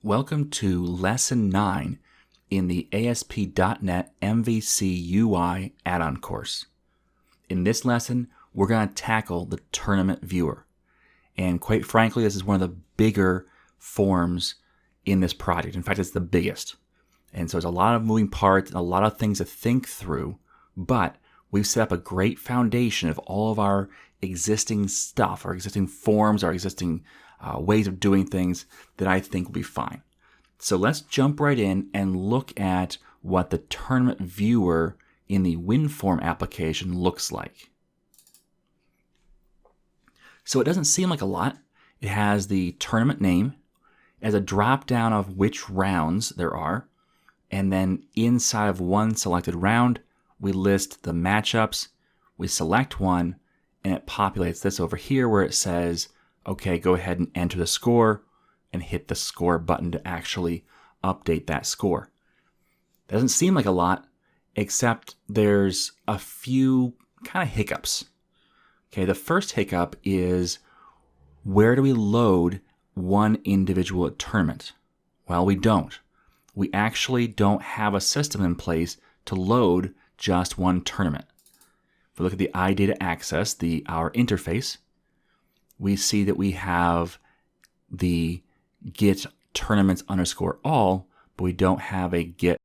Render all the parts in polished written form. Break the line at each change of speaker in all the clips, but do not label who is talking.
Welcome to Lesson 9 in the ASP.NET MVC UI add-on course. In this lesson, we're going to tackle the tournament viewer. And quite frankly, this is one of the bigger forms in this project. In fact, it's the biggest. And so there's a lot of moving parts and a lot of things to think through, but we've set up a great foundation of all of our existing stuff, our existing forms, our existing ways of doing things that I think will be fine. So let's jump right in and look at what the tournament viewer in the WinForm application looks like. So it doesn't seem like a lot. It has the tournament name, it has a drop down of which rounds there are, and then inside of one selected round, we list the matchups, we select one, and it populates this over here where it says, okay, go ahead and enter the score and hit the score button to actually update that score. Doesn't seem like a lot, except there's a few kind of hiccups. Okay, the first hiccup is, where do we load one individual tournament? Well, we don't. We actually don't have a system in place to load just one tournament. If we look at the iData Access, our interface, we see that we have the get tournaments underscore all, but we don't have a get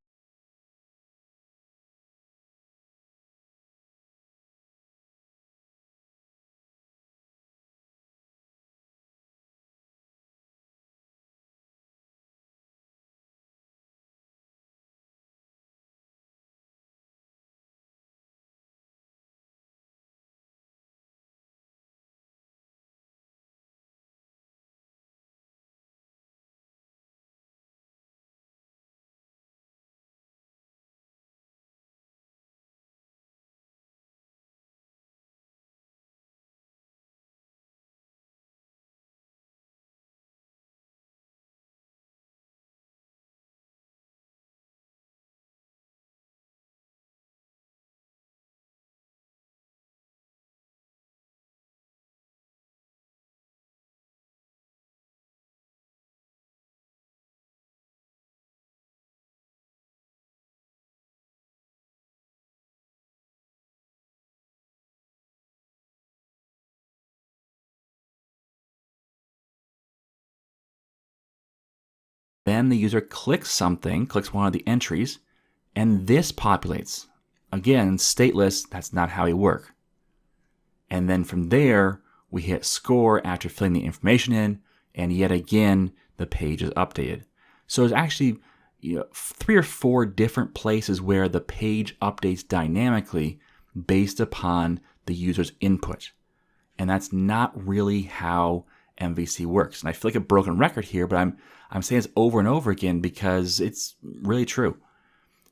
Then the user clicks something, clicks one of the entries, and this populates. Again, stateless, that's not how we work. And then from there, we hit score after filling the information in, and yet again, the page is updated. So there's actually 3 or 4 different places where the page updates dynamically based upon the user's input. And that's not really how MVC works. And I feel like a broken record here, but I'm saying this over and over again because it's really true.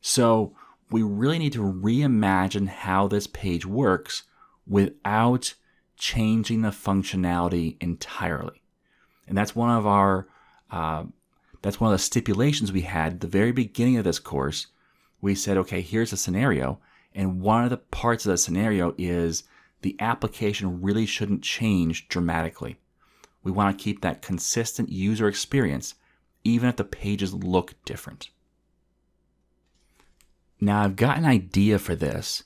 So we really need to reimagine how this page works without changing the functionality entirely. And that's one of the stipulations we had at the very beginning of this course. We said, okay, here's a scenario, and one of the parts of the scenario is the application really shouldn't change dramatically. We want to keep that consistent user experience, even if the pages look different. Now I've got an idea for this,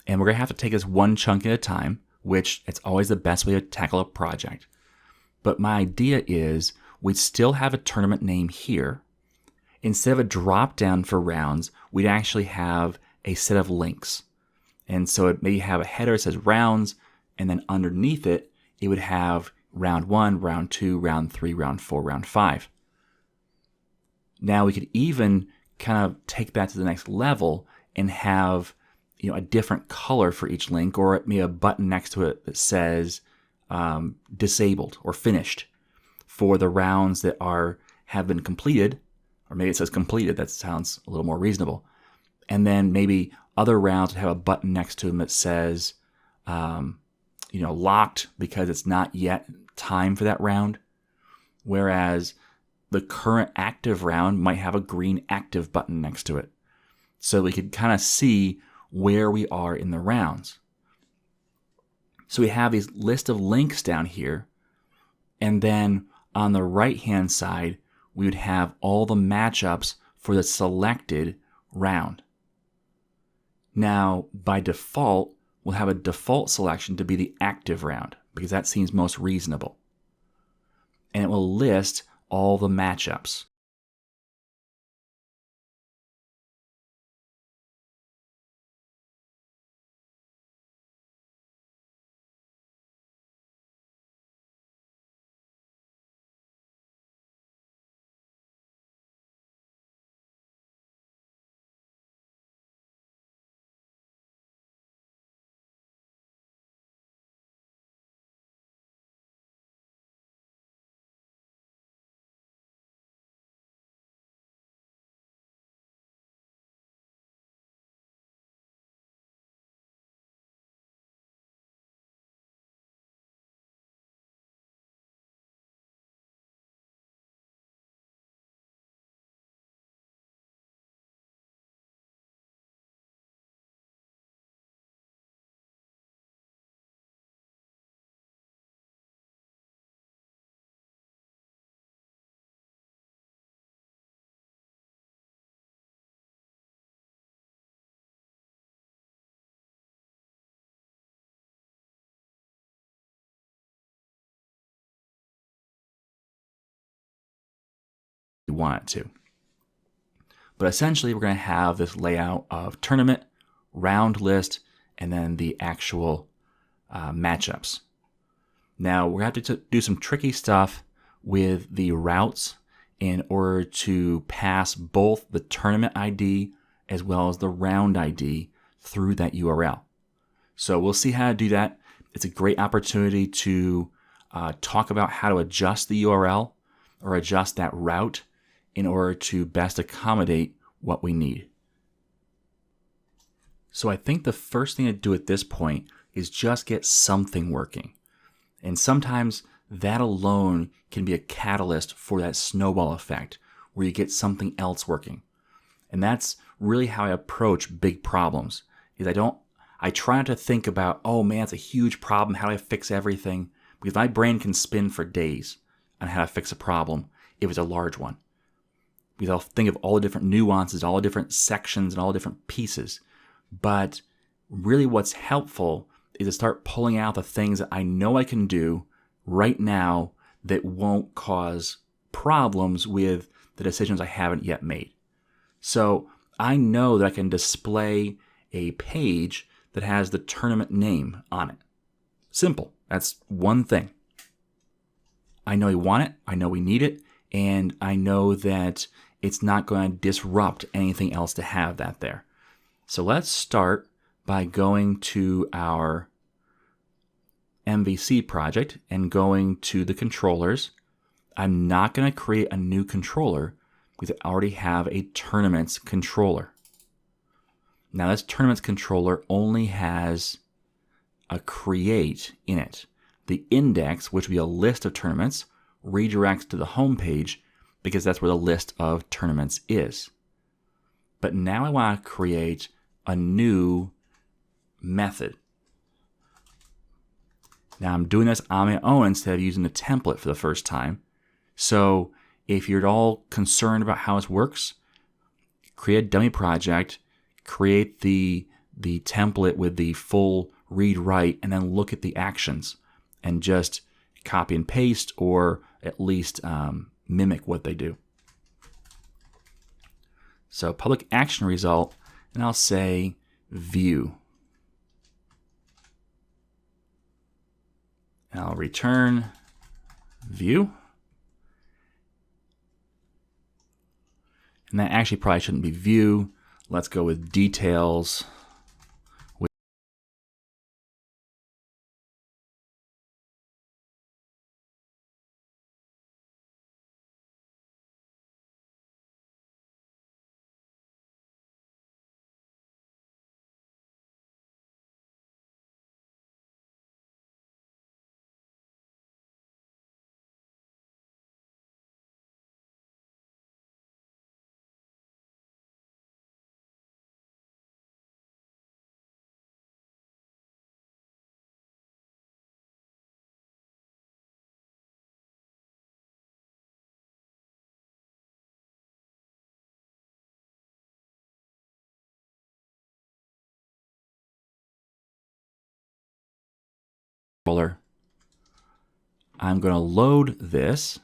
and we're going to have to take this one chunk at a time, which it's always the best way to tackle a project. But my idea is we'd still have a tournament name here. Instead of a drop down for rounds, we'd actually have a set of links. And so it may have a header that says rounds, and then underneath it, it would have round 1, round 2, round 3, round 4, round 5. Now we could even kind of take that to the next level and have a different color for each link, or maybe a button next to it that says disabled or finished for the rounds that have been completed, or maybe it says completed. That sounds a little more reasonable. And then maybe other rounds would have a button next to them that says locked because it's not yet time for that round, whereas the current active round might have a green active button next to it. So we could kind of see where we are in the rounds. So we have these list of links down here, and then on the right hand side we would have all the matchups for the selected round. Now, by default, we'll have a default selection to be the active round because that seems most reasonable. And it will list all the matchups. We want it to. But essentially, we're going to have this layout of tournament, round list, and then the actual matchups. Now, we're going to have to do some tricky stuff with the routes in order to pass both the tournament ID as well as the round ID through that URL. So we'll see how to do that. It's a great opportunity to talk about how to adjust the URL or adjust that route in order to best accommodate what we need. So I think the first thing to do at this point is just get something working. And sometimes that alone can be a catalyst for that snowball effect where you get something else working. And that's really how I approach big problems. Is I try not to think about, oh man, it's a huge problem, how do I fix everything? Because my brain can spin for days on how to fix a problem if it's a large one. Because I'll think of all the different nuances, all the different sections, and all the different pieces. But really what's helpful is to start pulling out the things that I know I can do right now that won't cause problems with the decisions I haven't yet made. So I know that I can display a page that has the tournament name on it. Simple. That's one thing. I know we want it, I know we need it, and I know that it's not going to disrupt anything else to have that there. So let's start by going to our MVC project and going to the controllers. I'm not going to create a new controller because I already have a tournaments controller. Now this tournaments controller only has a create in it. The index, which would be a list of tournaments, redirects to the home page because that's where the list of tournaments is. But now I want to create a new method. Now I'm doing this on my own instead of using the template for the first time. So if you're at all concerned about how this works, create a dummy project, create the template with the full read write, and then look at the actions and just copy and paste or at least mimic what they do. So public action result, and I'll say view. And I'll return view. And that actually probably shouldn't be view. Let's go with details. controller. I'm going to load this.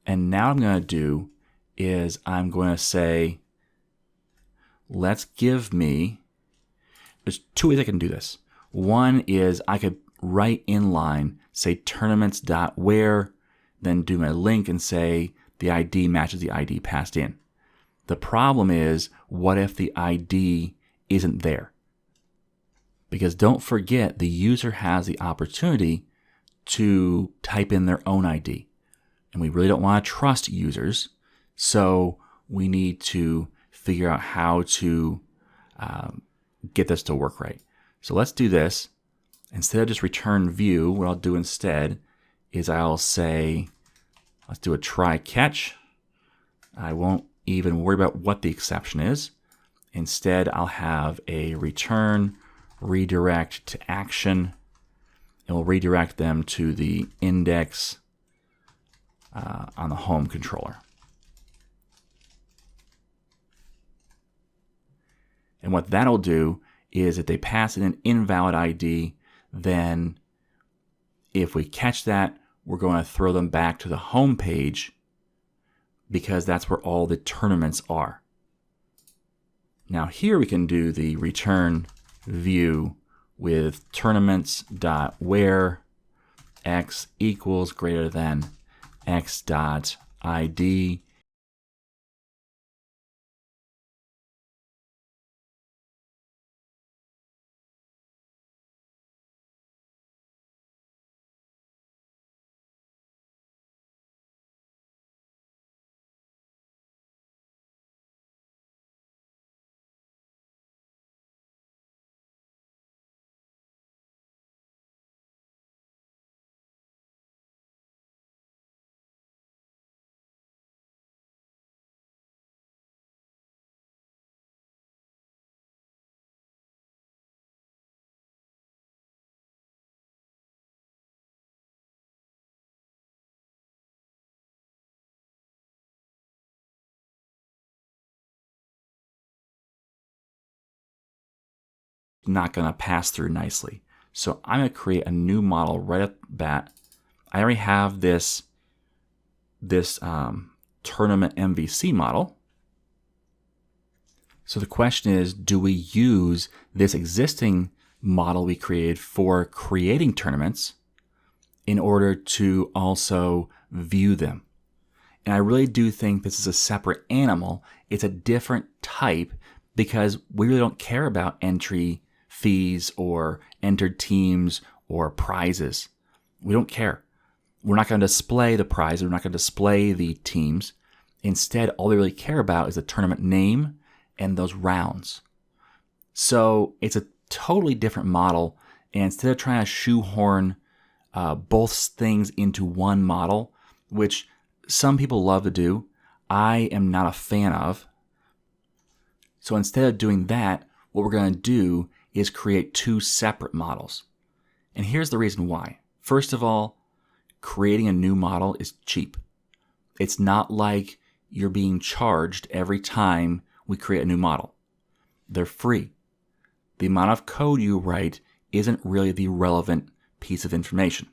And now what I'm going to do is I'm going to say, let's give me, there's two ways I can do this. One is I could write inline, say tournaments.where, then do my link and say the ID matches the ID passed in. The problem is, what if the ID isn't there? Because don't forget, the user has the opportunity to type in their own ID. And we really don't want to trust users. So we need to figure out how to get this to work right. So let's do this. Instead of just return view, what I'll do instead is I'll say, let's do a try catch. I won't even worry about what the exception is. Instead, I'll have a return redirect to action. And we'll redirect them to the index on the home controller. And what that'll do is if they pass in an invalid ID, then if we catch that, we're going to throw them back to the home page because that's where all the tournaments are. Now here we can do the return view with tournaments.where x equals greater than x.id. Not going to pass through nicely. So I'm going to create a new model right at the bat. I already have this tournament MVC model. So the question is, do we use this existing model we created for creating tournaments in order to also view them? And I really do think this is a separate animal. It's a different type because we really don't care about entry fees or entered teams or prizes. We don't care. We're not going to display the prizes. We're not going to display the teams. Instead, all we really care about is the tournament name and those rounds. So it's a totally different model. And instead of trying to shoehorn both things into one model, which some people love to do, I am not a fan of. So instead of doing that, what we're going to do is create two separate models. And here's the reason why. First of all, creating a new model is cheap. It's not like you're being charged every time we create a new model. They're free. The amount of code you write isn't really the relevant piece of information.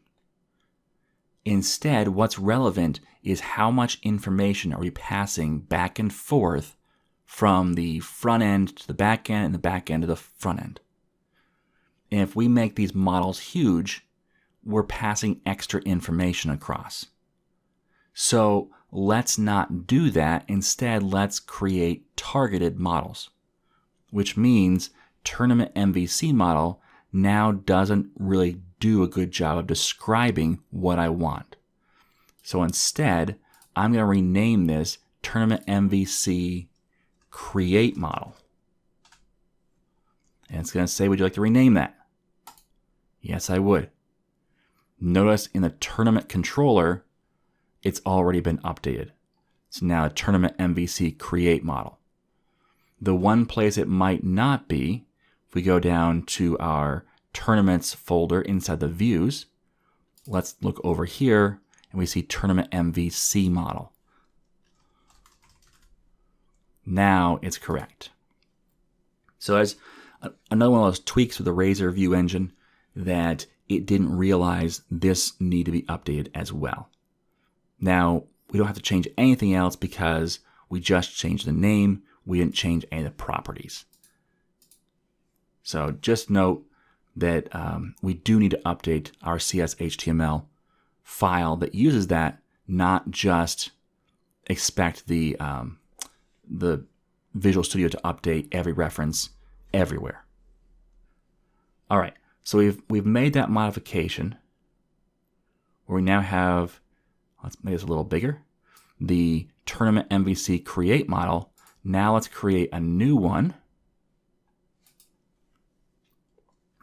Instead, what's relevant is how much information are we passing back and forth from the front end to the back end and the back end to the front end. And if we make these models huge, we're passing extra information across. So let's not do that. Instead, let's create targeted models, which means Tournament MVC model now doesn't really do a good job of describing what I want. So instead, I'm going to rename this Tournament MVC Create Model. And it's going to say, would you like to rename that? Yes, I would. Notice in the tournament controller, it's already been updated. It's now a Tournament MVC Create Model. The one place it might not be, if we go down to our Tournaments folder inside the views, let's look over here and we see Tournament MVC Model. Now it's correct. So as another one of those tweaks with the Razor View Engine, that it didn't realize this need to be updated as well. Now, we don't have to change anything else because we just changed the name. We didn't change any of the properties. So just note that we do need to update our CS.html file that uses that, not just expect the Visual Studio to update every reference everywhere. All right, so we've made that modification where we now have, let's make this a little bigger, the tournament MVC create model. Now let's create a new one,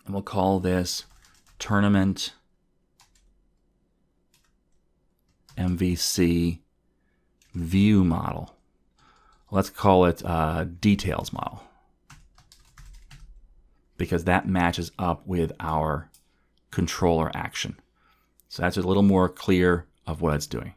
and we'll call this tournament MVC view model. Let's call it details model, because that matches up with our controller action. So that's a little more clear of what it's doing.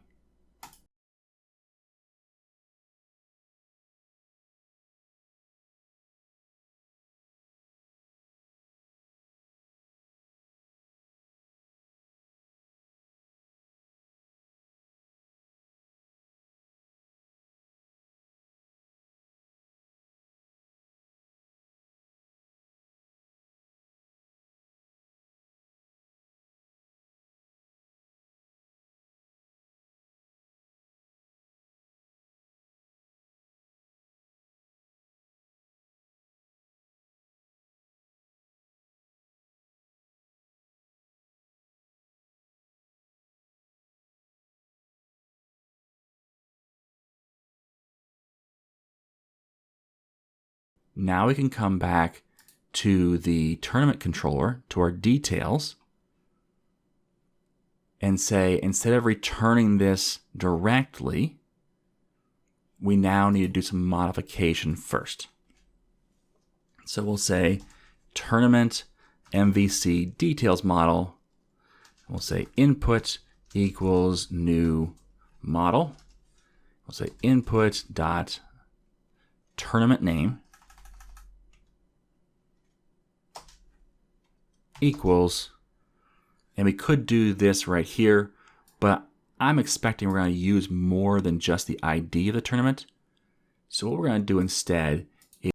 Now we can come back to the tournament controller, to our details, and say, instead of returning this directly, we now need to do some modification first. So we'll say tournament MVC details model. We'll say input equals new model. We'll say input dot tournament name equals, and we could do this right here, but I'm expecting we're going to use more than just the ID of the tournament. So what we're going to do instead is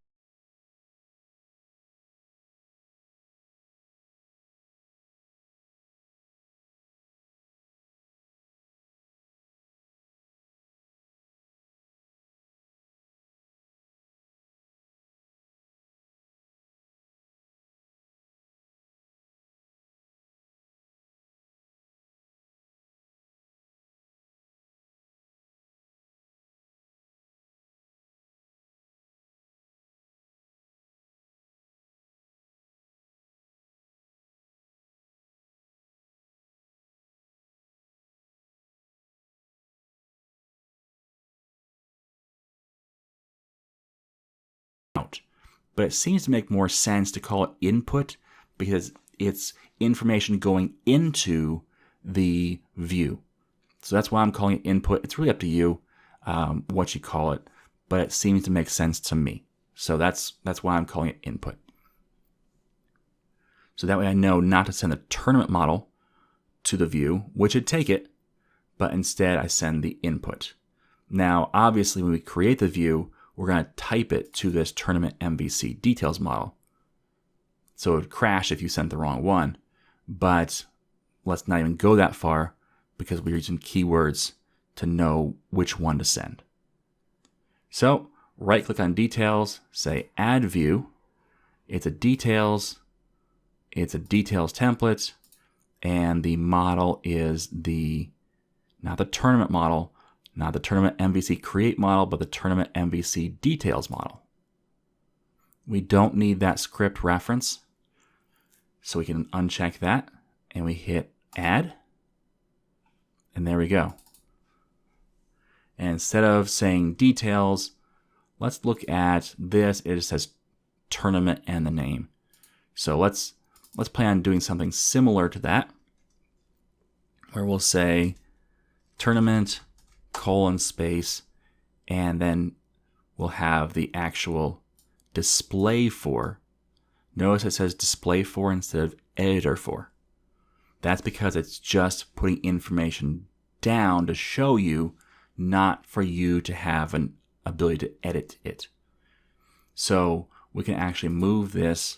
out. But it seems to make more sense to call it input because it's information going into the view. So that's why I'm calling it input. It's really up to you what you call it, but it seems to make sense to me. So that's why I'm calling it input. So that way I know not to send the tournament model to the view, which would take it, but instead I send the input. Now, obviously, when we create the view, we're going to type it to this tournament MVC details model. So it would crash if you sent the wrong one, but let's not even go that far because we're using keywords to know which one to send. So right click on details, say add view. It's a details template, and the model is not the tournament model, not the tournament MVC create model, but the tournament MVC details model. We don't need that script reference, so we can uncheck that, and we hit add, and there we go. And instead of saying details, let's look at this. It just says tournament and the name. So let's plan on doing something similar to that, where we'll say tournament :space, and then we'll have the actual display for. Notice it says display for instead of editor for. That's because it's just putting information down to show you, not for you to have an ability to edit it. So we can actually move this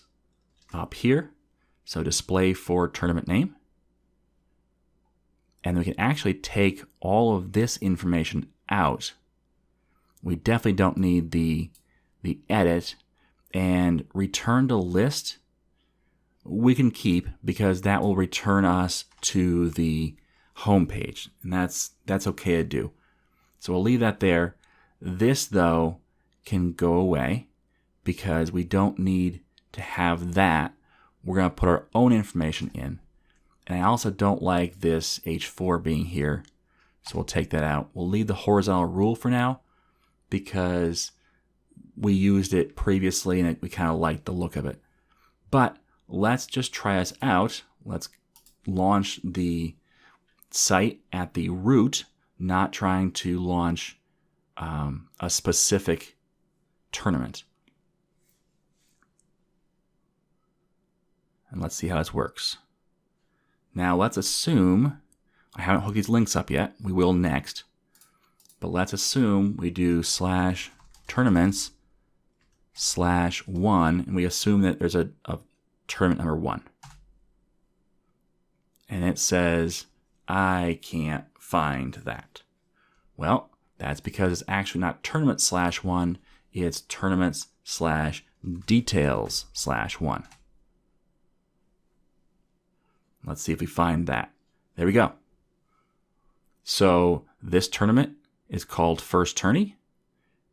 up here. So display for tournament name. And we can actually take all of this information out. We definitely don't need the edit, and return to list we can keep because that will return us to the home page, and that's okay to do. So we'll leave that there. This though can go away because we don't need to have that. We're going to put our own information in. And I also don't like this H4 being here, so we'll take that out. We'll leave the horizontal rule for now because we used it previously and we kind of liked the look of it. But let's just try this out. Let's launch the site at the root, not trying to launch a specific tournament. And let's see how this works. Now let's assume, I haven't hooked these links up yet, we will next, but let's assume we do /tournaments/1, and we assume that there's a tournament number 1. And it says, I can't find that. Well, that's because it's actually not tournament/1, it's tournaments/details/1. Let's see if we find that. There we go. So this tournament is called First Tourney,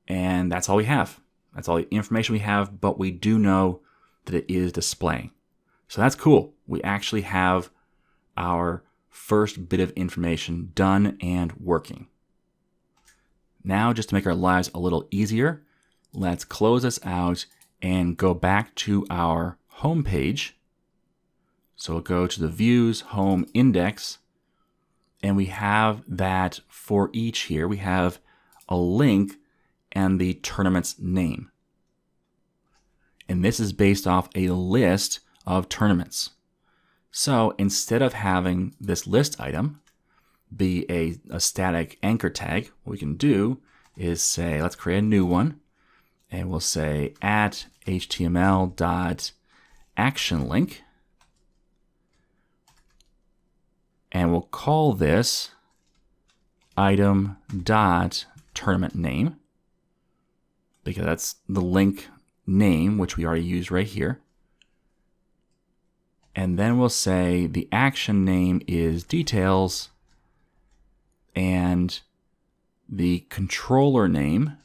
and that's all we have. That's all the information we have, but we do know that it is displaying. So that's cool. We actually have our first bit of information done and working. Now, just to make our lives a little easier, let's close this out and go back to our home page. So we'll go to the Views Home Index, and we have that for each here. We have a link and the tournament's name. And this is based off a list of tournaments. So instead of having this list item be a static anchor tag, what we can do is say, let's create a new one, and we'll say at html.actionLink. And we'll call this item.tournament name because that's the link name, which we already used right here. And then we'll say the action name is details, and the controller name,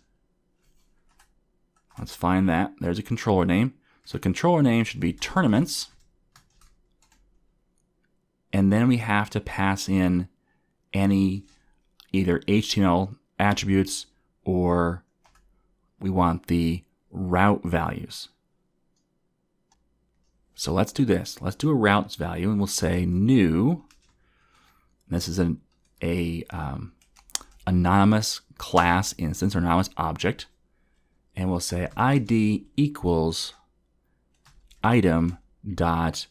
let's find that. There's a controller name. So controller name should be tournaments. And then we have to pass in any either HTML attributes or we want the route values. So let's do this. Let's do a routes value, and we'll say new. This is an anonymous class instance or anonymous object. And we'll say ID equals item dot.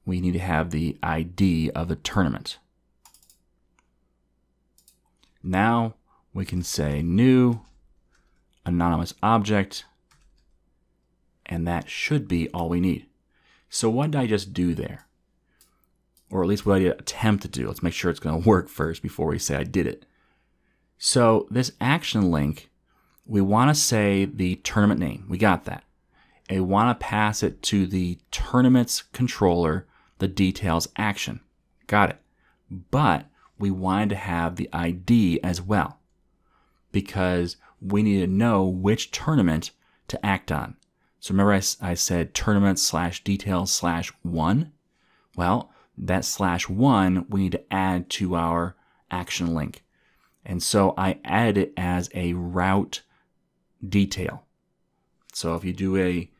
We need to have the ID of the tournament. Now we can say new anonymous object, and that should be all we need. So what did I just do there? Or at least what I did attempt to do. Let's make sure it's going to work first before we say I did it. So this action link, we want to say the tournament name. We got that. And we want to pass it to the tournament's controller, the details action. Got it. But we wanted to have the ID as well because we need to know which tournament to act on. So remember I said tournament/details/1? Well, that /1 we need to add to our action link. And so I added it as a route detail. So if you do a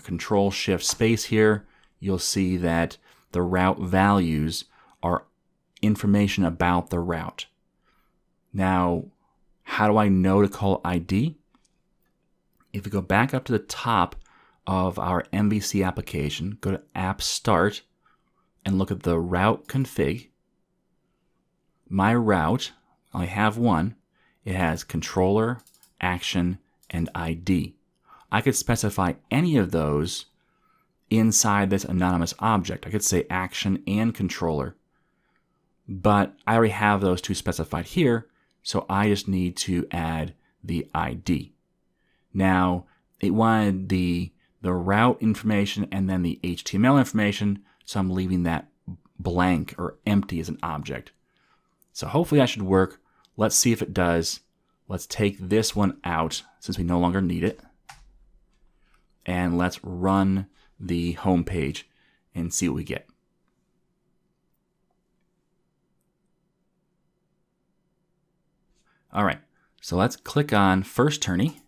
Control-Shift-Space here, you'll see that the route values are information about the route. Now, how do I know to call ID? If we go back up to the top of our MVC application, go to App Start, and look at the route config, my route, I have one. It has controller, action, and ID. I could specify any of those inside this anonymous object. I could say action and controller, but I already have those two specified here, so I just need to add the ID. Now, it wanted the route information and then the HTML information, so I'm leaving that blank or empty as an object. So hopefully that should work. Let's see if it does. Let's take this one out since we no longer need it. And let's run the home page and see what we get. All right, so let's click on First Tourney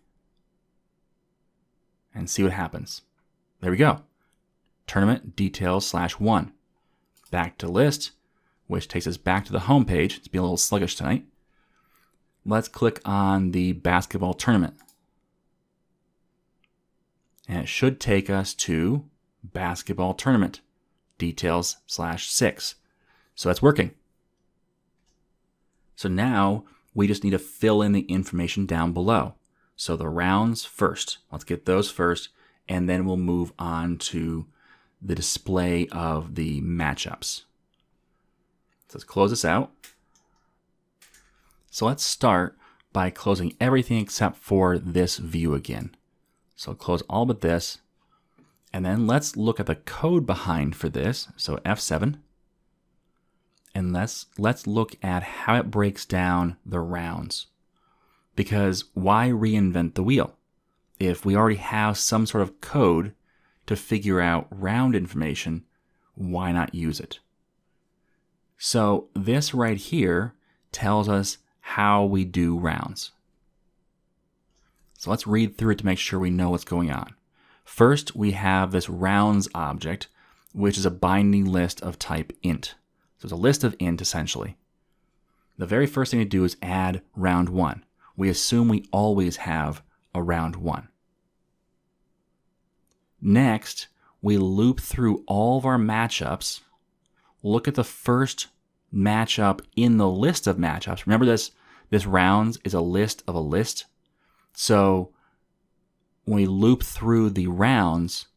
and see what happens. There we go. Tournament details /1. Back to list, which takes us back to the home page. It's being a little sluggish tonight. Let's click on the basketball tournament. And it should take us to basketball tournament details /6. So that's working. So now we just need to fill in the information down below. So the rounds first. Let's get those first, and then we'll move on to the display of the matchups. So let's close this out. So let's start by closing everything except for this view again. So close all but this. And then let's look at the code behind for this. So F7. And let's look at how it breaks down the rounds. Because why reinvent the wheel? If we already have some sort of code to figure out round information, why not use it? So this right here tells us how we do rounds. So let's read through it to make sure we know what's going on. First, we have this rounds object, which is a binding list of type int. So it's a list of int, essentially. The very first thing to do is add round 1. We assume we always have a round 1. Next, we loop through all of our matchups, look at the first matchup in the list of matchups. Remember this rounds is a list of a list. So when we loop through the rounds,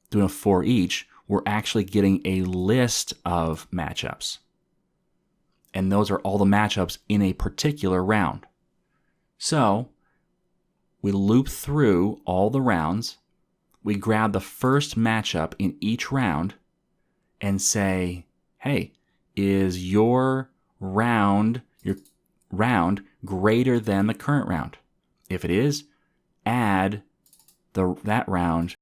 doing a for each, we're actually getting a list of matchups. And those are all the matchups in a particular round. So we loop through all the rounds. We grab the first matchup in each round and say, hey, is your round greater than the current round? If it is, add that round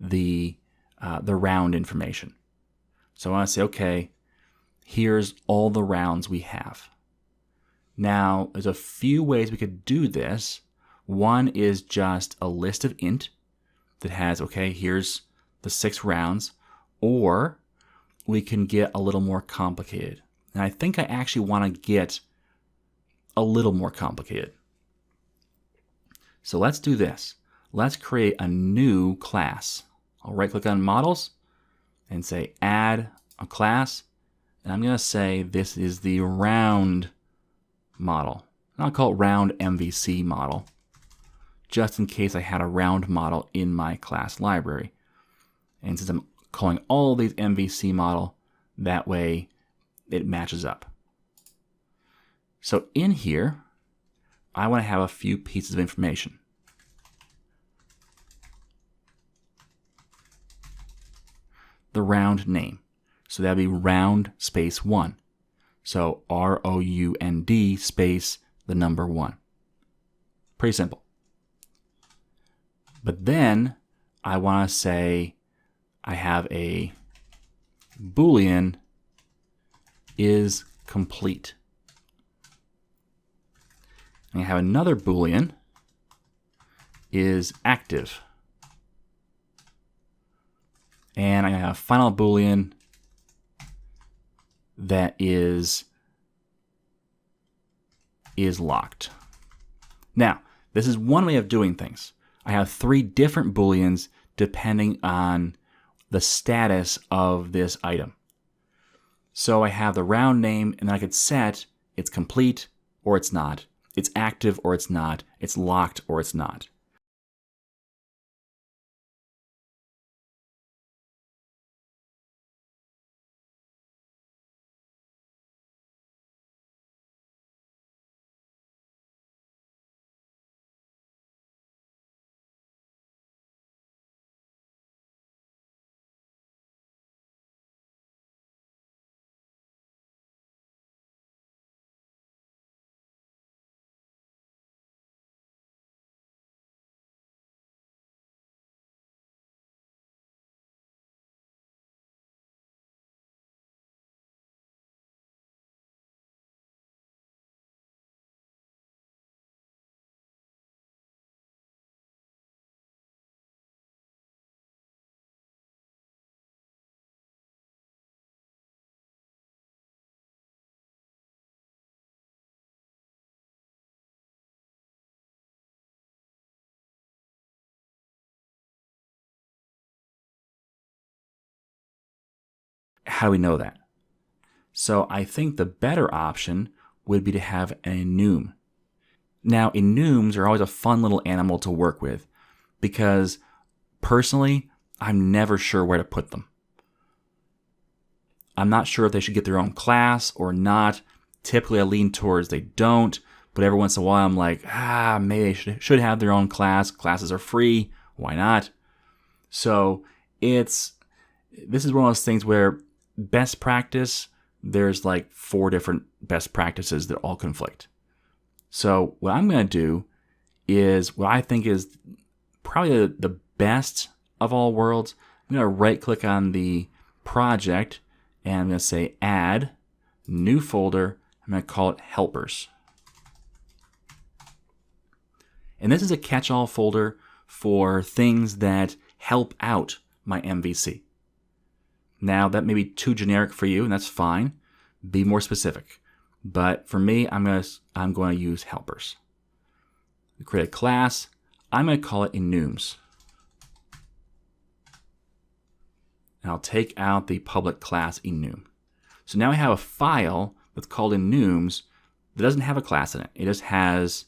the round information. So I want to say, okay, here's all the rounds we have. Now, there's a few ways we could do this. One is just a list of int that has, okay, here's the 6 rounds, or we can get a little more complicated. And I think I actually want to get a little more complicated. So let's do this. Let's create a new class. I'll right-click on models and say add a class. And I'm going to say this is the round model. And I'll call it round MVC model, just in case I had a round model in my class library. And since I'm calling all these MVC model, that way it matches up. So in here, I want to have a few pieces of information. The round name. So that'd be round space 1. So ROUND space the number 1. Pretty simple. But then I want to say I have a Boolean is complete. And I have another Boolean is active. And I have a final Boolean that is locked. Now, this is one way of doing things. I have 3 different Booleans depending on the status of this item. So I have the round name, and I could set it's complete or it's not, it's active or it's not, it's locked or it's not. How do we know that? So I think the better option would be to have an enum. Now, enums are always a fun little animal to work with because personally, I'm never sure where to put them. I'm not sure if they should get their own class or not. Typically, I lean towards they don't, but every once in a while, I'm like, maybe they should have their own class. Classes are free. Why not? So this is one of those things where best practice, there's like 4 different best practices that all conflict. So what I'm going to do is what I think is probably the best of all worlds. I'm going to right click on the project and I'm going to say add, new folder. I'm going to call it helpers. And this is a catch-all folder for things that help out my MVC. Now that may be too generic for you, and that's fine. Be more specific. But for me, I'm going to use helpers. Create a class. I'm going to call it enums. And I'll take out the public class enum. So now I have a file that's called enums that doesn't have a class in it. It just has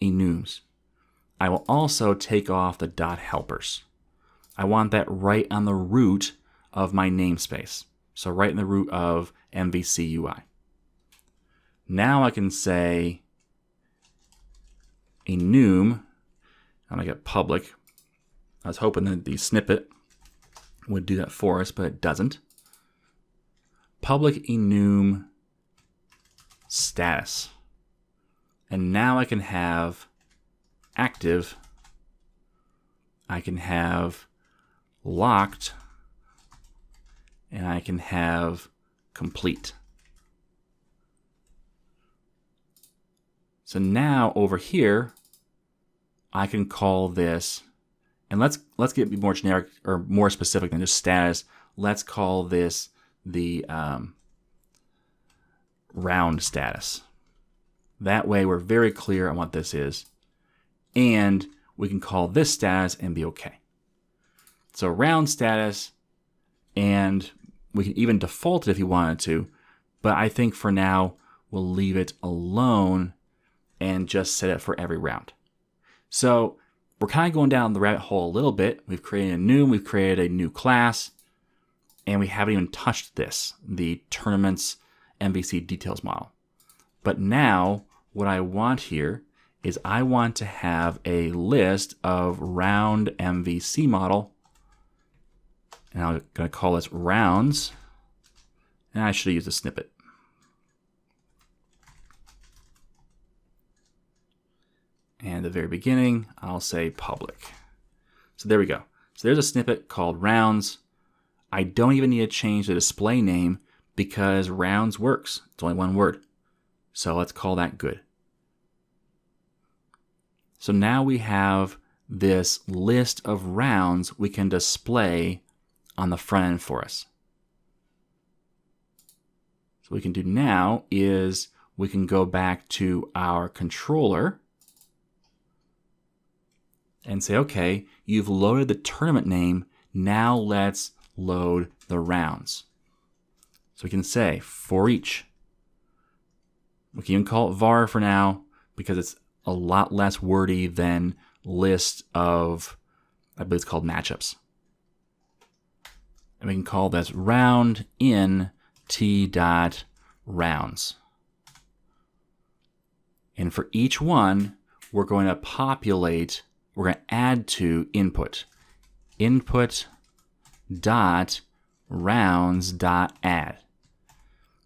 enums. I will also take off the .helpers. I want that right on the root of my namespace. So right in the root of MVC UI. Now I can say enum, and I get public. I was hoping that the snippet would do that for us, but it doesn't. Public enum status. And now I can have active, I can have locked, and I can have complete. So now over here, I can call this, and let's get more generic or more specific than just status. Let's call this the round status. That way we're very clear on what this is. And we can call this status and be okay. So round status, and we can even default it if you wanted to, but I think for now we'll leave it alone and just set it for every round. So we're kind of going down the rabbit hole a little bit. We've created a new class, and we haven't even touched this, the tournaments MVC details model. But now what I want here is I want to have a list of round MVC model. And I'm going to call this rounds. And I should use a snippet. And at the very beginning, I'll say public. So there we go. So there's a snippet called rounds. I don't even need to change the display name because rounds works. It's only one word. So let's call that good. So now we have this list of rounds we can display on the front end for us. So what we can do now is we can go back to our controller and say, okay, you've loaded the tournament name. Now let's load the rounds. So we can say for each. We can even call it var for now because it's a lot less wordy than list of, I believe it's called matchups. And we can call this round in t dot rounds. And for each one, we're going to populate, we're going to add to input. Input dot rounds dot add.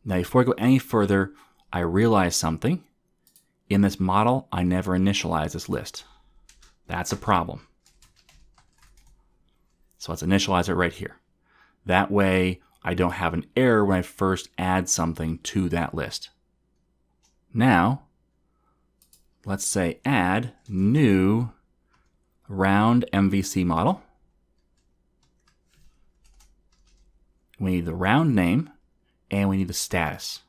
Now before I go any further, I realize something. In this model, I never initialize this list. That's a problem. So let's initialize it right here. That way, I don't have an error when I first add something to that list. Now, let's say add new round MVC model. We need the round name and we need the status.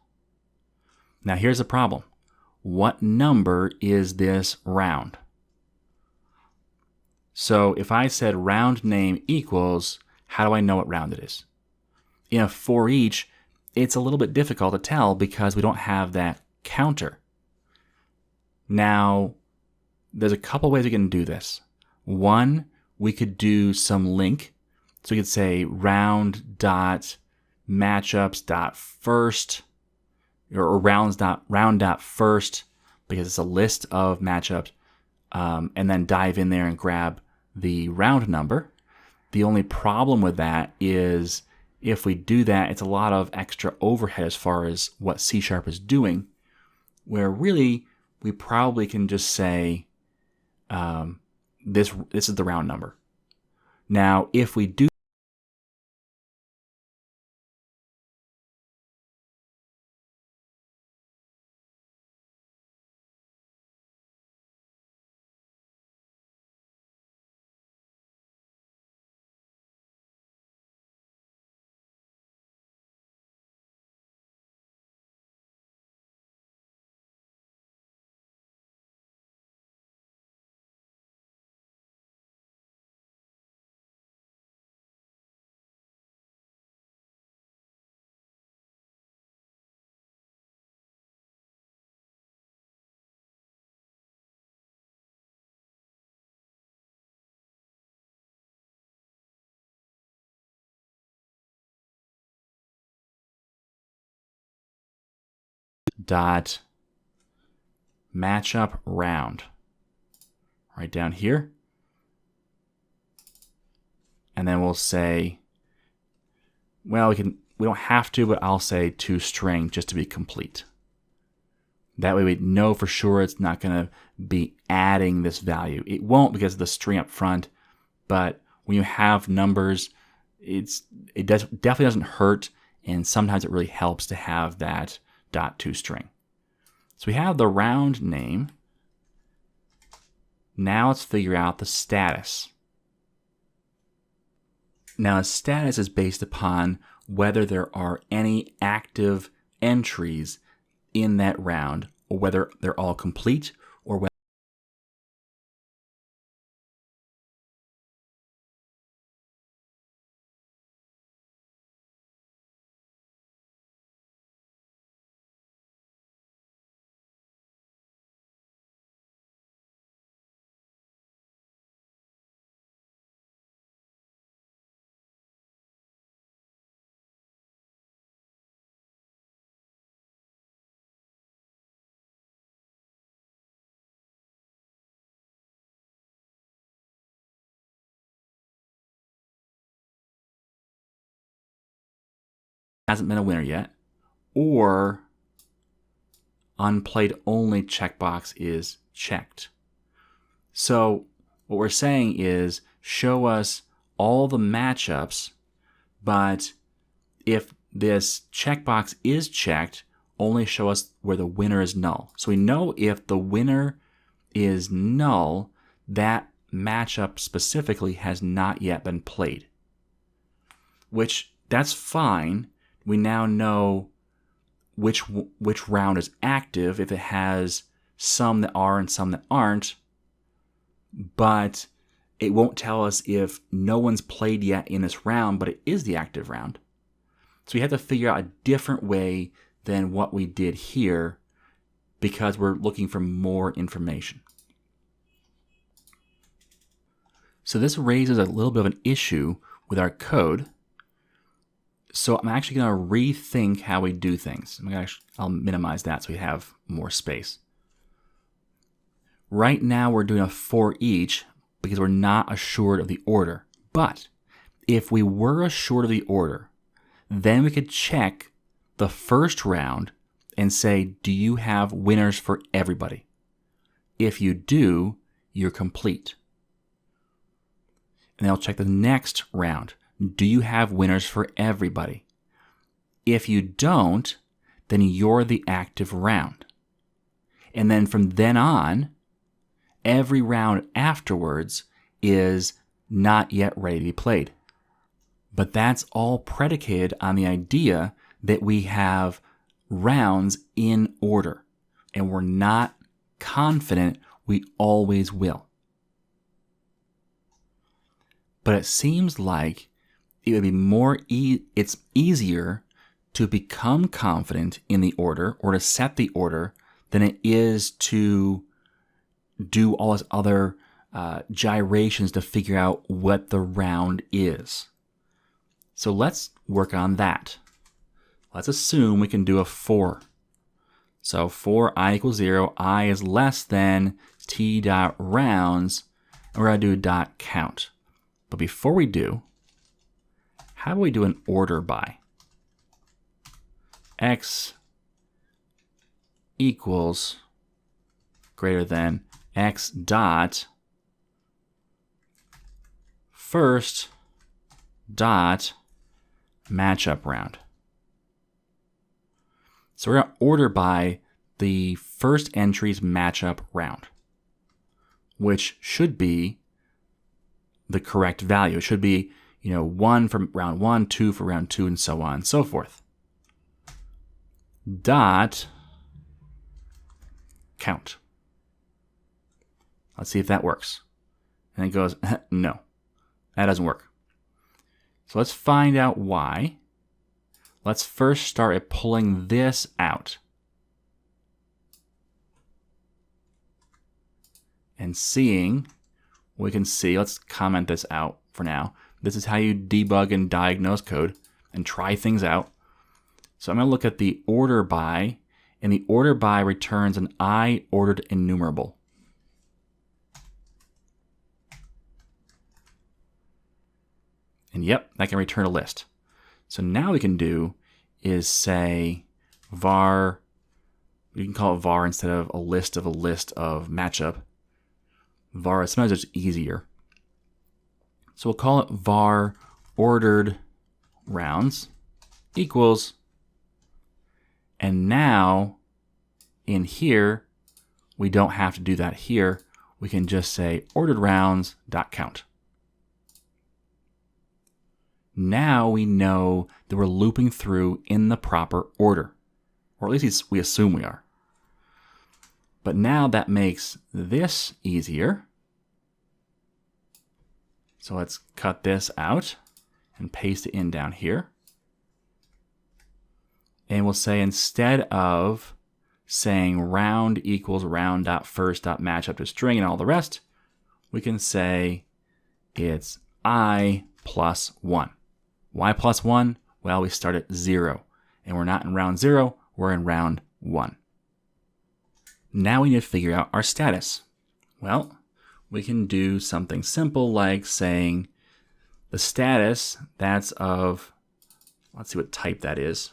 Now here's the problem. What number is this round? So if I said round name equals, how do I know what round it is? In a for each, it's a little bit difficult to tell because we don't have that counter. Now, there's a couple ways we can do this. One, we could do some link. So we could say round dot matchups dot first, or round dot first, because it's a list of matchups, and then dive in there and grab the round number. The only problem with that is if we do that, it's a lot of extra overhead as far as what C# is doing, where really we probably can just say this is the round number. Now, if we do dot matchup round right down here, and then we'll say, well, we don't have to, but I'll say toString just to be complete. That way we know for sure it's not going to be adding this value. It won't because of the string up front, but when you have numbers, it definitely doesn't hurt, and sometimes it really helps to have that .toString. So we have the round name. Now let's figure out the status. Now, a status is based upon whether there are any active entries in that round, or whether they're all complete, or whether hasn't been a winner yet, or unplayed only checkbox is checked. So what we're saying is show us all the matchups, but if this checkbox is checked, only show us where the winner is null. So we know if the winner is null, that matchup specifically has not yet been played. Which, that's fine. We now know which round is active if it has some that are and some that aren't, but it won't tell us if no one's played yet in this round, but it is the active round. So we have to figure out a different way than what we did here because we're looking for more information. So this raises a little bit of an issue with our code. So I'm actually going to rethink how we do things. I'll minimize that so we have more space. Right now we're doing a for each because we're not assured of the order. But if we were assured of the order, then we could check the first round and say, do you have winners for everybody? If you do, you're complete. And then I'll check the next round. Do you have winners for everybody? If you don't, then you're the active round. And then from then on, every round afterwards is not yet ready to be played. But that's all predicated on the idea that we have rounds in order, and we're not confident we always will. But it seems like it would be it's easier to become confident in the order or to set the order than it is to do all this other gyrations to figure out what the round is. So let's work on that. Let's assume we can do a for. So for I equals 0, I is less than t dot rounds, and we're going to do dot count. But before we do, how do we do an order by? X equals greater than X dot first dot matchup round. So we're going to order by the first entry's matchup round, which should be the correct value. It should be, 1 for round 1, 2 for round 2, and so on and so forth. Dot count. Let's see if that works. And it goes, no, that doesn't work. So let's find out why. Let's first start at pulling this out and seeing what we can see. Let's comment this out for now. This is how you debug and diagnose code and try things out. So I'm going to look at the order by, and the order by returns an I ordered enumerable. And yep, that can return a list. So now we can do is say var, we can call it var instead of a list of matchup. Var, sometimes it's easier. So we'll call it var ordered rounds equals, and now in here, we don't have to do that here. We can just say ordered rounds dot count. Now we know that we're looping through in the proper order, or at least we assume we are. But now that makes this easier. So let's cut this out and paste it in down here. And we'll say instead of saying round equals round.first.matchup to string and all the rest, we can say it's I plus 1. Why plus 1? Well, we start at 0. And we're not in round 0, we're in round 1. Now we need to figure out our status. Well, we can do something simple like saying the status, that's of Let's see what type that is.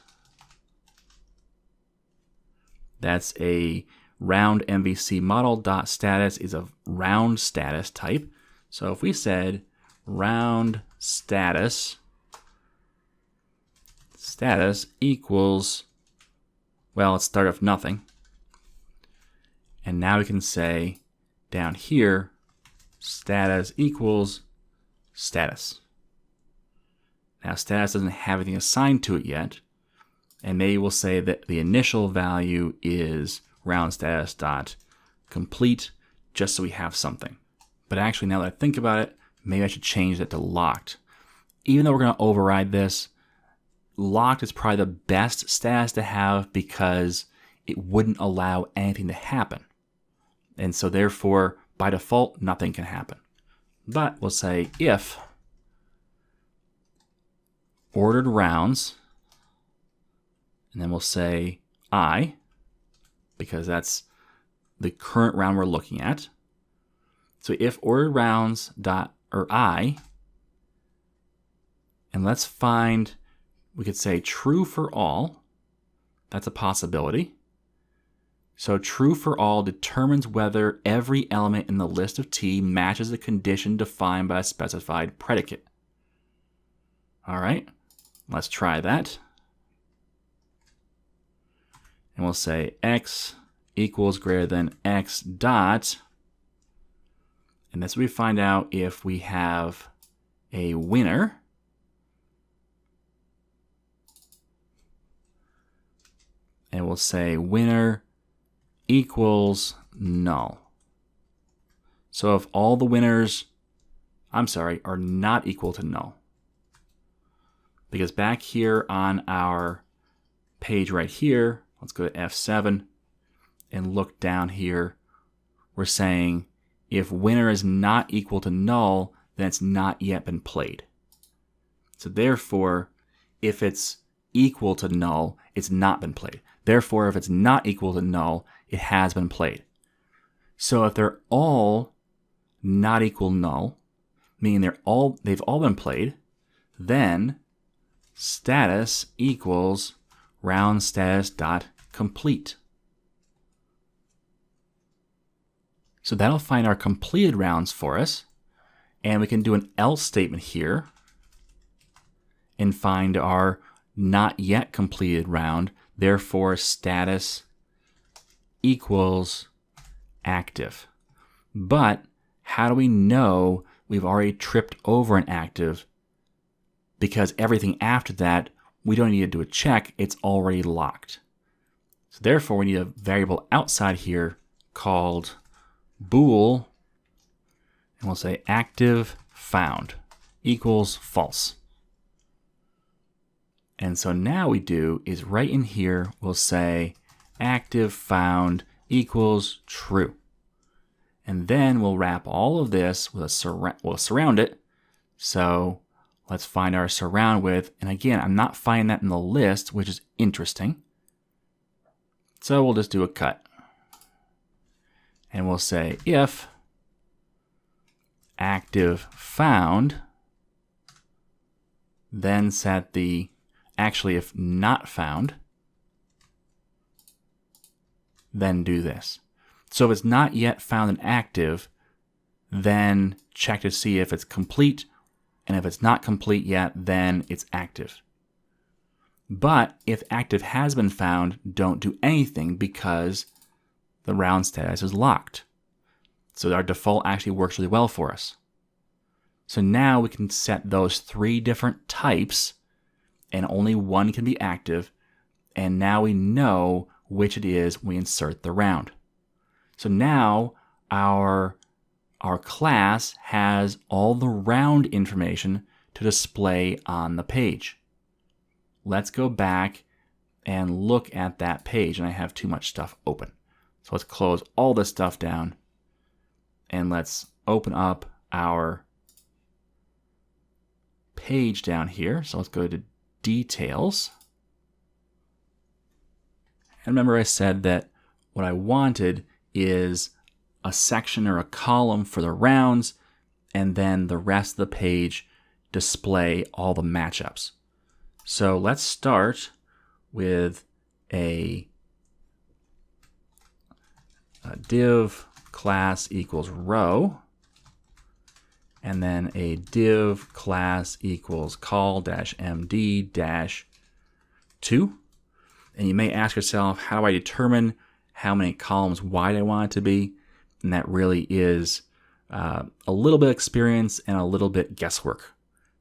That's a round MVC model.status is a round status type. So if we said round status equals, well, let's start off nothing. And now we can say down here, status equals status. Now status doesn't have anything assigned to it yet. And maybe we'll say that the initial value is round status dot complete, just so we have something. But actually, now that I think about it, maybe I should change that to locked. Even though we're going to override this, locked is probably the best status to have because it wouldn't allow anything to happen. And so therefore, by default, nothing can happen. But we'll say if ordered rounds, and then we'll say I, because that's the current round we're looking at. So if ordered rounds dot or I, and let's find, we could say true for all. That's a possibility. So true for all determines whether every element in the list of T matches the condition defined by a specified predicate. All right, let's try that. And we'll say x equals greater than x dot. And that's what we find out if we have a winner. And we'll say winner equals null. So if all the winners, are not equal to null. Because back here on our page right here, let's go to F7 and look down here. We're saying if winner is not equal to null, then it's not yet been played. So therefore, if it's equal to null, it's not been played. Therefore, if it's not equal to null, it has been played. So if they're all not equal null, meaning they've all been played, then status equals round status dot complete. So that'll find our completed rounds for us, and we can do an else statement here and find our not yet completed round. Therefore, status equals active. But how do we know we've already tripped over an active? Because everything after that, we don't need to do a check. It's already locked. So therefore, we need a variable outside here called bool, and we'll say active found equals false. And so now we do is right in here, we'll say active found equals true. And then we'll wrap all of this with we'll surround it. So let's find our surround with, and again, I'm not finding that in the list, which is interesting. So we'll just do a cut. And we'll say if active found, then set the, actually if not found, then do this. So if it's not yet found an active, then check to see if it's complete, and if it's not complete yet, then it's active. But if active has been found, don't do anything because the round status is locked. So our default actually works really well for us. So now we can set those 3 different types, and only one can be active, and now we know which it is when we insert the round. So now our class has all the round information to display on the page. Let's go back and look at that page, and I have too much stuff open. So let's close all this stuff down, and let's open up our page down here. So let's go to details. And remember I said that what I wanted is a section or a column for the rounds, and then the rest of the page display all the matchups. So let's start with a div class equals row, and then a div class equals call-md-2. And you may ask yourself, how do I determine how many columns wide I want it to be? And that really is a little bit of experience and a little bit guesswork.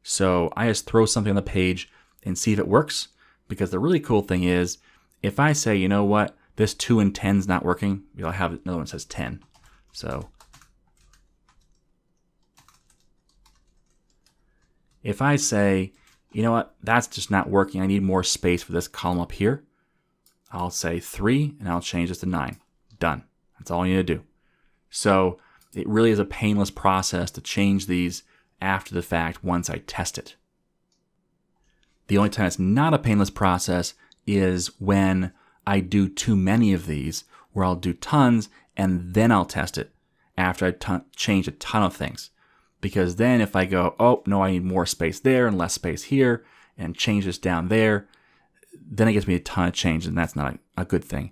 So I just throw something on the page and see if it works, because the really cool thing is, if I say, you know what, this 2 and 10 is not working, we'll have another one that says 10. So if I say, you know what, that's just not working, I need more space for this column up here, I'll say 3 and I'll change this to 9. Done. That's all you need to do. So it really is a painless process to change these after the fact once I test it. The only time it's not a painless process is when I do too many of these, where I'll do tons and then I'll test it after I change a ton of things. Because then if I go, oh, no, I need more space there and less space here, and change this down there, then it gives me a ton of change, and that's not a good thing.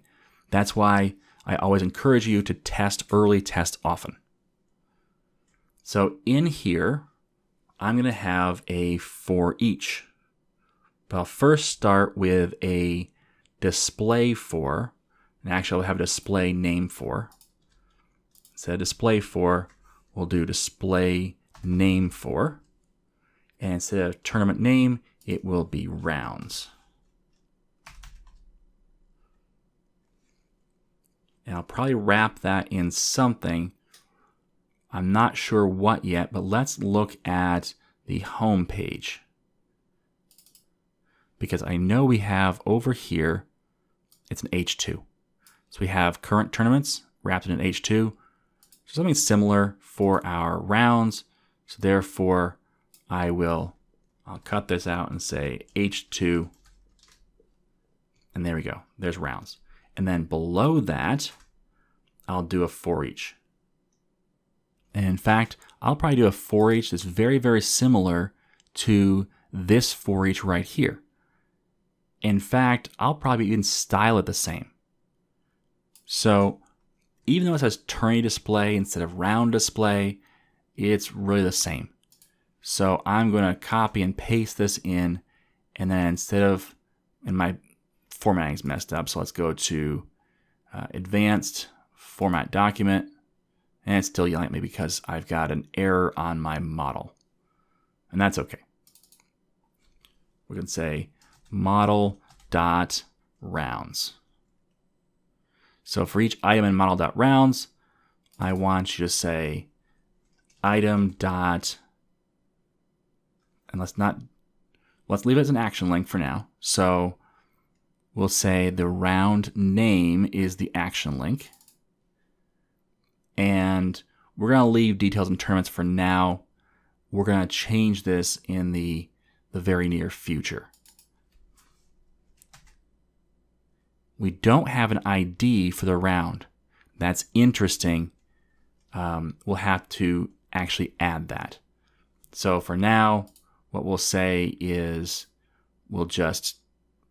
That's why I always encourage you to test early, test often. So in here, I'm going to have a for each. But I'll first start with a display for, and actually I'll have a display name for. Instead of display for, we'll do display name for. And instead of tournament name, it will be rounds. And I'll probably wrap that in something. I'm not sure what yet, but let's look at the home page. Because I know we have over here, it's an H2. So we have current tournaments wrapped in an H2. So something similar for our rounds. So therefore, I'll cut this out and say H2. And there we go. There's rounds. And then below that, I'll do a for each. And in fact, I'll probably do a for each that's very, very similar to this for each right here. In fact, I'll probably even style it the same. So even though it says tourney display instead of round display, it's really the same. So I'm going to copy and paste this in, and then instead of, and my formatting's messed up, so let's go to advanced format document, and it's still yelling at me because I've got an error on my model, and that's okay. We can say model.rounds. So for each item in model.rounds, I want you to say item dot, and let's leave it as an action link for now. So we'll say the round name is the action link. And we're going to leave details and tournaments for now. We're going to change this in the very near future. We don't have an ID for the round. That's interesting. We'll have to actually add that. So for now, what we'll say is we'll just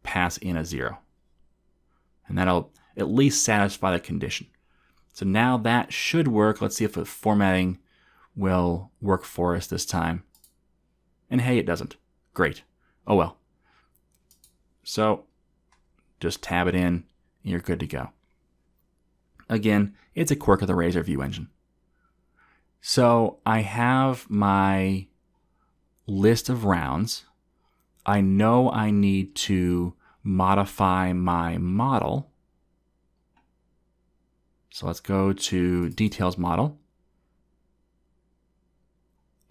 pass in a 0. And that'll at least satisfy the condition. So now that should work. Let's see if the formatting will work for us this time. And hey, it doesn't. Great. Oh well. So just tab it in, and you're good to go. Again, it's a quirk of the Razor View engine. So I have my list of rounds. I know I need to modify my model. So let's go to details model.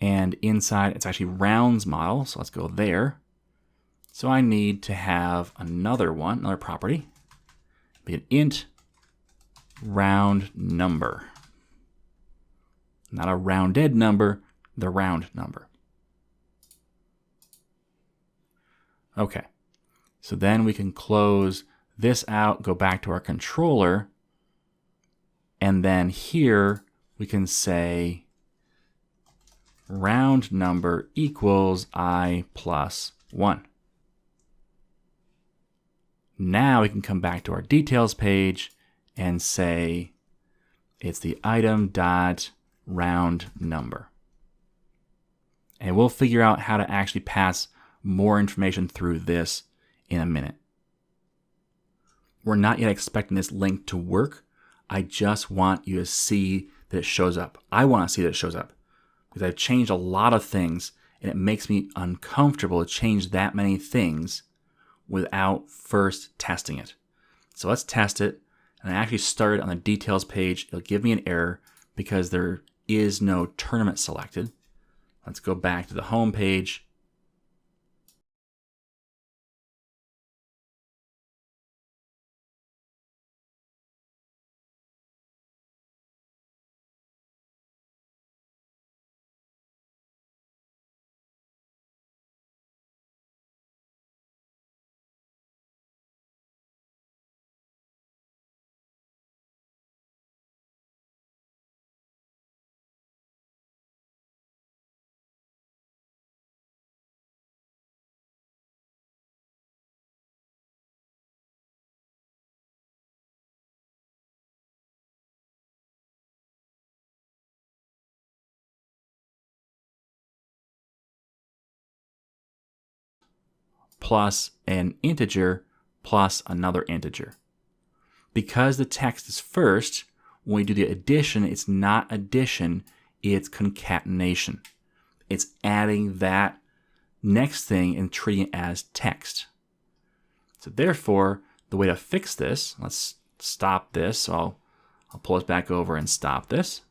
And inside, it's actually rounds model. So let's go there. So I need to have another one, another property, be an int round number. Not a rounded number, the round number. Okay, so then we can close this out, go back to our controller, and then here we can say round number equals I plus 1. Now we can come back to our details page and say it's the item dot round number. And we'll figure out how to actually pass more information through this in a minute. We're not yet expecting this link to work. I just want you to see that it shows up. I want to see that it shows up because I've changed a lot of things and it makes me uncomfortable to change that many things without first testing it. So let's test it. And I actually started on the details page. It'll give me an error because there is no tournament selected. Let's go back to the home page. Plus an integer plus another integer. Because the text is first, when we do the addition, it's not addition, it's concatenation. It's adding that next thing and treating it as text. So therefore, the way to fix this, let's stop this. So I'll pull this back over and stop this.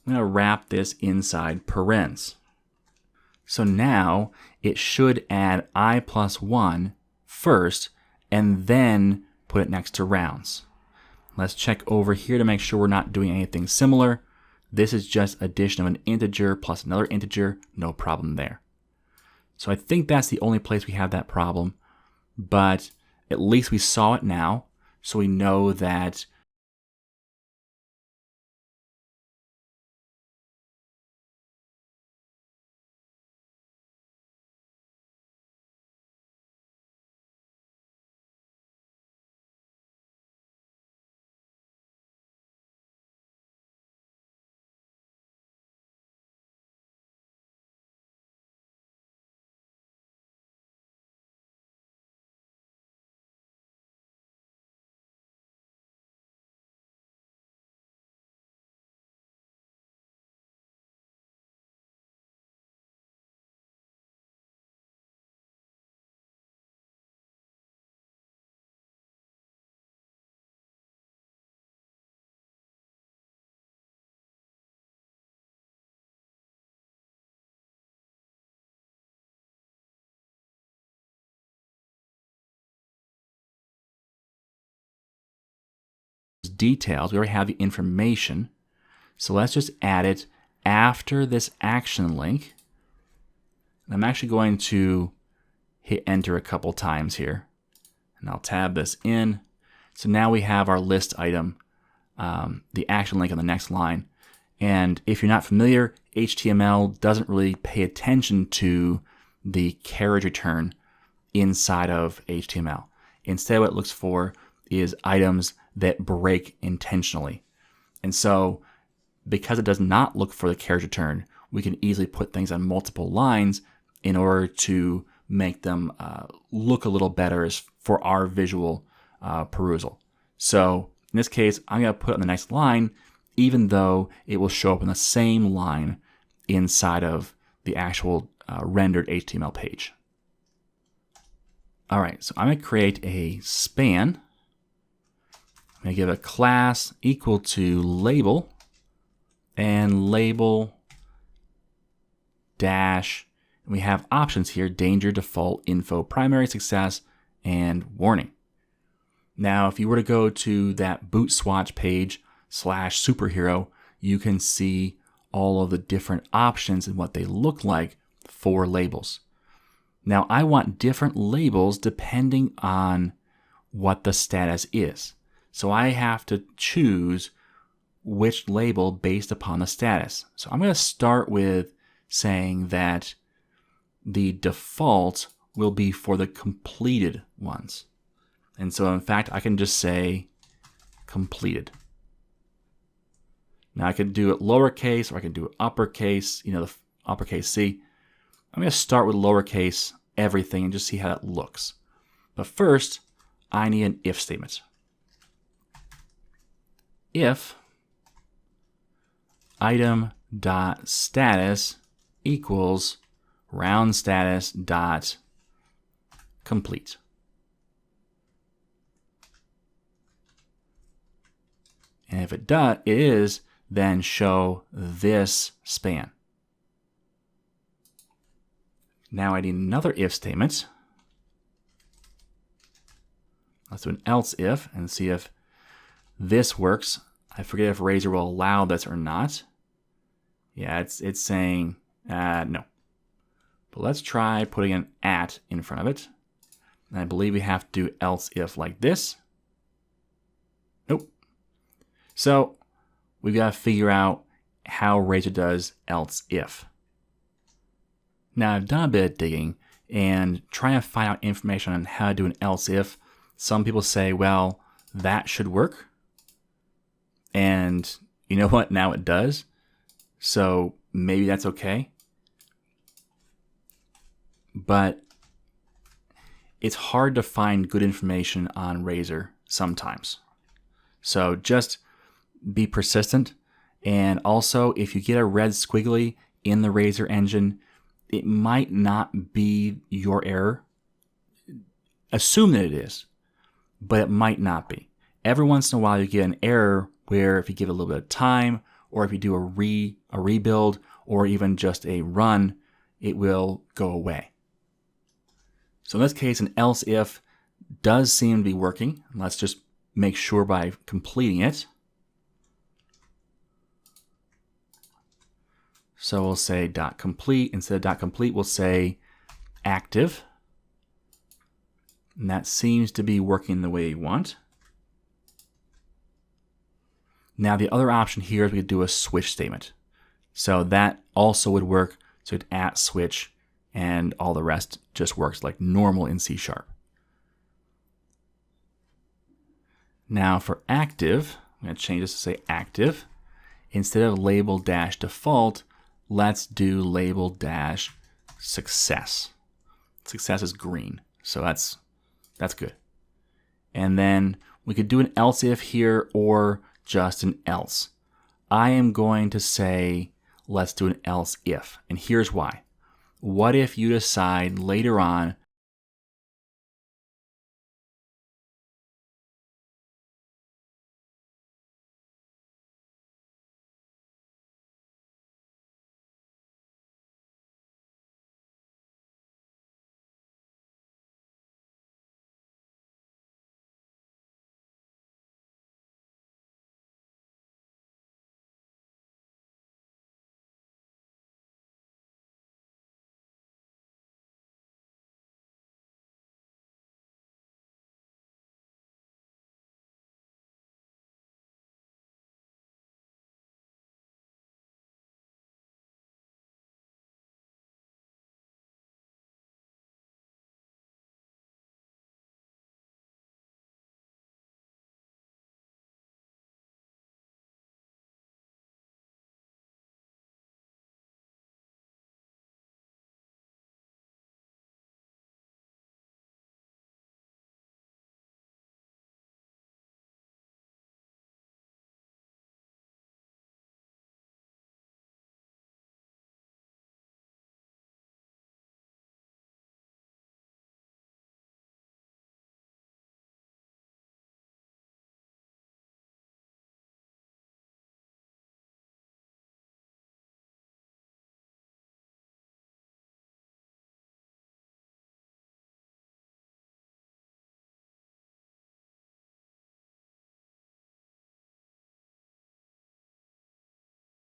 I'm going to wrap this inside parens. So now it should add I plus 1 first and then put it next to rounds. Let's check over here to make sure we're not doing anything similar. This is just addition of an integer plus another integer, no problem there. So I think that's the only place we have that problem, but at least we saw it now, so we know that details. We already have the information. So let's just add it after this action link. And I'm actually going to hit enter a couple times here. And I'll tab this in. So now we have our list item, the action link on the next line. And if you're not familiar, HTML doesn't really pay attention to the carriage return inside of HTML. Instead, what it looks for is items that break intentionally. And so because it does not look for the carriage return, we can easily put things on multiple lines in order to make them look a little better for our visual perusal. So in this case, I'm going to put it on the next line, even though it will show up in the same line inside of the actual rendered HTML page. All right, so I'm going to create a span. I'm going to give a class equal to label and label dash. And we have options here: danger, default, info, primary, success, and warning. Now, if you were to go to that boot swatch page /superhero, you can see all of the different options and what they look like for labels. Now, I want different labels depending on what the status is. So I have to choose which label based upon the status. So I'm going to start with saying that the default will be for the completed ones. And so in fact, I can just say completed. Now I could do it lowercase or I can do it uppercase, you know, the uppercase C. I'm going to start with lowercase everything and just see how that looks. But first, I need an if statement. If item.status equals round status dot complete. And if it is, then show this span. Now I need another if statement. Let's do an else if and see if this works. I forget if Razor will allow this or not. Yeah, it's saying no. But let's try putting an at in front of it. And I believe we have to do else if like this. Nope. So we've got to figure out how Razor does else if. Now I've done a bit of digging and trying to find out information on how to do an else if. Some people say, well, that should work. And you know what? Now it does. So maybe that's okay. But it's hard to find good information on Razor sometimes. So just be persistent. And also, if you get a red squiggly in the Razor engine, it might not be your error. Assume that it is, but it might not be. Every once in a while, you get an error where if you give it a little bit of time, or if you do a rebuild, or even just a run, it will go away. So in this case, an else if does seem to be working. Let's just make sure by completing it. So we'll say dot complete. Instead of dot complete, we'll say active. And that seems to be working the way you want. Now the other option here is we could do a switch statement. So that also would work. So it's at switch and all the rest just works like normal in C#. Now for active, I'm going to change this to say active. Instead of label dash default, let's do label dash success. Success is green, so that's good. And then we could do an else if here or just an else. I am going to say let's do an else if, and here's why. What if you decide later on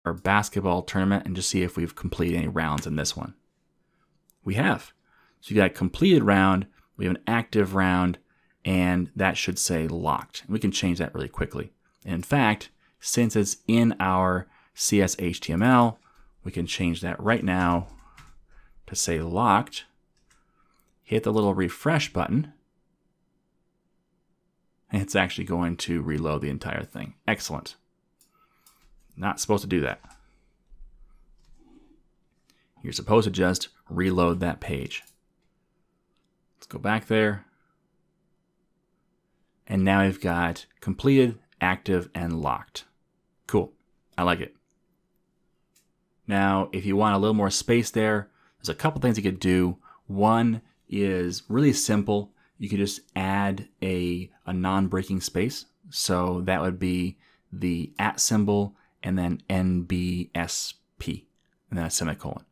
our basketball tournament and just see if we've completed any rounds in this one. We have. So you got a completed round, we have an active round, and that should say locked. We can change that really quickly. And in fact, since it's in our CS HTML, we can change that right now to say locked. Hit the little refresh button. It's actually going to reload the entire thing. Excellent. Not supposed to do that. You're supposed to just reload that page. Let's go back there. And now we've got completed, active, and locked. Cool. I like it. Now, if you want a little more space there, there's a couple things you could do. One is really simple. You could just add a non-breaking space. So that would be the @ symbol and then NBSP and then a semicolon.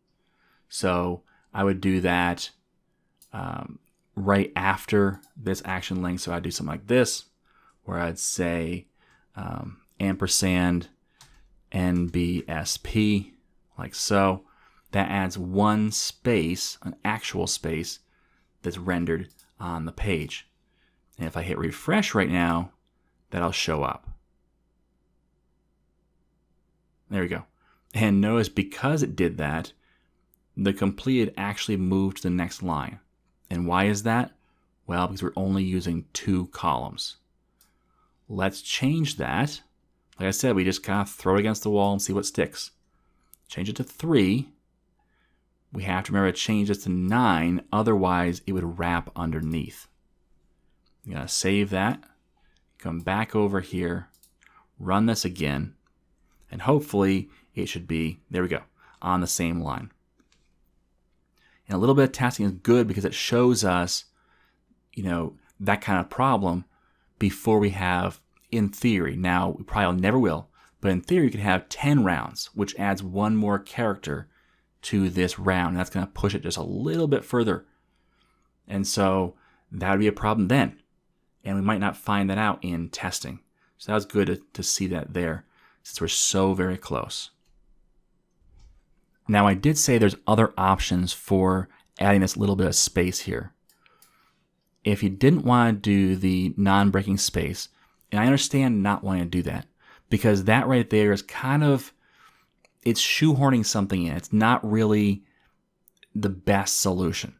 So I would do that right after this action link. So I'd do something like this, where I'd say ampersand NBSP, like so. That adds one space, an actual space, that's rendered on the page. And if I hit refresh right now, that'll show up. There we go. And notice because it did that, the completed actually moved to the next line. And why is that? Well, because we're only using 2 columns. Let's change that. Like I said, we just kind of throw it against the wall and see what sticks. Change it to 3. We have to remember to change this to 9, otherwise it would wrap underneath. You gotta save that, come back over here, run this again, and hopefully it should be, there we go, on the same line. And a little bit of testing is good because it shows us, that kind of problem before we have, in theory, now we probably never will, but in theory you could have 10 rounds, which adds one more character to this round. That's going to push it just a little bit further. And so that would be a problem then. And we might not find that out in testing. So that was good to see that there, since we're so very close. Now I did say there's other options for adding this little bit of space here. If you didn't want to do the non-breaking space, and I understand not wanting to do that, because that right there is kind of, it's shoehorning something in. It's not really the best solution.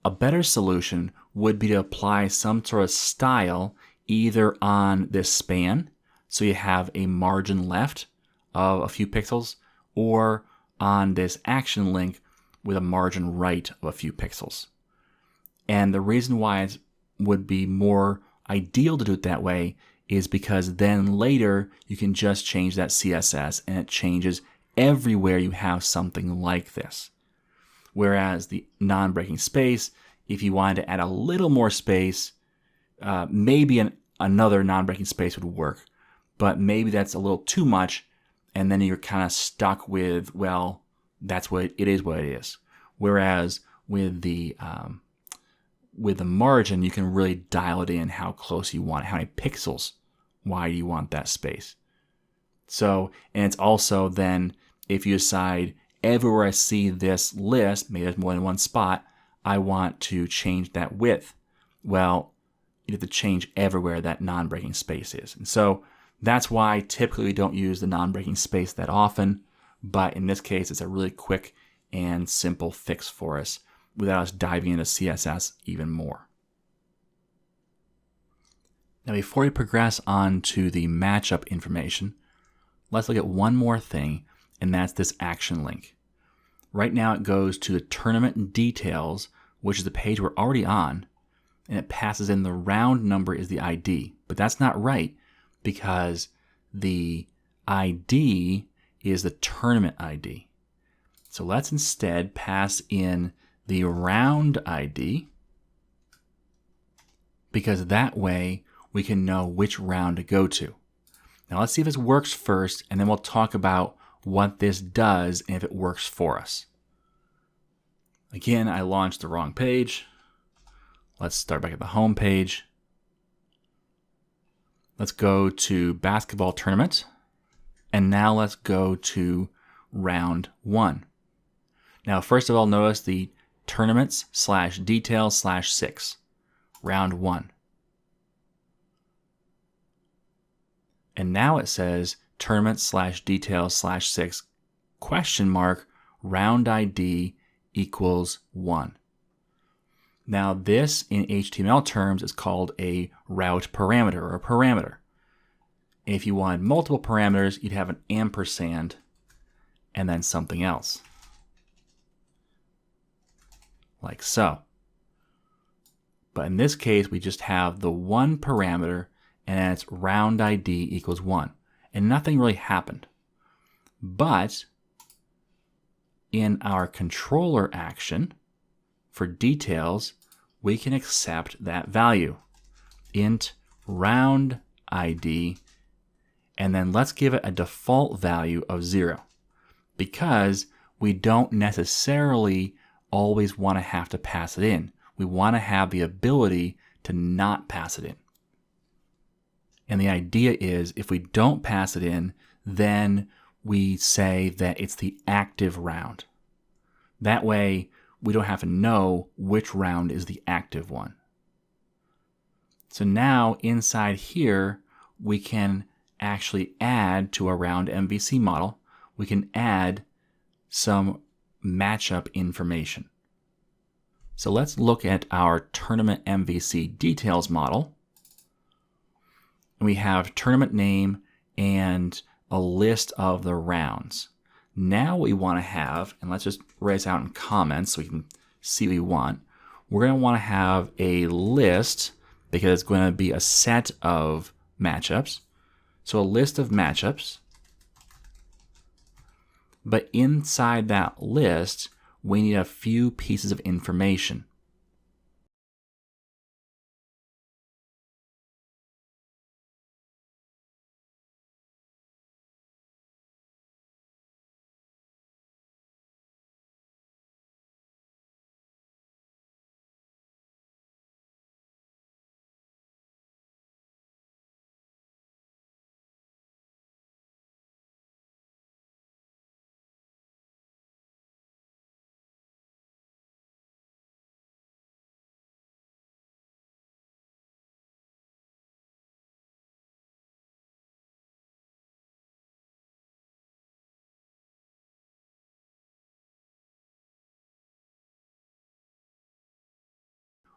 A better solution would be to apply some sort of style either on this span, so you have a margin left of a few pixels, or on this action link with a margin right of a few pixels. And the reason why it would be more ideal to do it that way is because then later you can just change that CSS and it changes everywhere you have something like this. Whereas the non-breaking space, if you wanted to add a little more space, maybe another non-breaking space would work, but maybe that's a little too much, and then you're kind of stuck with, well, that's what it is. Whereas with the margin, you can really dial it in how close you want it, how many pixels wide you want that space. So, and it's also then, if you decide everywhere I see this list, maybe there's more than one spot, I want to change that width. Well, you have to change everywhere that non-breaking space is. And so that's why typically we don't use the non-breaking space that often, but in this case, it's a really quick and simple fix for us without us diving into CSS even more. Now, before we progress on to the matchup information, let's look at one more thing, and that's this action link. Right now it goes to the tournament details, which is the page we're already on, and it passes in the round number is the ID. But that's not right, because the ID is the tournament ID. So let's instead pass in the round ID, because that way we can know which round to go to. Now let's see if this works first, and then we'll talk about what this does and if it works for us. Again, I launched the wrong page. Let's start back at the home page. Let's go to basketball tournament. And now let's go to round 1. Now, first of all, notice the tournaments/details/6, round 1. And now it says tournaments/details/6 question mark round ID equals 1. Now this in HTML terms is called a route parameter or a parameter. If you wanted multiple parameters, you'd have an ampersand and then something else. Like so. But in this case, we just have the one parameter and it's round ID equals 1. And nothing really happened. But in our controller action, for details, we can accept that value. Int round ID, and then let's give it a default value of 0. Because we don't necessarily always want to have to pass it in. We want to have the ability to not pass it in. And the idea is if we don't pass it in, then we say that it's the active round. That way, we don't have to know which round is the active one. So now inside here, we can actually add to a round MVC model, we can add some matchup information. So let's look at our tournament MVC details model. We have tournament name and a list of the rounds. Now what we want to have, and let's just write this out in comments so we can see what we want. We're going to want to have a list because it's going to be a set of matchups. So a list of matchups. But inside that list, we need a few pieces of information.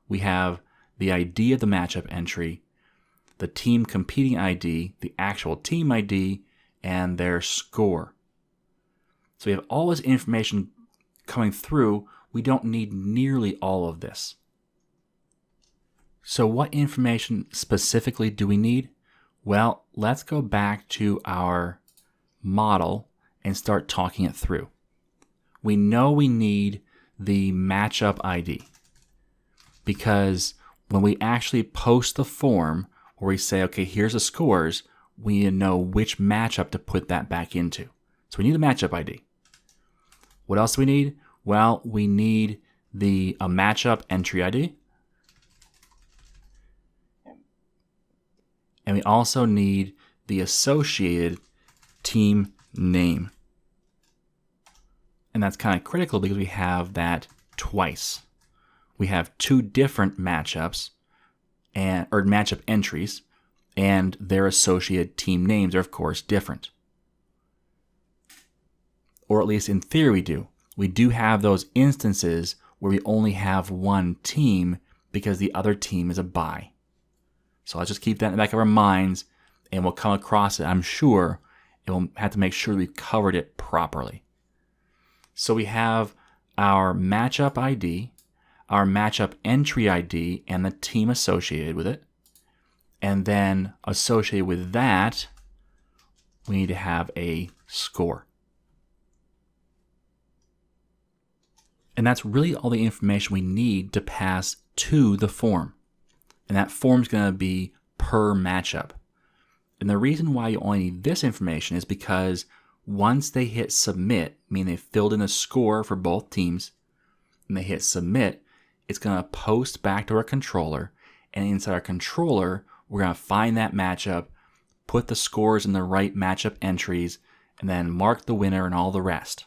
We have the ID of the matchup entry, the team competing ID, the actual team ID, and their score. So we have all this information coming through. We don't need nearly all of this. So what information specifically do we need? Well, let's go back to our model and start talking it through. We know we need the matchup ID because when we actually post the form where we say, okay, here's the scores, we need to know which matchup to put that back into. So we need the matchup ID. What else do we need? Well, we need a matchup entry ID. And we also need the associated team name. And that's kind of critical because we have that twice. We have two different matchups or matchup entries, and their associated team names are of course different. Or at least in theory we do. We do have those instances where we only have one team because the other team is a bye. So let's just keep that in the back of our minds, and we'll come across it, I'm sure, and we'll have to make sure we've covered it properly. So we have our matchup ID, our matchup entry ID, and the team associated with it. And then associated with that, we need to have a score. And that's really all the information we need to pass to the form. And that form is going to be per matchup. And the reason why you only need this information is because once they hit submit, meaning they filled in a score for both teams, and they hit submit, it's going to post back to our controller. And inside our controller, we're going to find that matchup, put the scores in the right matchup entries, and then mark the winner and all the rest.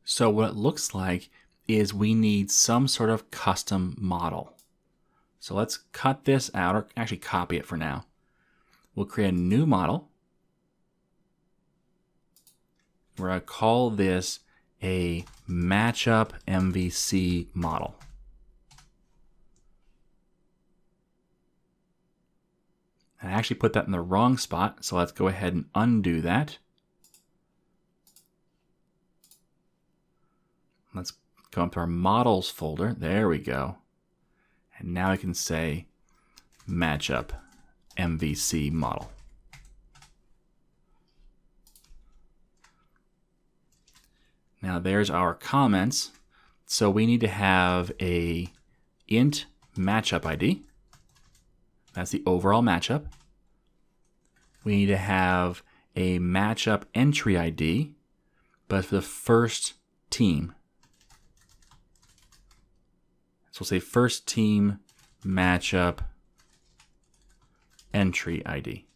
So what it looks like is we need some sort of custom model. So let's cut this out, or actually copy it for now. We'll create a new model. We're going to call this a matchup MVC model. I actually put that in the wrong spot, so let's go ahead and undo that. Let's go up to our models folder. There we go. And now I can say matchup MVC model. Now there's our comments. So we need to have a int matchup ID. That's the overall matchup. We need to have a matchup entry ID, but for the first team. So we'll say first team matchup entry ID.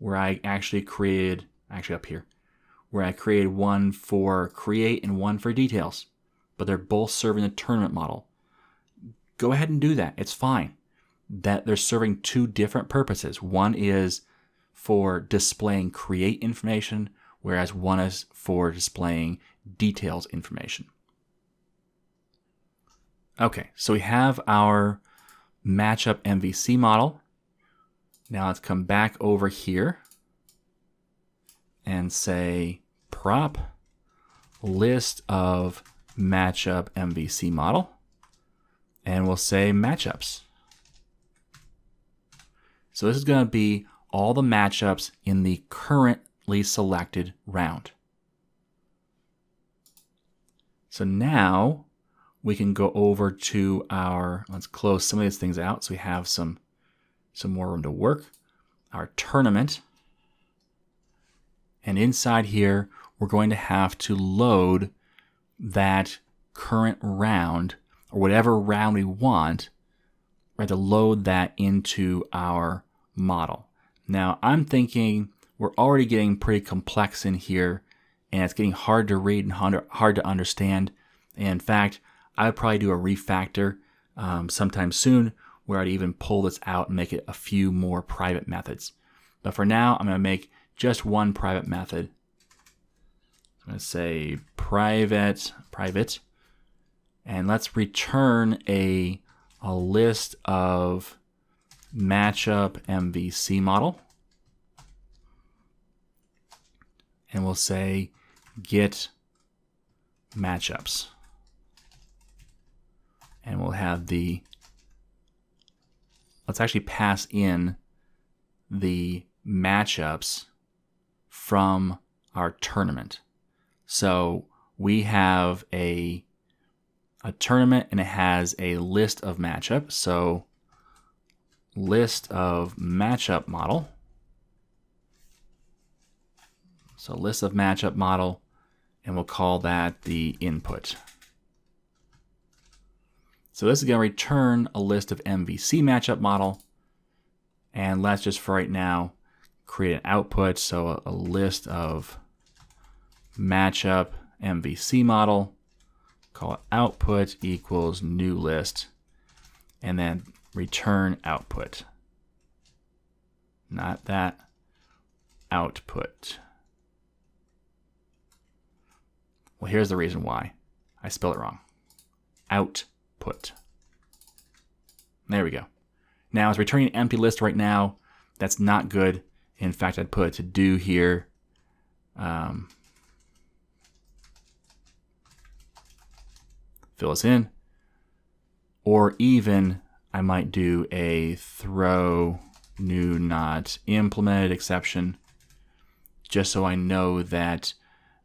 Where I actually created, up here, where I created one for create and one for details, but they're both serving the tournament model. Go ahead and do that. It's fine. That they're serving two different purposes. One is for displaying create information, whereas one is for displaying details information. Okay, so we have our matchup MVC model. Now let's come back over here and say prop list of matchup MVC model, and we'll say matchups. So this is going to be all the matchups in the currently selected round. So now we can go over to our, let's close some of these things out so we have some more room to work. Our tournament. And inside here, we're going to have to load that current round, or whatever round we want, right, to load that into our model. Now, I'm thinking we're already getting pretty complex in here, and it's getting hard to read and hard to understand. And in fact, I would probably do a refactor sometime soon, where I'd even pull this out and make it a few more private methods. But for now, I'm going to make just one private method. I'm going to say private, and let's return a list of matchup MVC model. And we'll say get matchups. And we'll have let's actually pass in the matchups from our tournament. So we have a tournament and it has a list of matchups. So list of matchup model. So list of matchup model, and we'll call that the input. So this is going to return a list of MVC matchup model. And let's just for right now create an output. So a list of matchup MVC model, call it output equals new list, and then return output. Not that, output. Well, here's the reason why. I spelled it wrong. Output. There we go. Now it's returning an empty list right now. That's not good. In fact, I'd put it to do here. Fill this in. Or even I might do a throw new not implemented exception, just so I know that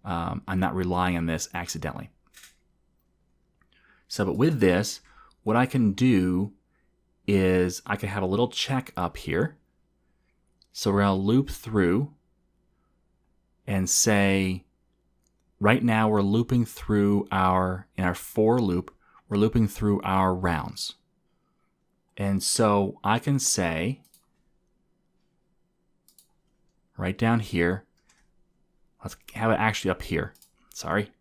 I'm not relying on this accidentally. So, but with this, what I can do is I can have a little check up here. So we're going to loop through and say, right now we're looping through in our for loop, we're looping through our rounds. And so I can say, right down here, let's have it actually up here. Sorry.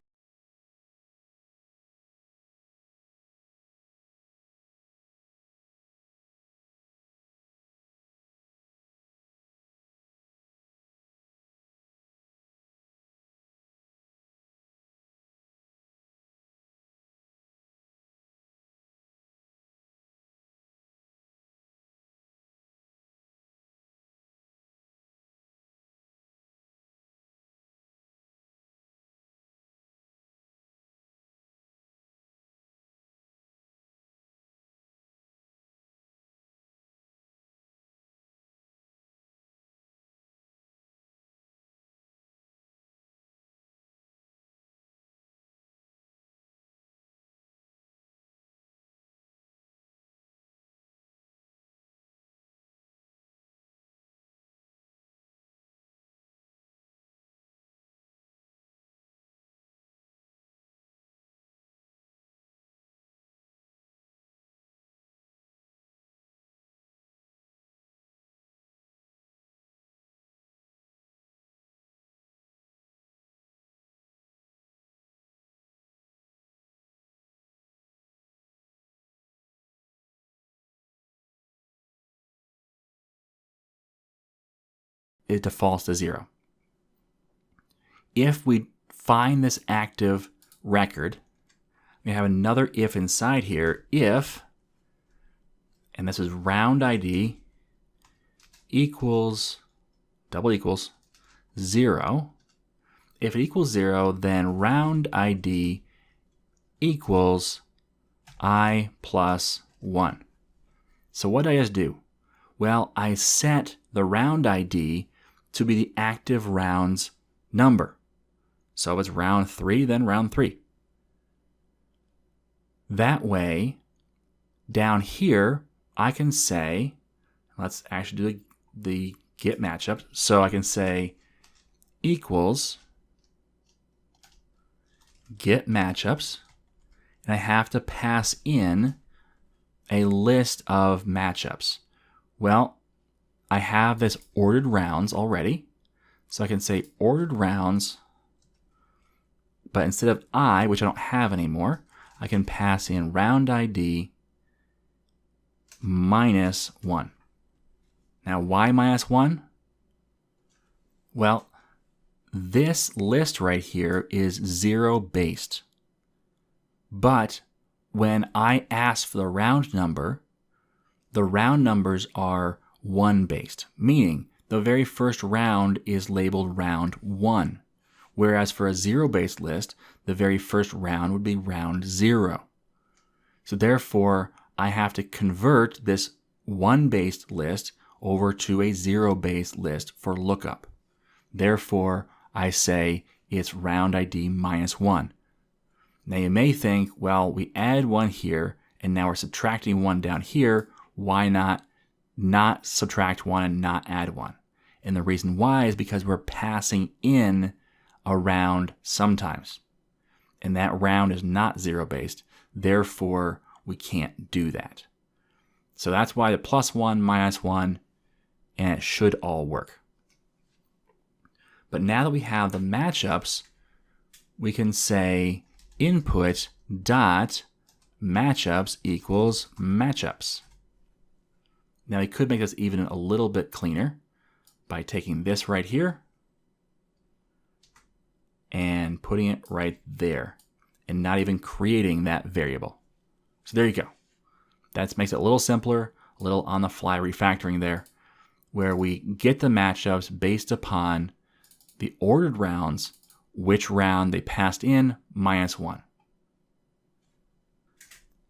It defaults to 0. If we find this active record, we have another if inside here. If, and this is round ID equals, double equals 0. If it equals 0, then round ID equals I plus 1. So what did I just do? Well, I set the round ID to be the active rounds number. So if it's round 3, then round 3. That way, down here, I can say, let's actually do the get matchup. So I can say equals get matchups, and I have to pass in a list of matchups. Well, I have this ordered rounds already, so I can say ordered rounds, but instead of I, which I don't have anymore, I can pass in round ID minus 1. Now, why minus 1? Well, this list right here is 0 based. But when I ask for the round numbers are 1 based, meaning the very first round is labeled round 1. Whereas for a 0 based list, the very first round would be round 0. So therefore, I have to convert this 1 based list over to a 0 based list for lookup. Therefore, I say it's round ID minus 1. Now you may think, well, we added 1 here, and now we're subtracting 1 down here. Why not subtract 1 and not add 1? And the reason why is because we're passing in a round sometimes. And that round is not zero-based. Therefore, we can't do that. So that's why the +1, -1, and it should all work. But now that we have the matchups, we can say input dot matchups equals matchups. Now we could make this even a little bit cleaner by taking this right here and putting it right there and not even creating that variable. So there you go. That makes it a little simpler, a little on the fly refactoring there, where we get the matchups based upon the ordered rounds, which round they passed in, -1.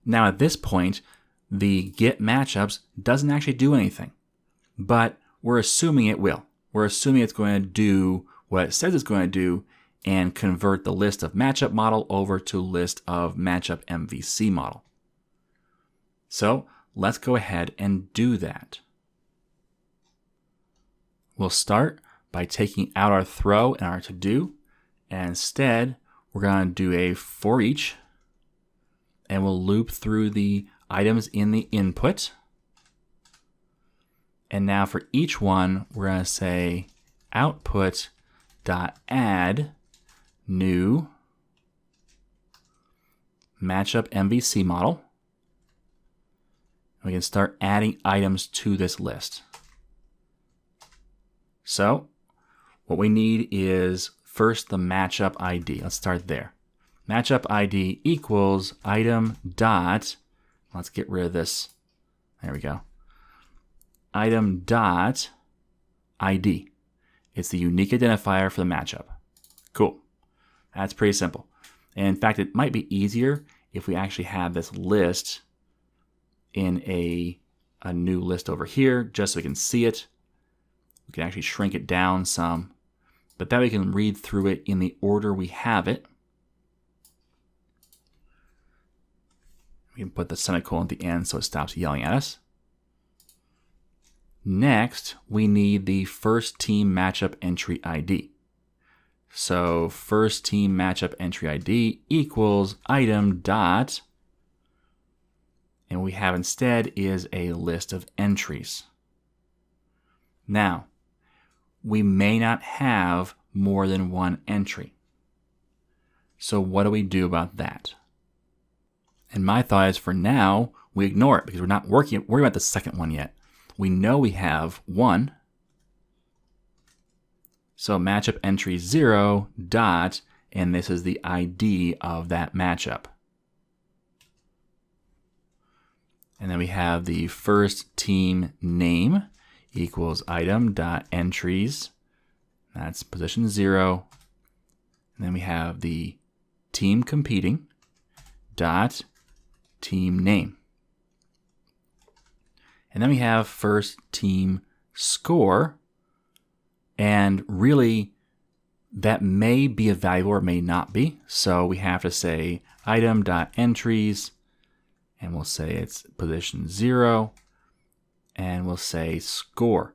Now at this point, the get matchups doesn't actually do anything, but we're assuming it will. We're assuming it's going to do what it says it's going to do and convert the list of matchup model over to list of matchup MVC model. So let's go ahead and do that. We'll start by taking out our throw and our to-do, and instead we're going to do a for each, and we'll loop through the items in the input. And now for each one, we're going to say output.add new matchup MVC model. We can start adding items to this list. So what we need is first the matchup ID. Let's start there. Matchup ID equals item dot, let's get rid of this. There we go. Item dot ID. It's the unique identifier for the matchup. Cool. That's pretty simple. And in fact, it might be easier if we actually have this list in a new list over here, just so we can see it. We can actually shrink it down some, but that we can read through it in the order we have it. We can put the semicolon at the end so it stops yelling at us. Next, we need the first team matchup entry ID. So first team matchup entry ID equals item dot, and what we have instead is a list of entries. Now, we may not have more than one entry. So what do we do about that? And my thought is for now, we ignore it because we're not worrying about the second one yet. We know we have one. So matchup entry 0 dot, and this is the ID of that matchup. And then we have the first team name equals item dot entries. That's position 0. And then we have the team competing dot team name. And then we have first team score. And really, that may be a variable or may not be. So we have to say item dot entries, and we'll say it's position 0, and we'll say score.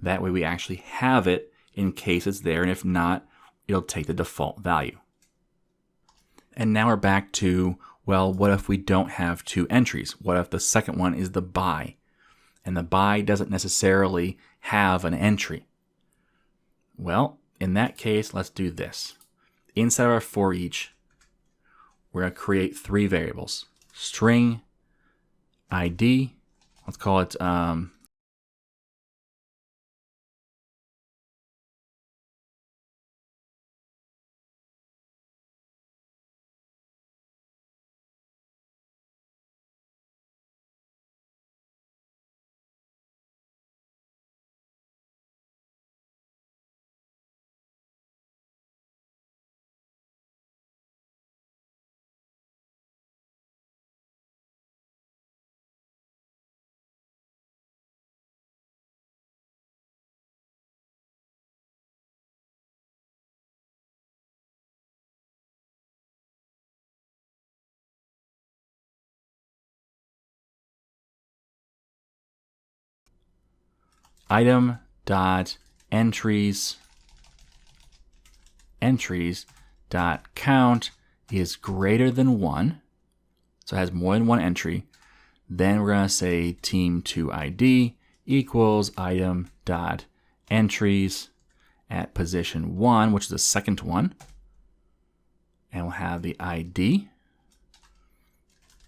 That way we actually have it in case it's there, and if not, it'll take the default value. And now we're back to, well, what if we don't have two entries? What if the second one is the buy? And the buy doesn't necessarily have an entry. Well, in that case, let's do this. Inside our for each, we're going to create three variables. String ID, let's call it item dot entries, entries dot count is greater than 1, so it has more than one entry, then we're going to say team2id equals item dot entries at position 1, which is the second one, and we'll have the ID.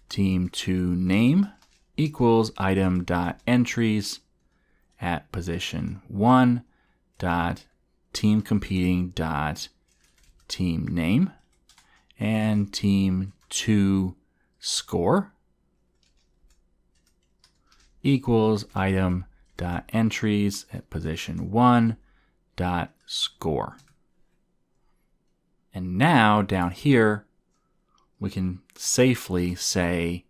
Team2name equals item dot entries at position 1 dot team competing dot team name, and team2 score equals item dot entries at position 1 dot score. And now down here we can safely say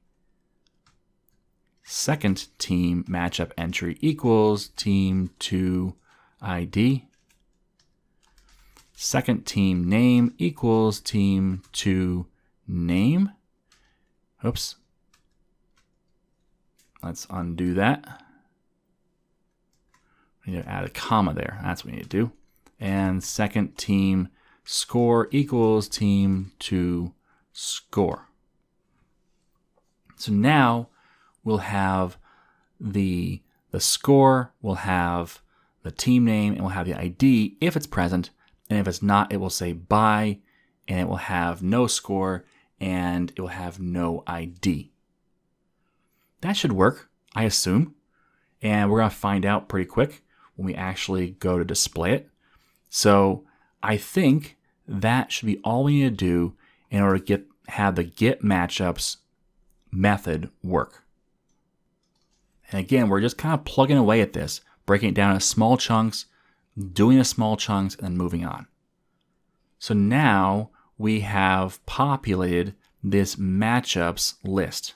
second team matchup entry equals team2 ID. Second team name equals team2 name. Oops. Let's undo that. We need to add a comma there. That's what we need to do. And second team score equals team2 score. So now we'll have the score, we'll have the team name, and we'll have the ID if it's present. And if it's not, it will say bye, and it will have no score, and it will have no ID. That should work, I assume. And we're going to find out pretty quick when we actually go to display it. So I think that should be all we need to do in order to have the get matchups method work. And again, we're just kind of plugging away at this, breaking it down into small chunks, doing the small chunks, and then moving on. So now we have populated this matchups list.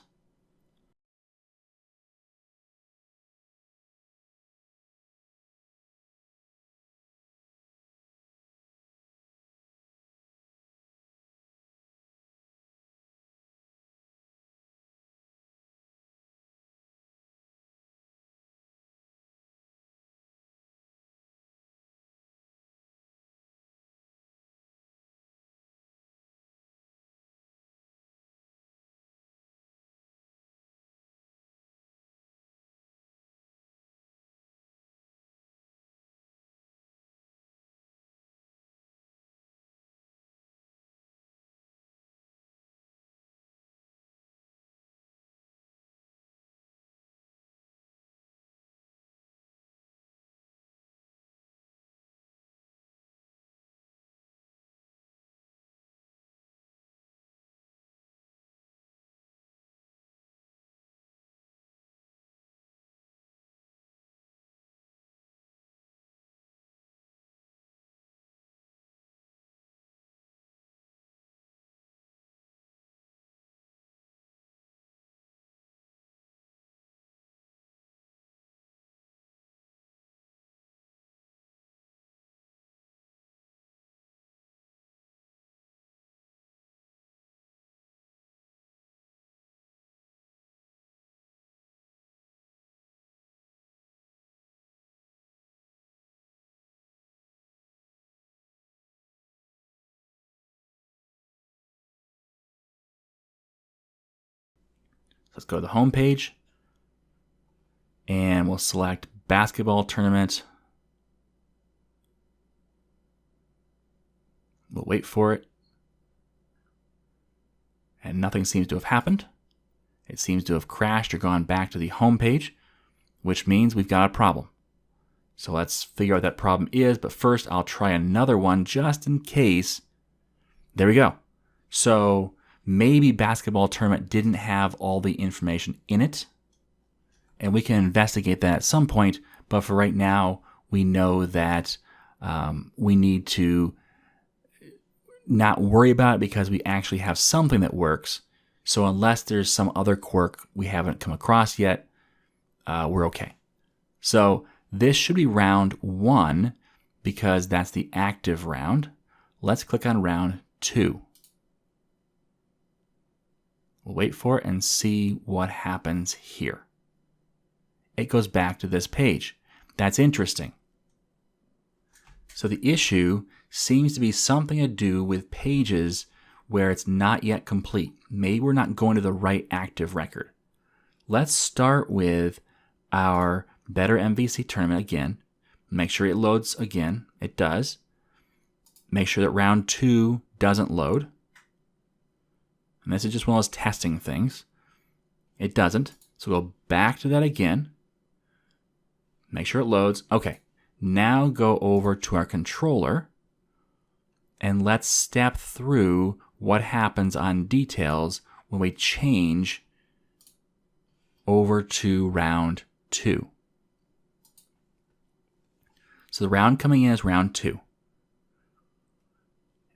Let's go to the home page, and we'll select basketball tournament. We'll wait for it. And nothing seems to have happened. It seems to have crashed or gone back to the home page, which means we've got a problem. So let's figure out what that problem is, but first I'll try another one just in case. There we go. So maybe basketball tournament didn't have all the information in it, and we can investigate that at some point, but for right now, we know that we need to not worry about it because we actually have something that works. So unless there's some other quirk we haven't come across yet, we're okay. So this should be round 1 because that's the active round. Let's click on round 2. We'll wait for it and see what happens here. It goes back to this page. That's interesting. So the issue seems to be something to do with pages where it's not yet complete. Maybe we're not going to the right active record. Let's start with our Better MVC tournament again. Make sure it loads again. It does. Make sure that round 2 doesn't load. And this is just one of those testing things. It doesn't. So we'll go back to that again. Make sure it loads. Okay. Now go over to our controller and let's step through what happens on details when we change over to round 2. So the round coming in is round 2.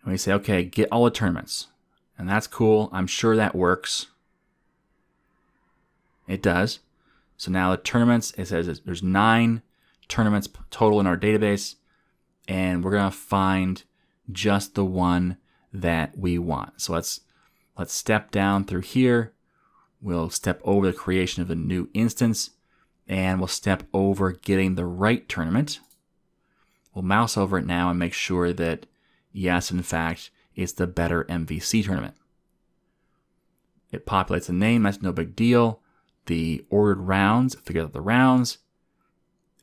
And we say, okay, get all the tournaments. And that's cool. I'm sure that works. It does. So now the tournaments, it says there's 9 tournaments total in our database. And we're going to find just the one that we want. So let's step down through here. We'll step over the creation of a new instance. And we'll step over getting the right tournament. We'll mouse over it now and make sure that, yes, in fact, it's the Better MVC tournament. It populates the name. That's no big deal. The ordered rounds, figure out the rounds.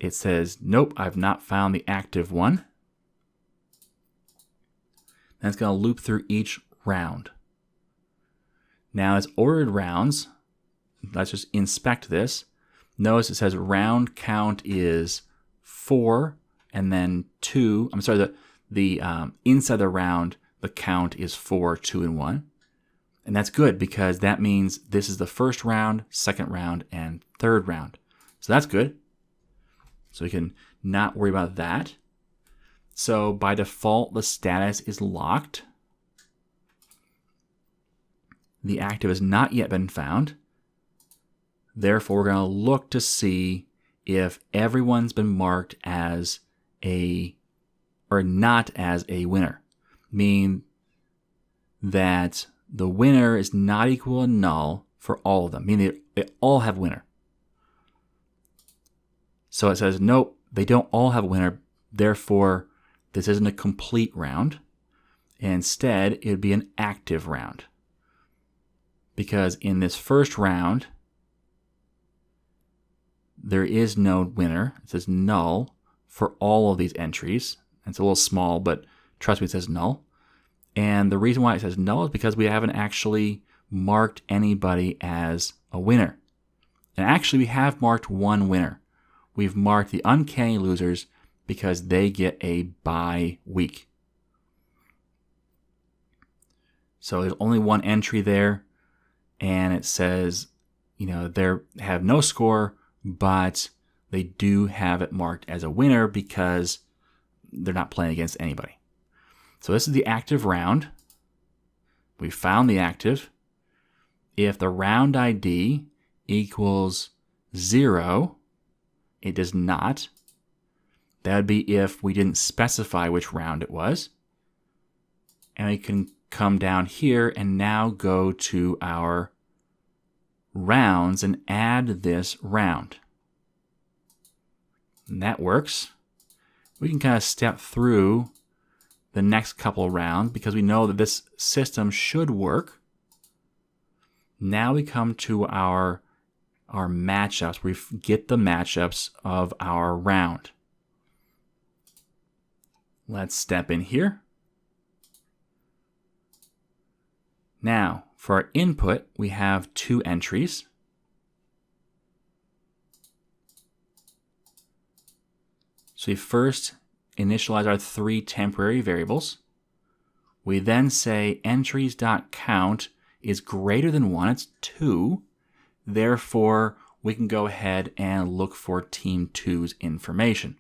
It says, nope, I've not found the active one. Then it's going to loop through each round. Now, as ordered rounds, let's just inspect this. Notice it says round count is 4 and then 2. I'm sorry, the inside the round, the count is 4, 2, and 1. And that's good because that means this is the first round, second round, and third round. So that's good. So we can not worry about that. So by default, the status is locked. The active has not yet been found. Therefore, we're going to look to see if everyone's been marked as or not as a winner. Meaning that the winner is not equal to null for all of them. Meaning they all have winner. So it says, nope, they don't all have a winner. Therefore, this isn't a complete round. Instead, it would be an active round. Because in this first round, there is no winner. It says null for all of these entries. It's a little small, but trust me, it says null. And the reason why it says null is because we haven't actually marked anybody as a winner. And actually, we have marked one winner. We've marked the uncanny losers because they get a bye week. So there's only one entry there. And it says, they have no score, but they do have it marked as a winner because they're not playing against anybody. So this is the active round. We found the active. If the round ID equals 0, it does not. That would be if we didn't specify which round it was. And we can come down here and now go to our rounds and add this round. And that works. We can kind of step through the next couple of rounds because we know that this system should work. Now we come to our matchups. We get the matchups of our round. Let's step in here. Now, for our input, we have 2 entries. So we first initialize our 3 temporary variables. We then say entries.count is greater than 1. It's 2. Therefore, we can go ahead and look for team 2's information.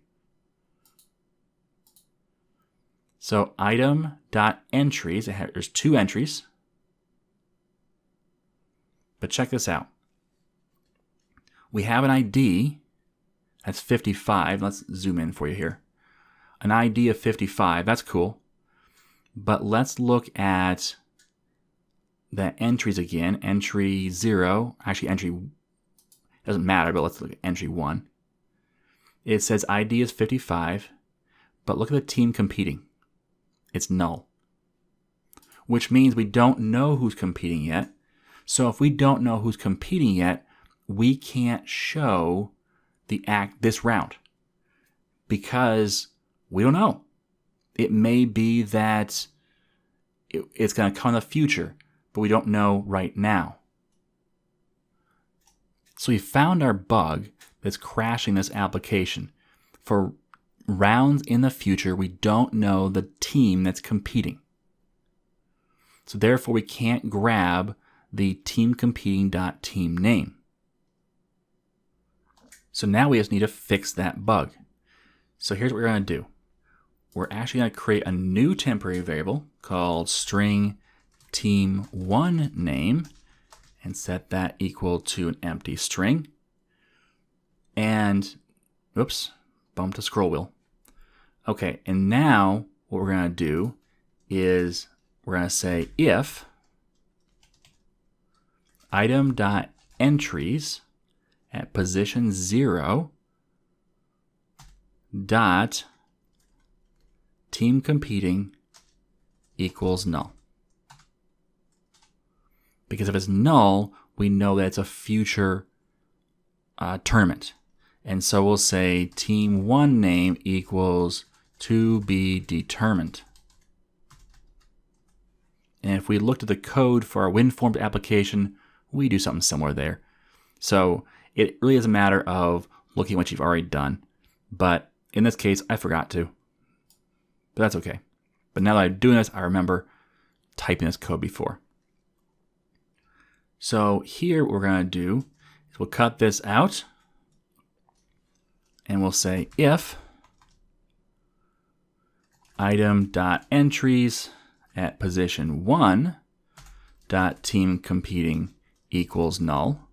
So item.entries, there's 2 entries. But check this out. We have an ID, that's 55. Let's zoom in for you here. An ID of 55, that's cool. But let's look at the entries again. Entry 0, actually entry, doesn't matter, but let's look at entry 1. It says ID is 55, but look at the team competing. It's null, which means we don't know who's competing yet. So if we don't know who's competing yet, we can't show this round because we don't know. It may be that it's going to come in the future, but we don't know right now. So we found our bug that's crashing this application. For rounds in the future, we don't know the team that's competing. So therefore, we can't grab the teamcompeting.team name. So now we just need to fix that bug. So here's what we're going to do. We're actually going to create a new temporary variable called string team1 name and set that equal to an empty string. And, oops, bumped the scroll wheel. Okay, and now what we're going to do is we're going to say if item.entries at position 0 dot team competing equals null. Because if it's null, we know that it's a future tournament. And so we'll say team1 name equals to be determined. And if we looked at the code for our WinForms application, we do something similar there. So it really is a matter of looking at what you've already done. But in this case, I forgot to. But that's okay. But now that I'm doing this, I remember typing this code before. So here what we're going to do is we'll cut this out. And we'll say if item.entries at position 1 dot team competing equals null,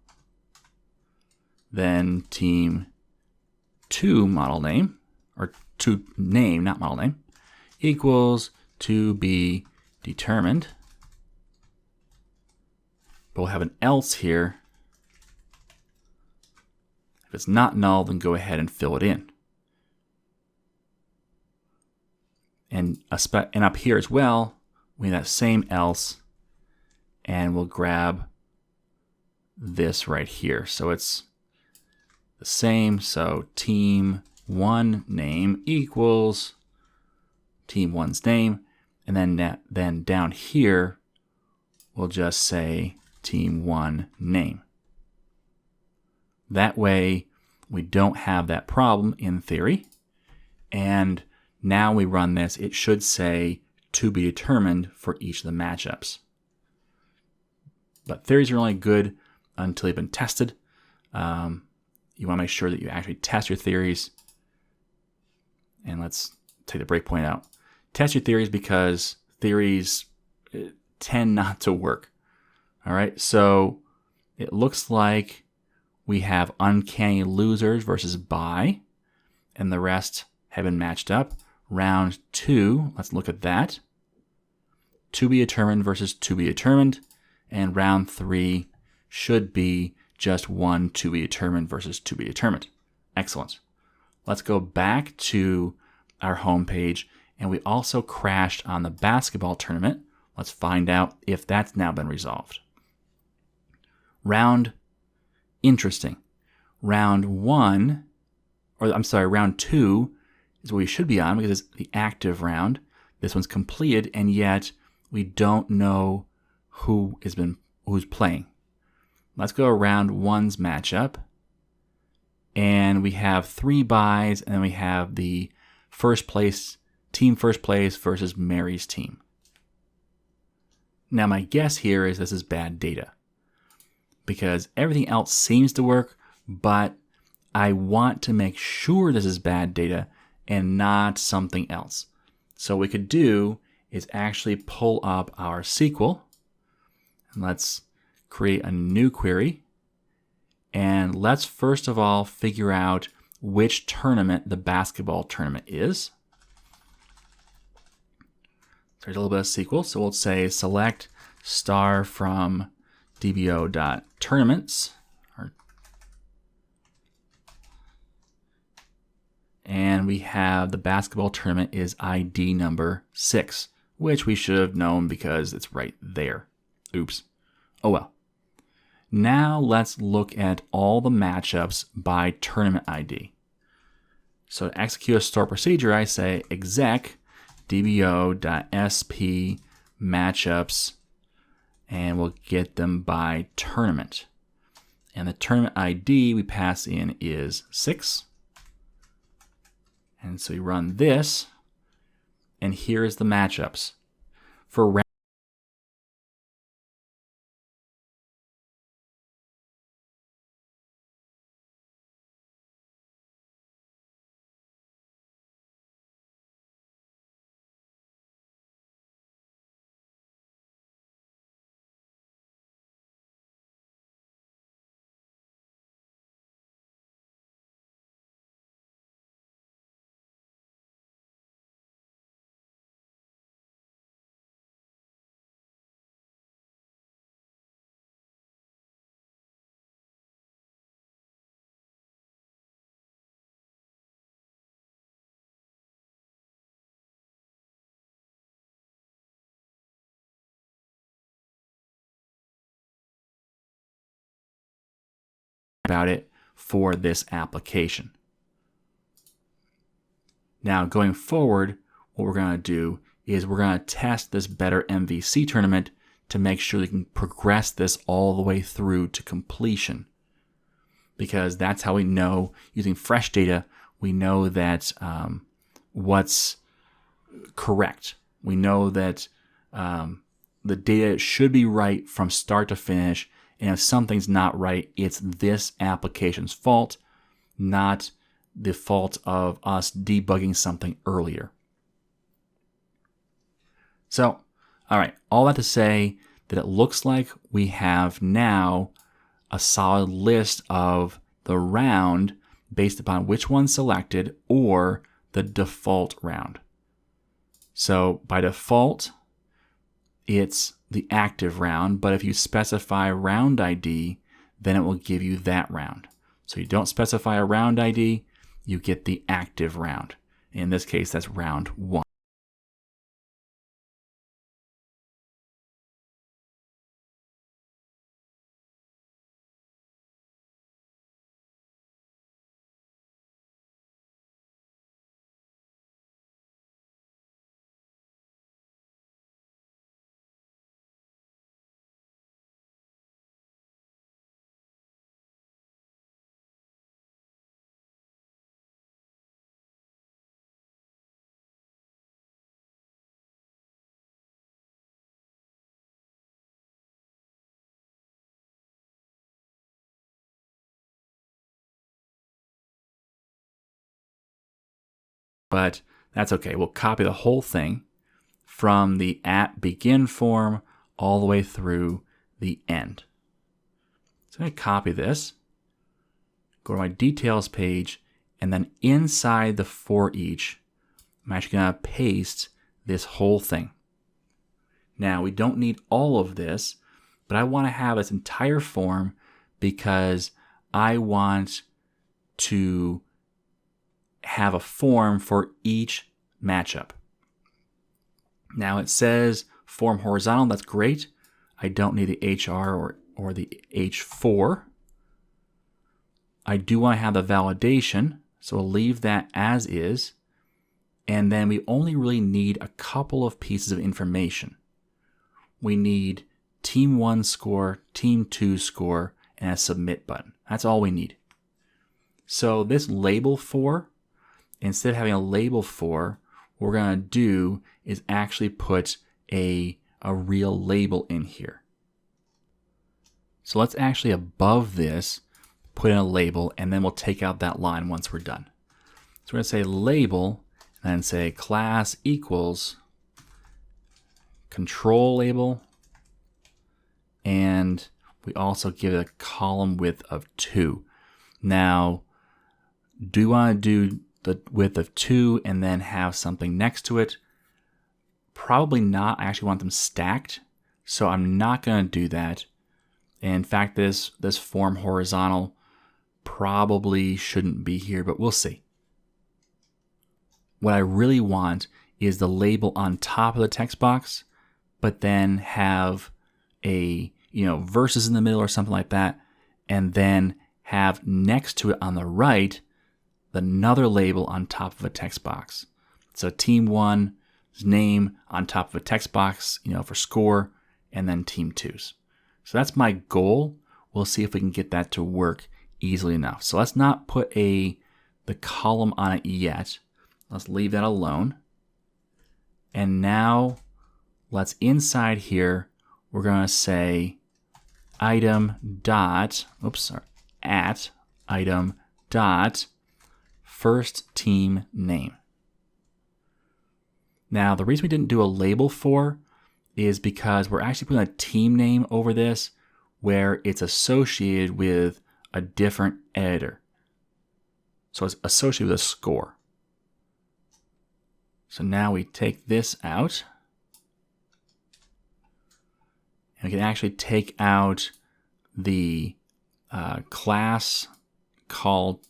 then team 2 model name, or to name, not model name, equals to be determined. But we'll have an else here. If it's not null, then go ahead and fill it in. And up here as well, we have that same else, and we'll grab this right here. So it's the same. So team1 name equals team1's name, and then down here we'll just say team1 name. That way we don't have that problem in theory. And now we run this, it should say to be determined for each of the matchups. But theories are only good until they've been tested. You want to make sure that you actually test your theories. And let's take the breakpoint out. Test your theories because theories tend not to work. All right, so it looks like we have uncanny losers versus bye, and the rest have been matched up. Round 2, let's look at that. To be determined versus to be determined, and round 3 should be just one to be determined versus to be determined. Excellent. Let's go back to our home page, and we also crashed on the basketball tournament. Let's find out if that's now been resolved. Interesting. Round 2 is what we should be on because it's the active round. This one's completed, and yet we don't know who's playing. Let's go round 1's matchup. And we have 3 byes, and then we have the team first place versus Mary's team. Now my guess here is this is bad data, because everything else seems to work, but I want to make sure this is bad data and not something else. So what we could do is actually pull up our SQL, and let's create a new query. And let's first of all figure out which tournament the basketball tournament is. So there's a little bit of SQL. So we'll say select star from dbo.tournaments. and we have the basketball tournament is ID number 6, which we should have known because it's right there. Oops. Oh well. Now let's look at all the matchups by tournament ID. So to execute a store procedure, I say exec dbo.sp matchups, and we'll get them by tournament. And the tournament ID we pass in is 6. And so we run this, and here's the matchups. For round about it for this application. Now going forward, what we're going to do is we're going to test this Better MVC tournament to make sure we can progress this all the way through to completion. Because that's how we know, using fresh data, we know that what's correct. We know that the data should be right from start to finish, and if something's not right, it's this application's fault, not the fault of us debugging something earlier. So, all right, all that to say that it looks like we have now a solid list of the round based upon which one selected or the default round. So by default, it's the active round, but if you specify round ID, then it will give you that round. So you don't specify a round ID, you get the active round. In this case, that's round 1. But that's okay. We'll copy the whole thing from the @begin form all the way through the end. So I'm going to copy this, go to my details page, and then inside the for each, I'm actually going to paste this whole thing. Now, we don't need all of this, but I want to have this entire form because I want to have a form for each matchup. Now it says form horizontal, that's great. I don't need the HR or the H4. I do want to have the validation, so we'll leave that as is. And then we only really need a couple of pieces of information. We need team 1 score, team 2 score, and a submit button. That's all we need. So this label for, instead of having a label for, what we're going to do is actually put a real label in here. So let's actually above this put in a label, and then we'll take out that line once we're done. So we're going to say label, and then say class equals control label, and we also give it a column width of 2. Now, do you want to do the width of 2 and then have something next to it? Probably not. I actually want them stacked, so I'm not going to do that. In fact, this form horizontal probably shouldn't be here, but we'll see. what I really want is the label on top of the text box, but then have a, verses in the middle or something like that, and then have next to it on the right another label on top of a text box. So team 1's name on top of a text box, for score, and then team 2's. So that's my goal. We'll see if we can get that to work easily enough. So let's not put the column on it yet. Let's leave that alone. And now let's inside here, we're going to say item dot, at item dot first team name. Now, the reason we didn't do a label for is because we're actually putting a team name over this where it's associated with a different editor. So it's associated with a score. So now we take this out. And we can actually take out the class called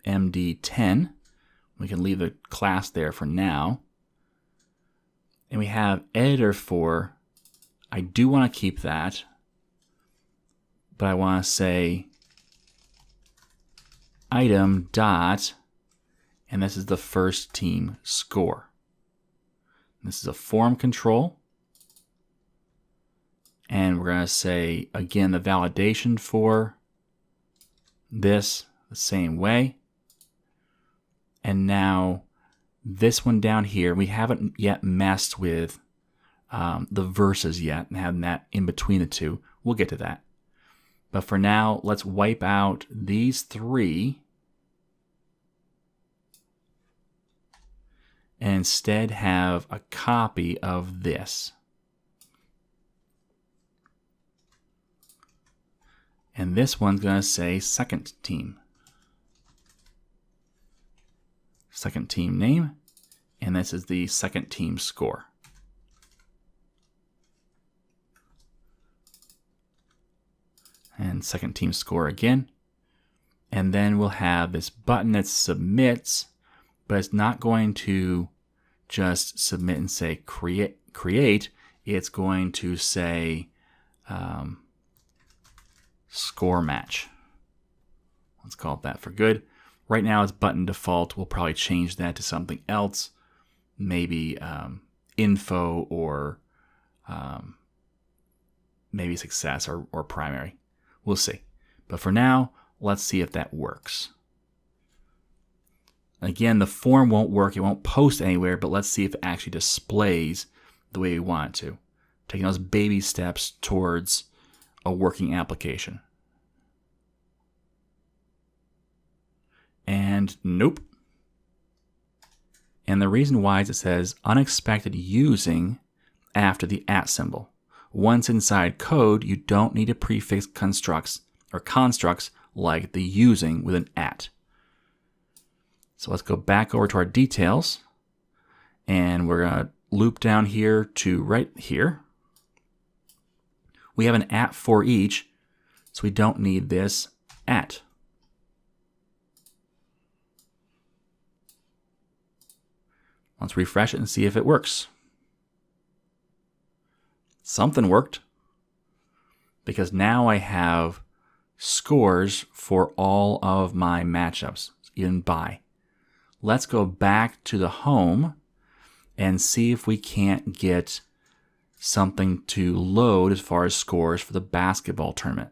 MD10. We can leave the class there for now. And we have editor for, I do want to keep that, but I want to say item dot, and this is the first team score. This is a form control. And we're going to say, again, the validation for this the same way. And now this one down here, we haven't yet messed with the verses yet and having that in between the two. We'll get to that. But for now, let's wipe out these three and instead have a copy of this. And this one's going to say second team. Second team name. And this is the second team score. And second team score again. And then we'll have this button that submits, but it's not going to just submit and say create. It's going to say score match. Let's call it that for good. Right now it's button default. We'll probably change that to something else. Maybe info or maybe success or primary. We'll see. But for now, let's see if that works. Again, the form won't work. It won't post anywhere, but let's see if it actually displays the way we want it to. Taking those baby steps towards a working application. And nope. And the reason why is it says unexpected using after the @ symbol. Once inside code, you don't need to prefix constructs like the using with an @. So let's go back over to our details, and we're going to loop down here to right here. We have an @ for each, so we don't need this @. Let's refresh it and see if it works. Something worked, because now I have scores for all of my matchups, even by. Let's go back to the home and see if we can't get something to load as far as scores for the basketball tournament.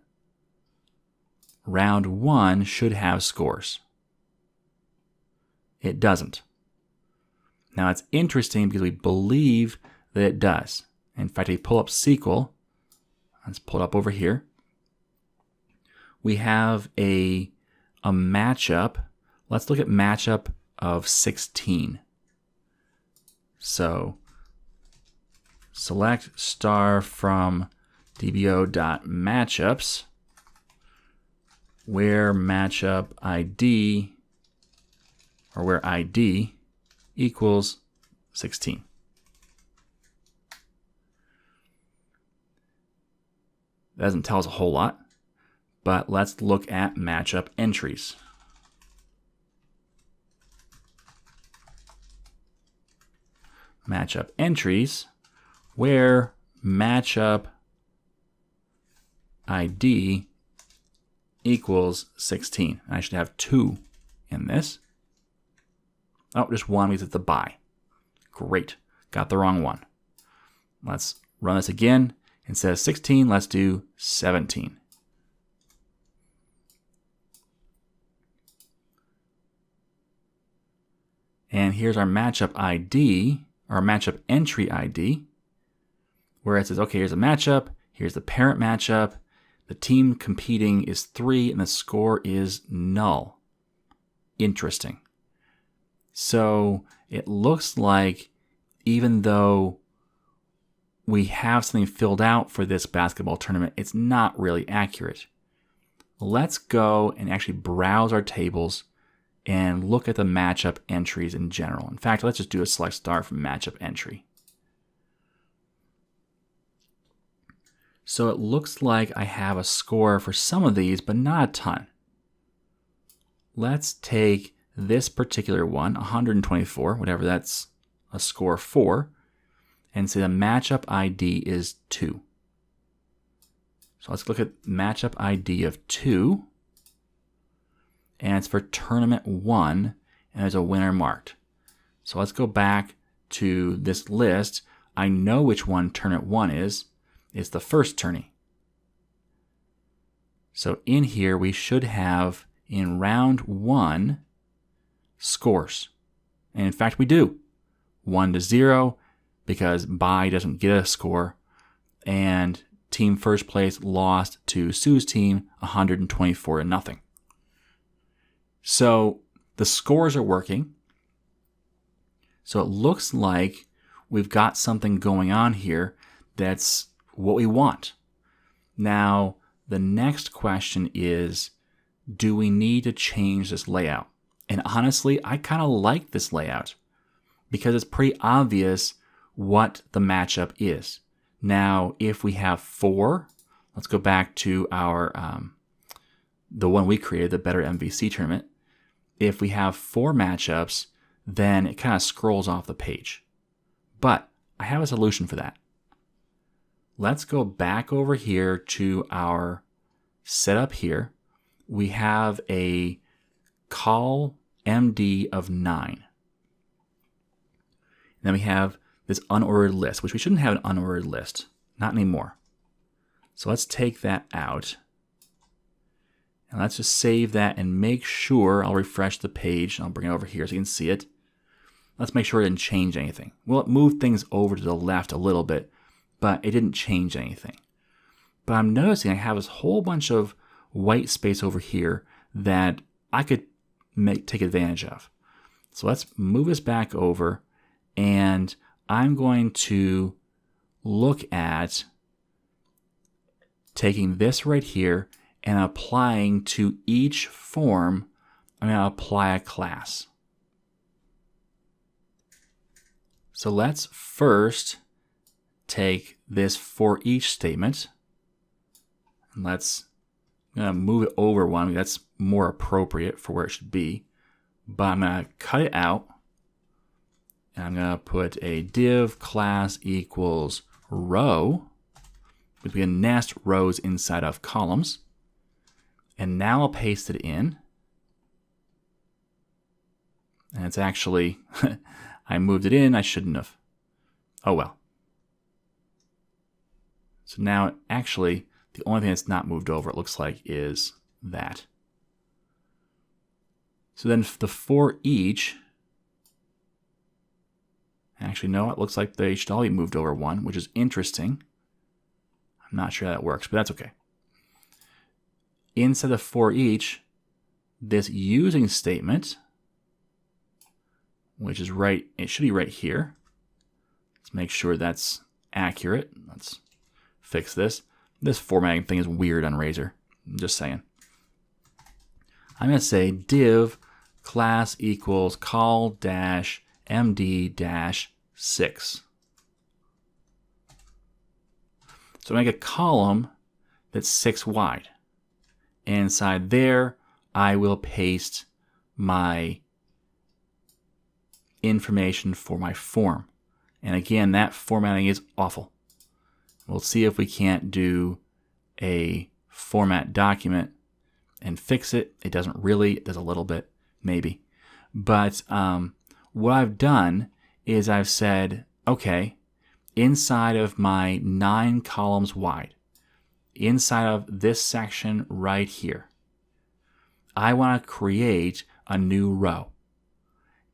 Round 1 should have scores. It doesn't. Now it's interesting because we believe that it does. In fact, if we pull up SQL, let's pull it up over here. We have a matchup. Let's look at matchup of 16. So select star from dbo.matchups where matchup ID or where ID equals 16. That doesn't tell us a whole lot, but let's look at matchup entries. matchup entries where matchup ID equals 16. I should have 2 in this. Oh, just 1 because it's the by. Great. Got the wrong one. Let's run this again. Instead of 16, let's do 17. And here's our matchup ID, our matchup entry ID, where it says, okay, here's a matchup, here's the parent matchup, the team competing is 3, and the score is null. Interesting. So it looks like even though we have something filled out for this basketball tournament, it's not really accurate. Let's go and actually browse our tables and look at the matchup entries in general. In fact, let's just do a select star from matchup entry. So it looks like I have a score for some of these, but not a ton. Let's take this particular one, 124, whatever that's a score for, and say the matchup ID is 2. So let's look at matchup ID of 2. And it's for tournament 1, and there's a winner marked. So let's go back to this list. I know which one tournament 1 is. It's the first tourney. So in here, we should have, in round 1, scores. And in fact, we do. 1-0, because bye doesn't get a score. And team first place lost to Sue's team, 124-0. So the scores are working. So it looks like we've got something going on here that's what we want. Now, the next question is, do we need to change this layout? And honestly, I kind of like this layout because it's pretty obvious what the matchup is. Now, if we have 4, let's go back to our the one we created, the Better MVC tournament. If we have 4 matchups, then it kind of scrolls off the page. But I have a solution for that. Let's go back over here to our setup here. We have a call MD of 9. Then we have this unordered list, which we shouldn't have an unordered list. Not anymore. So let's take that out. And let's just save that and make sure, I'll refresh the page. I'll bring it over here so you can see it. Let's make sure it didn't change anything. Well, it moved things over to the left a little bit, but it didn't change anything. But I'm noticing I have this whole bunch of white space over here that I could take advantage of. So let's move this back over, and I'm going to look at taking this right here and applying to each form. I'm going to apply a class. So let's first take this for each statement. And I'm going to move it over one. That's more appropriate for where it should be. But I'm going to cut it out. And I'm going to put a div class equals row. We can nest rows inside of columns. And now I'll paste it in. And it's actually, I moved it in, I shouldn't have. Oh well. So now actually, the only thing that's not moved over, it looks like, is that. So then the for each, actually no, it looks like they should all be moved over 1, which is interesting. I'm not sure how that works, but that's okay. Instead of for each, this using statement, which is right, it should be right here. Let's make sure that's accurate. Let's fix this. This formatting thing is weird on Razor. I'm just saying. I'm going to say div class equals call dash md dash 6. So make a column that's 6 wide. And inside there, I will paste my information for my form. And again, that formatting is awful. We'll see if we can't do a format document and fix it. It doesn't really, it does a little bit, maybe. But what I've done is I've said, okay, inside of my 9 columns wide, inside of this section right here, I want to create a new row.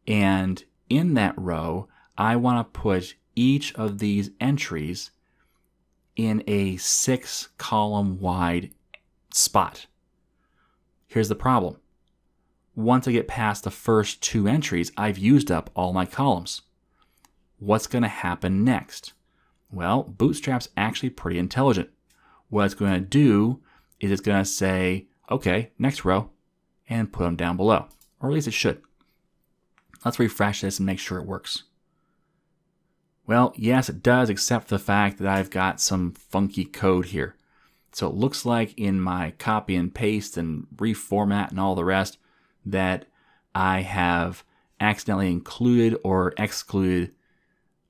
And in that row, I want to put each of these entries in a 6 column wide spot. Here's the problem. Once I get past the first 2 entries, I've used up all my columns. What's going to happen next? Well, Bootstrap's actually pretty intelligent. What it's going to do is it's going to say, okay, next row, and put them down below. Or at least it should. Let's refresh this and make sure it works. Well, yes, it does, except for the fact that I've got some funky code here. So it looks like in my copy and paste and reformat and all the rest that I have accidentally included or excluded,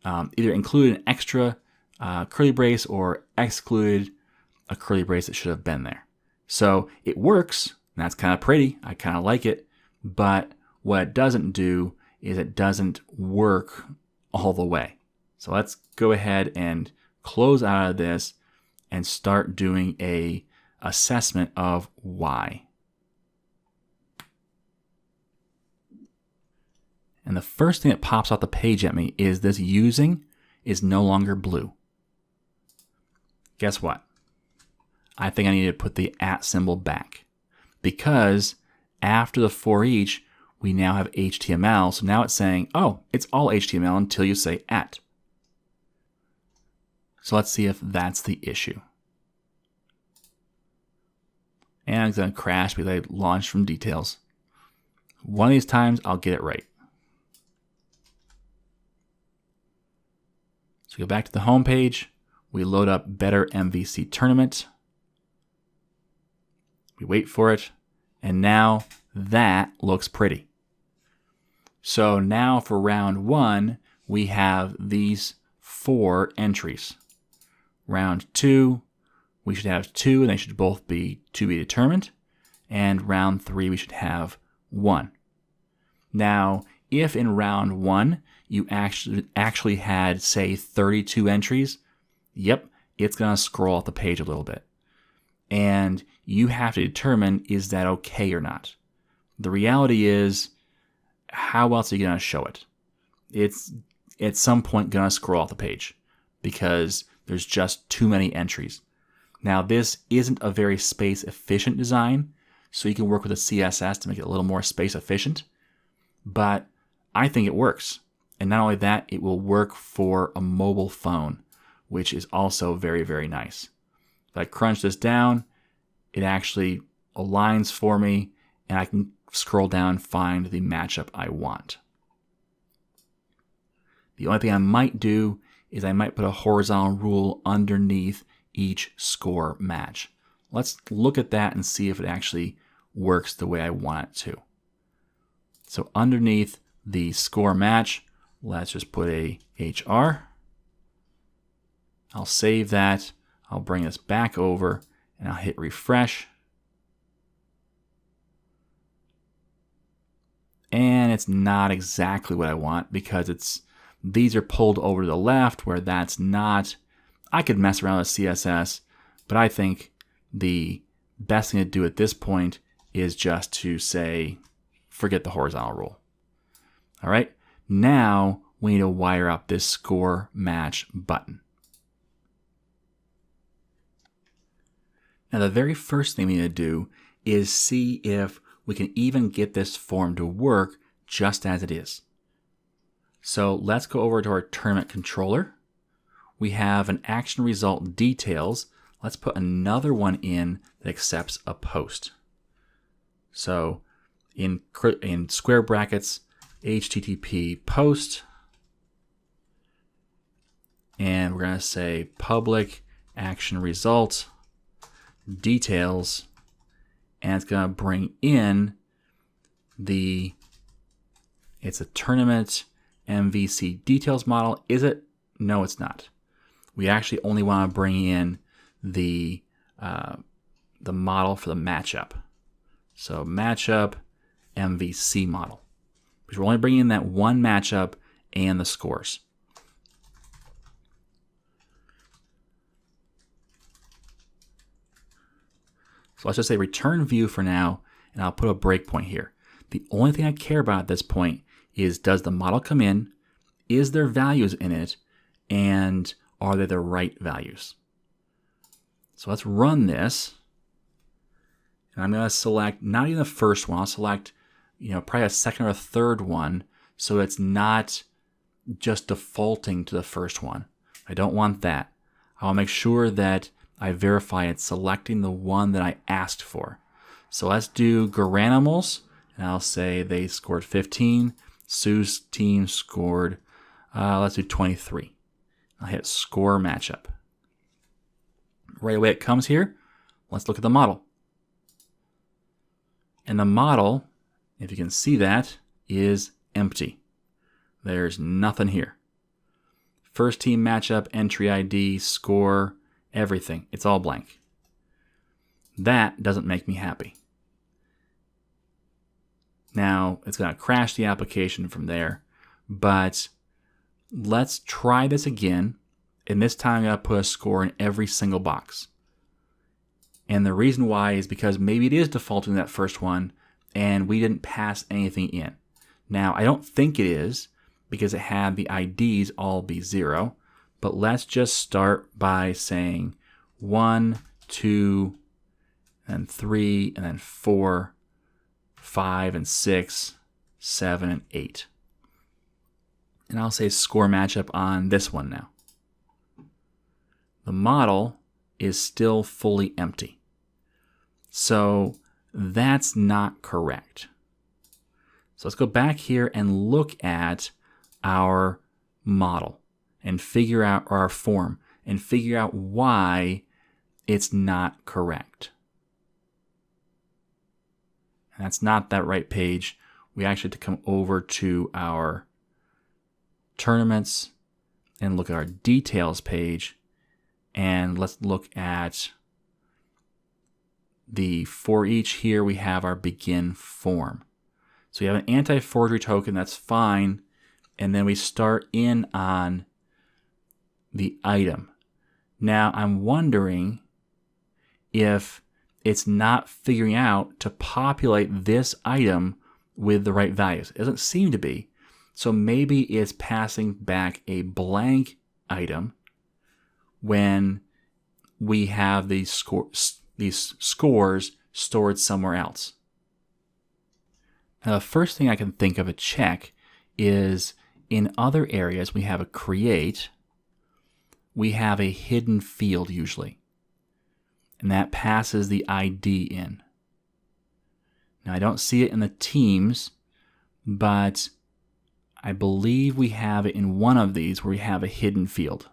either included an extra curly brace or excluded a curly brace that should have been there. So it works, and that's kind of pretty. I kind of like it, but what it doesn't do is it doesn't work all the way. So let's go ahead and close out of this and start doing a assessment of why. And the first thing that pops off the page at me is this using is no longer blue. Guess what? I think I need to put the @ symbol back, because after the for each, we now have HTML. So now it's saying, oh, it's all HTML until you say @. So let's see if that's the issue. And it's going to crash because I launched from details. One of these times, I'll get it right. So go back to the home page. We load up Better MVC Tournament. We wait for it. And now that looks pretty. So now for round 1, we have these 4 entries. Round 2, we should have 2, and they should both be to be determined. And round 3, we should have 1. Now, if in round 1 you actually had, say, 32 entries, yep, it's going to scroll off the page a little bit. And you have to determine, is that okay or not? The reality is, how else are you going to show it? It's at some point going to scroll off the page because there's just too many entries. Now, this isn't a very space efficient design, so you can work with a CSS to make it a little more space efficient, but I think it works. And not only that, it will work for a mobile phone, which is also very, very nice. If I crunch this down, it actually aligns for me, and I can scroll down and find the matchup I want. The only thing I might do is I might put a horizontal rule underneath each score match. Let's look at that and see if it actually works the way I want it to. So underneath the score match, let's just put a HR. I'll save that. I'll bring this back over and I'll hit refresh. And it's not exactly what I want because these are pulled over to the left where that's not. I could mess around with CSS, but I think the best thing to do at this point is just to say, forget the horizontal rule. All right, now we need to wire up this score match button. Now the very first thing we need to do is see if we can even get this form to work just as it is. So let's go over to our tournament controller. We have an action result details. Let's put another one in that accepts a post. So in square brackets, HTTP post, and we're going to say public action result details, and it's going to bring in it's a tournament MVC details model. Is it? No, it's not. We actually only want to bring in the model for the matchup. So matchup MVC model. Because we're only bringing in that one matchup and the scores. So let's just say return view for now, and I'll put a breakpoint here. The only thing I care about at this point is, does the model come in, is there values in it, and are they the right values? So let's run this. And I'm going to select not even the first one. I'll select, probably a second or a third one, so it's not just defaulting to the first one. I don't want that. I'll make sure that I verify it's selecting the one that I asked for. So let's do Garanimals, and I'll say they scored 15. Sue's team scored, let's do 23. I'll hit score matchup. Right away it comes here. Let's look at the model. And the model, if you can see that, is empty. There's nothing here. First team matchup, entry ID, score, everything. It's all blank. That doesn't make me happy. Now, it's going to crash the application from there, but let's try this again. And this time I'm going to put a score in every single box. And the reason why is because maybe it is defaulting to that first one and we didn't pass anything in. Now, I don't think it is because it had the IDs all be 0. But let's just start by saying 1, 2, and 3, and then 4, 5, and 6, 7, and 8. And I'll say score matchup on this one now. The model is still fully empty. So that's not correct. So let's go back here and look at our model and figure out our form and figure out why it's not correct. And that's not that right page. We actually have to come over to our tournaments and look at our details page. And let's look at the for each. Here we have our begin form. So we have an anti-forgery token, that's fine. And then we start in on the item. Now I'm wondering if it's not figuring out to populate this item with the right values. It doesn't seem to be. So maybe it's passing back a blank item when we have these scores stored somewhere else. Now, the first thing I can think of a check is in other areas we have a create, we have a hidden field usually, and that passes the ID in. Now, I don't see it in the teams, but I believe we have it in one of these where we have a hidden field.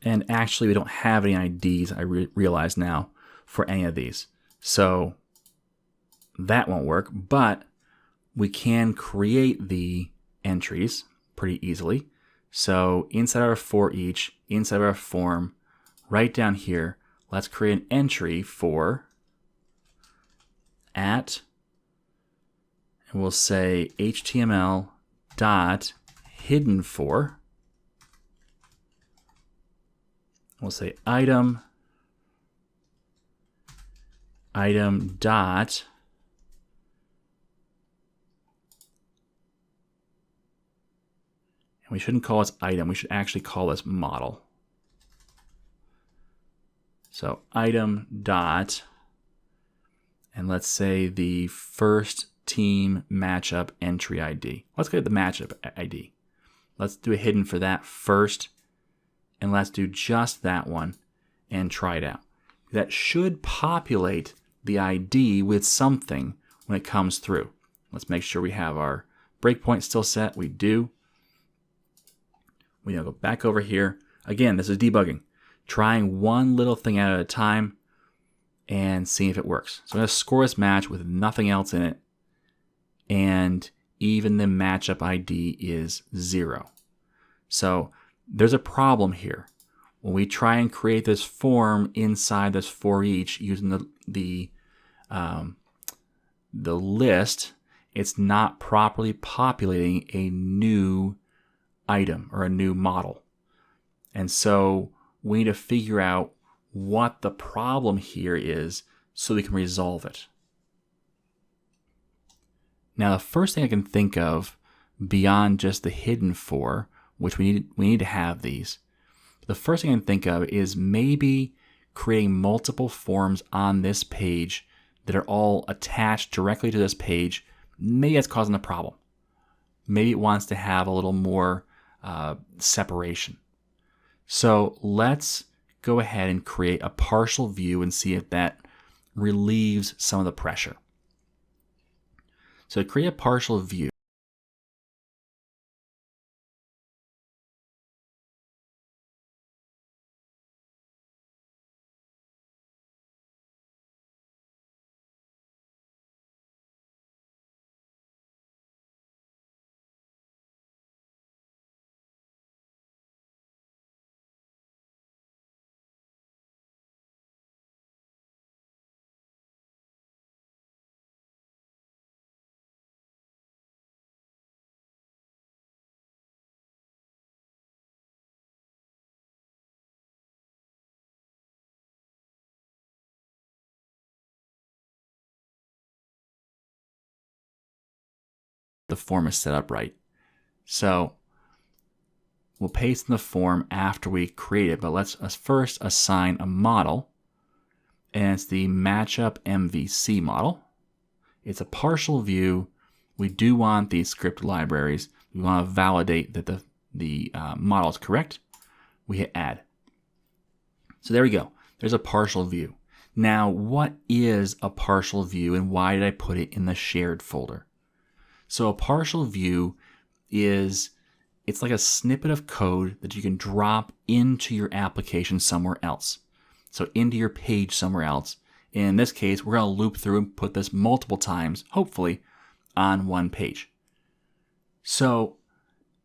And actually, we don't have any IDs, I realize now, for any of these. So that won't work, but we can create the entries pretty easily. So inside our for each, inside our form, right down here, let's create an entry for at, and we'll say HTML dot hidden for. We'll say item dot and we shouldn't call this item, we should actually call this model. So item dot, and let's say the first team matchup entry ID. Let's get the matchup ID. Let's do a hidden for that first, and let's do just that one and try it out. That should populate the ID with something when it comes through. Let's make sure we have our breakpoint still set. We do. We now go back over here. Again, this is debugging. Trying one little thing at a time and seeing if it works. So I'm going to score this match with nothing else in it. And even the matchup ID is 0. So there's a problem here. When we try and create this form inside this for each using the list, it's not properly populating a new item or a new model. And so we need to figure out what the problem here is so we can resolve it. Now, the first thing I can think of beyond just the hidden for, which we need to have these, the first thing I can think of is maybe creating multiple forms on this page that are all attached directly to this page. Maybe that's causing a problem. Maybe it wants to have a little more separation. So let's go ahead and create a partial view and see if that relieves some of the pressure. So to create a partial view, the form is set up right. So we'll paste in the form after we create it, but let's first assign a model, and it's the matchup MVC model. It's a partial view. We do want these script libraries. We want to validate that the model is correct. We hit add. So there we go. There's a partial view. Now, what is a partial view and why did I put it in the shared folder? So a partial view it's like a snippet of code that you can drop into your application somewhere else. So into your page somewhere else. In this case, we're going to loop through and put this multiple times, hopefully, on one page. So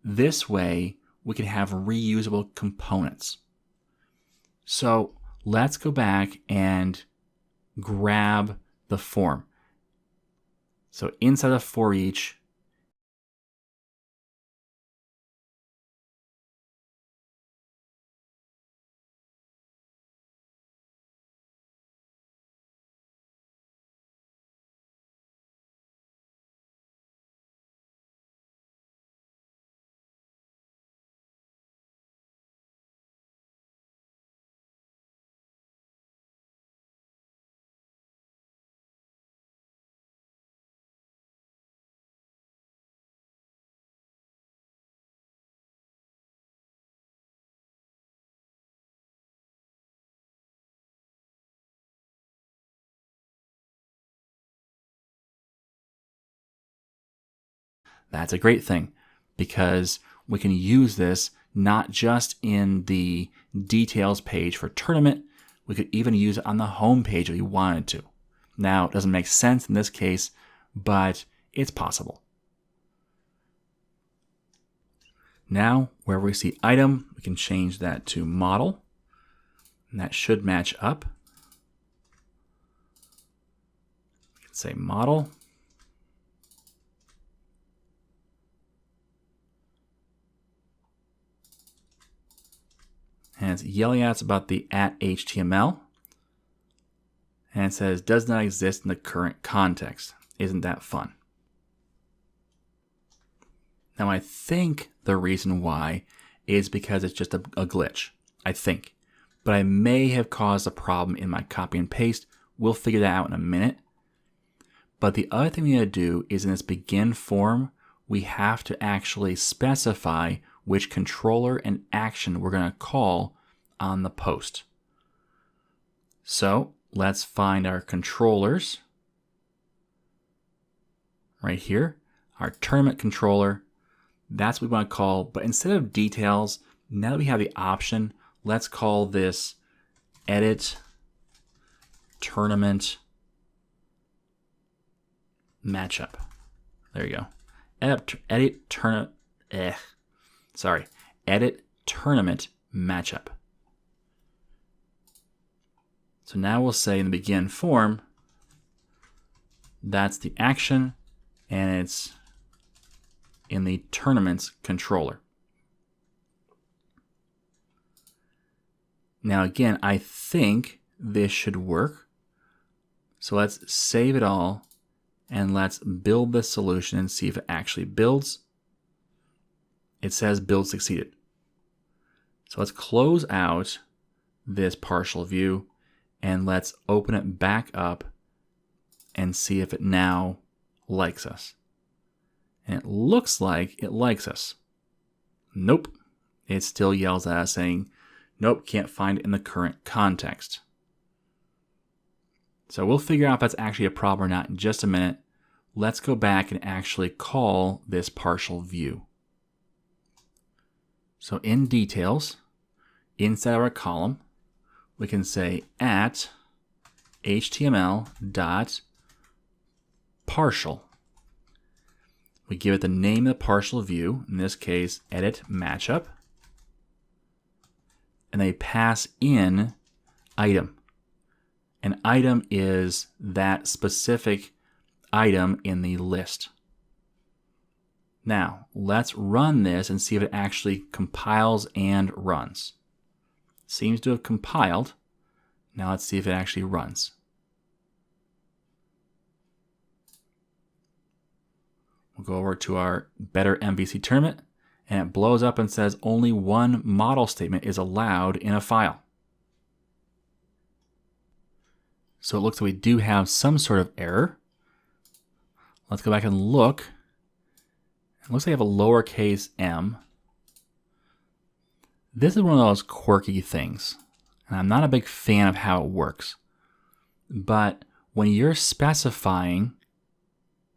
this way, we can have reusable components. So let's go back and grab the form. So inside of for each, that's a great thing because we can use this not just in the details page for tournament, we could even use it on the home page if we wanted to. Now, it doesn't make sense in this case, but it's possible. Now, wherever we see item, we can change that to model, and that should match up. We can say model. And it's yelling at us about the @HTML. And it says, does not exist in the current context. Isn't that fun? Now, I think the reason why is because it's just a glitch. I think. But I may have caused a problem in my copy and paste. We'll figure that out in a minute. But the other thing we need to do is in this begin form, we have to actually specify which controller and action we're going to call on the post. So let's find our controllers right here, our tournament controller. That's what we want to call, but instead of details, now that we have the option, let's call this edit tournament matchup. There you go. edit tournament matchup. So now we'll say in the begin form, that's the action, and it's in the tournament's controller. Now again, I think this should work. So let's save it all and let's build this solution and see if it actually builds. It says build succeeded. So let's close out this partial view and let's open it back up and see if it now likes us. And it looks like it likes us. Nope. It still yells at us saying, nope, can't find it in the current context. So we'll figure out if that's actually a problem or not in just a minute. Let's go back and actually call this partial view. So in details, inside our column, we can say at html.partial. We give it the name of the partial view, in this case, edit matchup. And they pass in item. An item is that specific item in the list. Now, let's run this and see if it actually compiles and runs. Seems to have compiled. Now let's see if it actually runs. We'll go over to our Better MVC tournament, and it blows up and says only one model statement is allowed in a file. So it looks like we do have some sort of error. Let's go back and look. It looks like I have a lowercase m. This is one of those quirky things, and I'm not a big fan of how it works. But when you're specifying,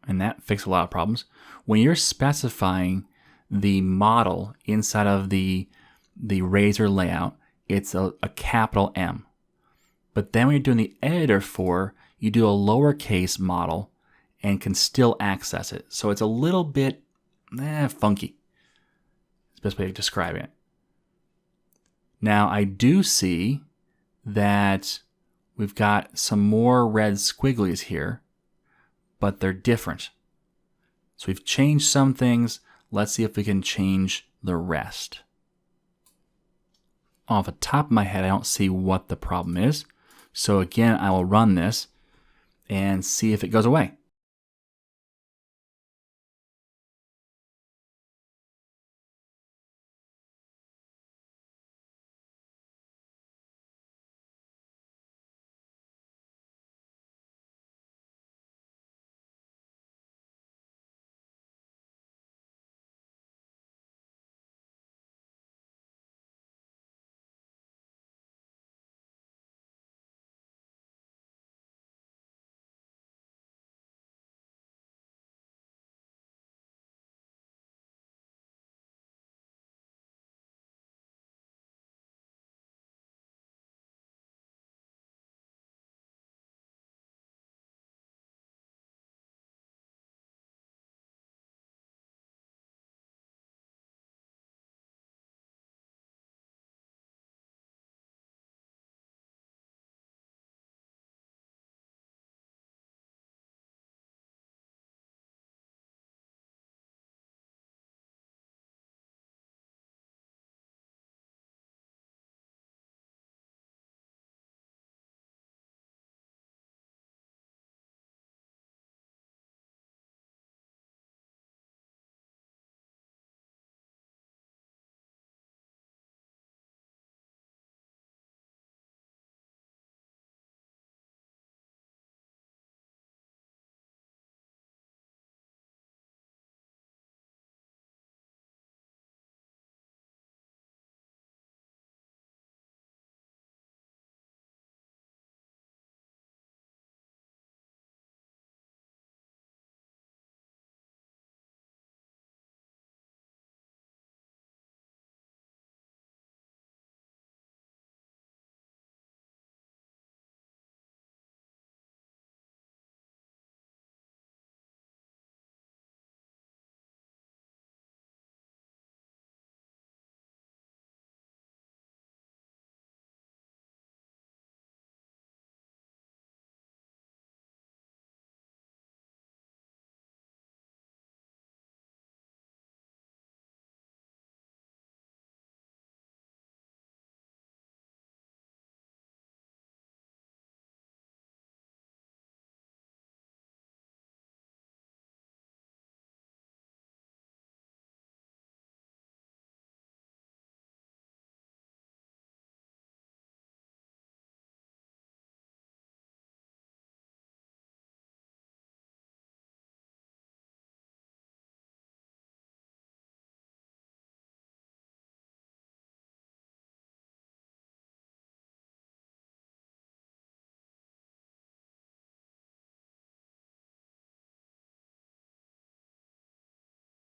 and that fixes a lot of problems, when you're specifying the model inside of the Razor layout, it's a capital M. But then when you're doing the editor for, you do a lowercase model and can still access it. So it's a little bit funky. It's the best way of describing it. Now I do see that we've got some more red squigglies here, but they're different. So we've changed some things. Let's see if we can change the rest. Off the top of my head, I don't see what the problem is. So again, I will run this and see if it goes away.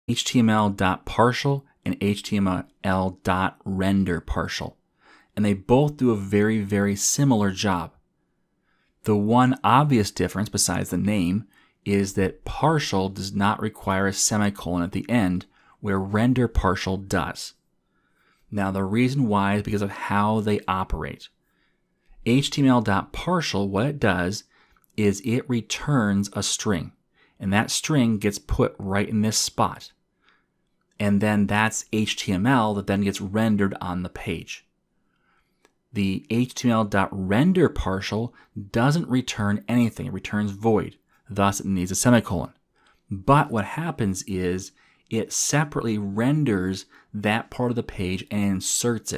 HTML.partial and HTML.renderPartial. And they both do a very, very similar job. The one obvious difference besides the name is that partial does not require a semicolon at the end, where renderPartial does. Now the reason why is because of how they operate. HTML.partial, what it does is it returns a string, and that string gets put right in this spot. And then that's HTML that then gets rendered on the page. The HTML.renderPartial doesn't return anything. It returns void. Thus, it needs a semicolon. But what happens is it separately renders that part of the page and inserts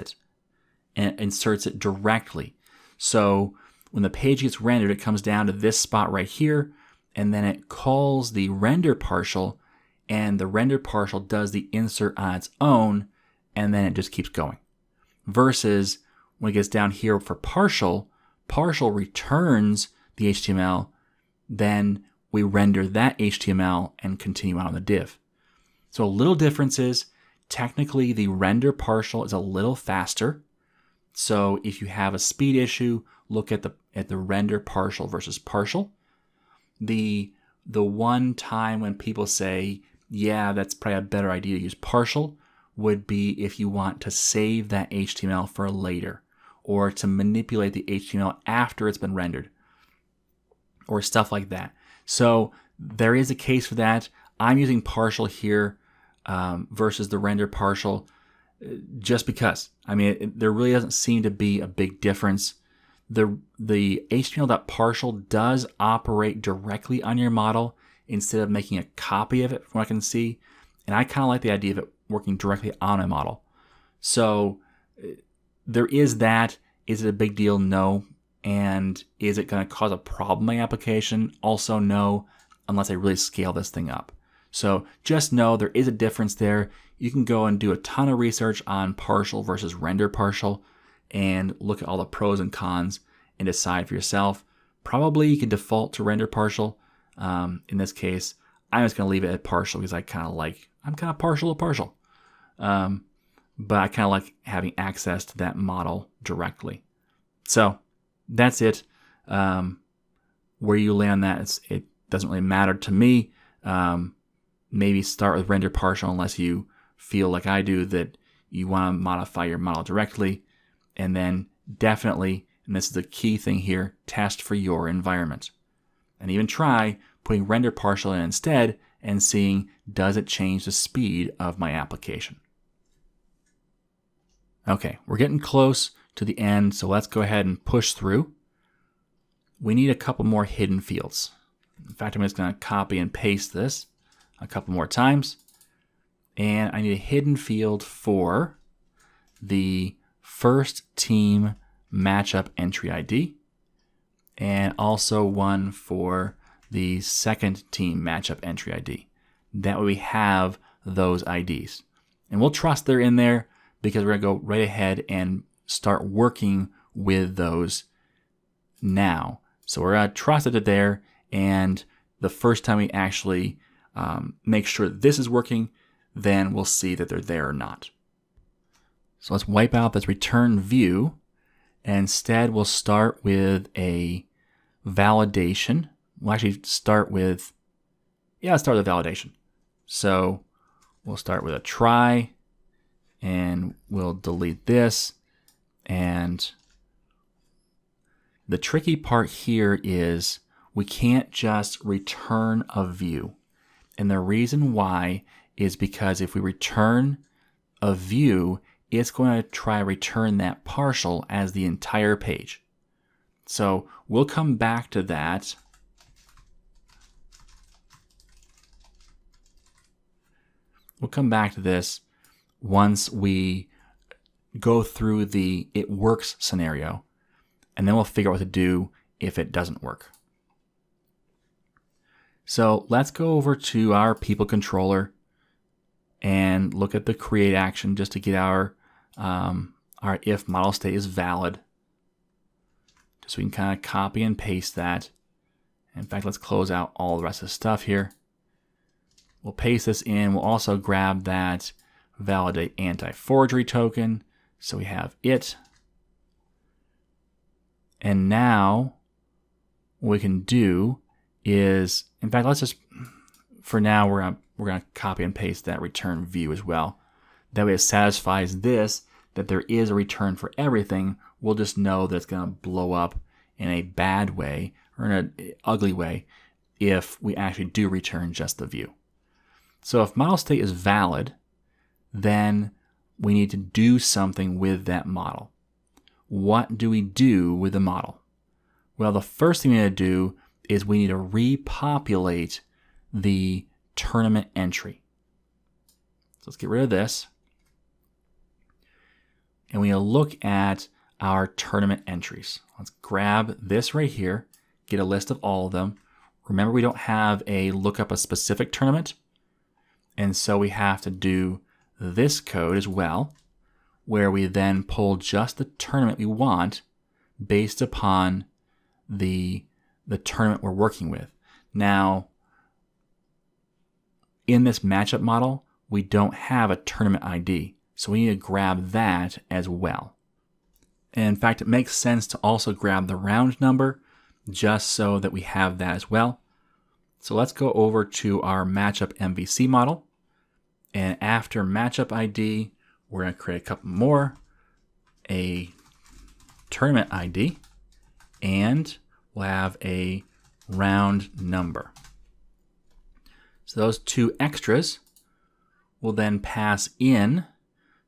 it directly. So when the page gets rendered, it comes down to this spot right here, and then it calls the renderPartial, and the renderPartial does the insert on its own, and then it just keeps going. Versus when it gets down here for partial returns the HTML, then we render that HTML and continue on the div. So a little difference is technically the renderPartial is a little faster. So if you have a speed issue, look at the renderPartial versus partial. The one time when people say, yeah, that's probably a better idea to use partial, would be if you want to save that HTML for later, or to manipulate the HTML after it's been rendered, or stuff like that. So there is a case for that. I'm using partial here versus the renderPartial just because. I mean, there really doesn't seem to be a big difference. The HTML.partial does operate directly on your model instead of making a copy of it, from what I can see. And I kind of like the idea of it working directly on a model. So there is that. Is it a big deal? No. And is it going to cause a problem in my application? Also no, unless I really scale this thing up. So just know there is a difference there. You can go and do a ton of research on partial versus renderPartial and look at all the pros and cons and decide for yourself. Probably you can default to renderPartial. In this case, I'm just going to leave it at partial because I'm kind of partial to partial. But I kind of like having access to that model directly. So that's it. Where you land on that, it doesn't really matter to me. Maybe start with renderPartial unless you feel like I do that you want to modify your model directly. And then definitely, and this is the key thing here, test for your environment. And even try putting renderPartial in instead and seeing, does it change the speed of my application? Okay, we're getting close to the end, so let's go ahead and push through. We need a couple more hidden fields. In fact, I'm just going to copy and paste this a couple more times. And I need a hidden field for the first team matchup entry ID, and also one for the second team matchup entry ID. That way we have those IDs. And we'll trust they're in there because we're going to go right ahead and start working with those now. So we're going to trust that they're there, and the first time we actually make sure that this is working, then we'll see that they're there or not. So let's wipe out this return view, and instead we'll start with a validation. We'll actually start with, let's start with a validation. So we'll start with a try, and we'll delete this. And the tricky part here is we can't just return a view. And the reason why is because if we return a view, it's going to try to return that partial as the entire page. So we'll come back to that. We'll come back to this once we go through the it works scenario, and then we'll figure out what to do if it doesn't work. So let's go over to our people controller and look at the create action just to get our if model state is valid. Just so we can kind of copy and paste that. In fact, let's close out all the rest of the stuff here. We'll paste this in. We'll also grab that validate anti-forgery token. So we have it. And now what we can do is, in fact, let's just, for now, we're gonna copy and paste that return view as well. That way it satisfies this, that there is a return for everything. We'll just know that it's gonna blow up in a bad way or in an ugly way if we actually do return just the view. So if model state is valid, then we need to do something with that model. What do we do with the model? Well, the first thing we need to do is we need to repopulate the tournament entry. So let's get rid of this. And we need to look at our tournament entries. Let's grab this right here, get a list of all of them. Remember, we don't have a look up a specific tournament. And so we have to do this code as well, where we then pull just the tournament we want based upon the tournament we're working with. Now, in this matchup model, we don't have a tournament ID, so we need to grab that as well. And in fact, it makes sense to also grab the round number just so that we have that as well. So let's go over to our matchup MVC model. And after matchup ID, we're going to create a couple more, a tournament ID, and we'll have a round number. So those two extras will then pass in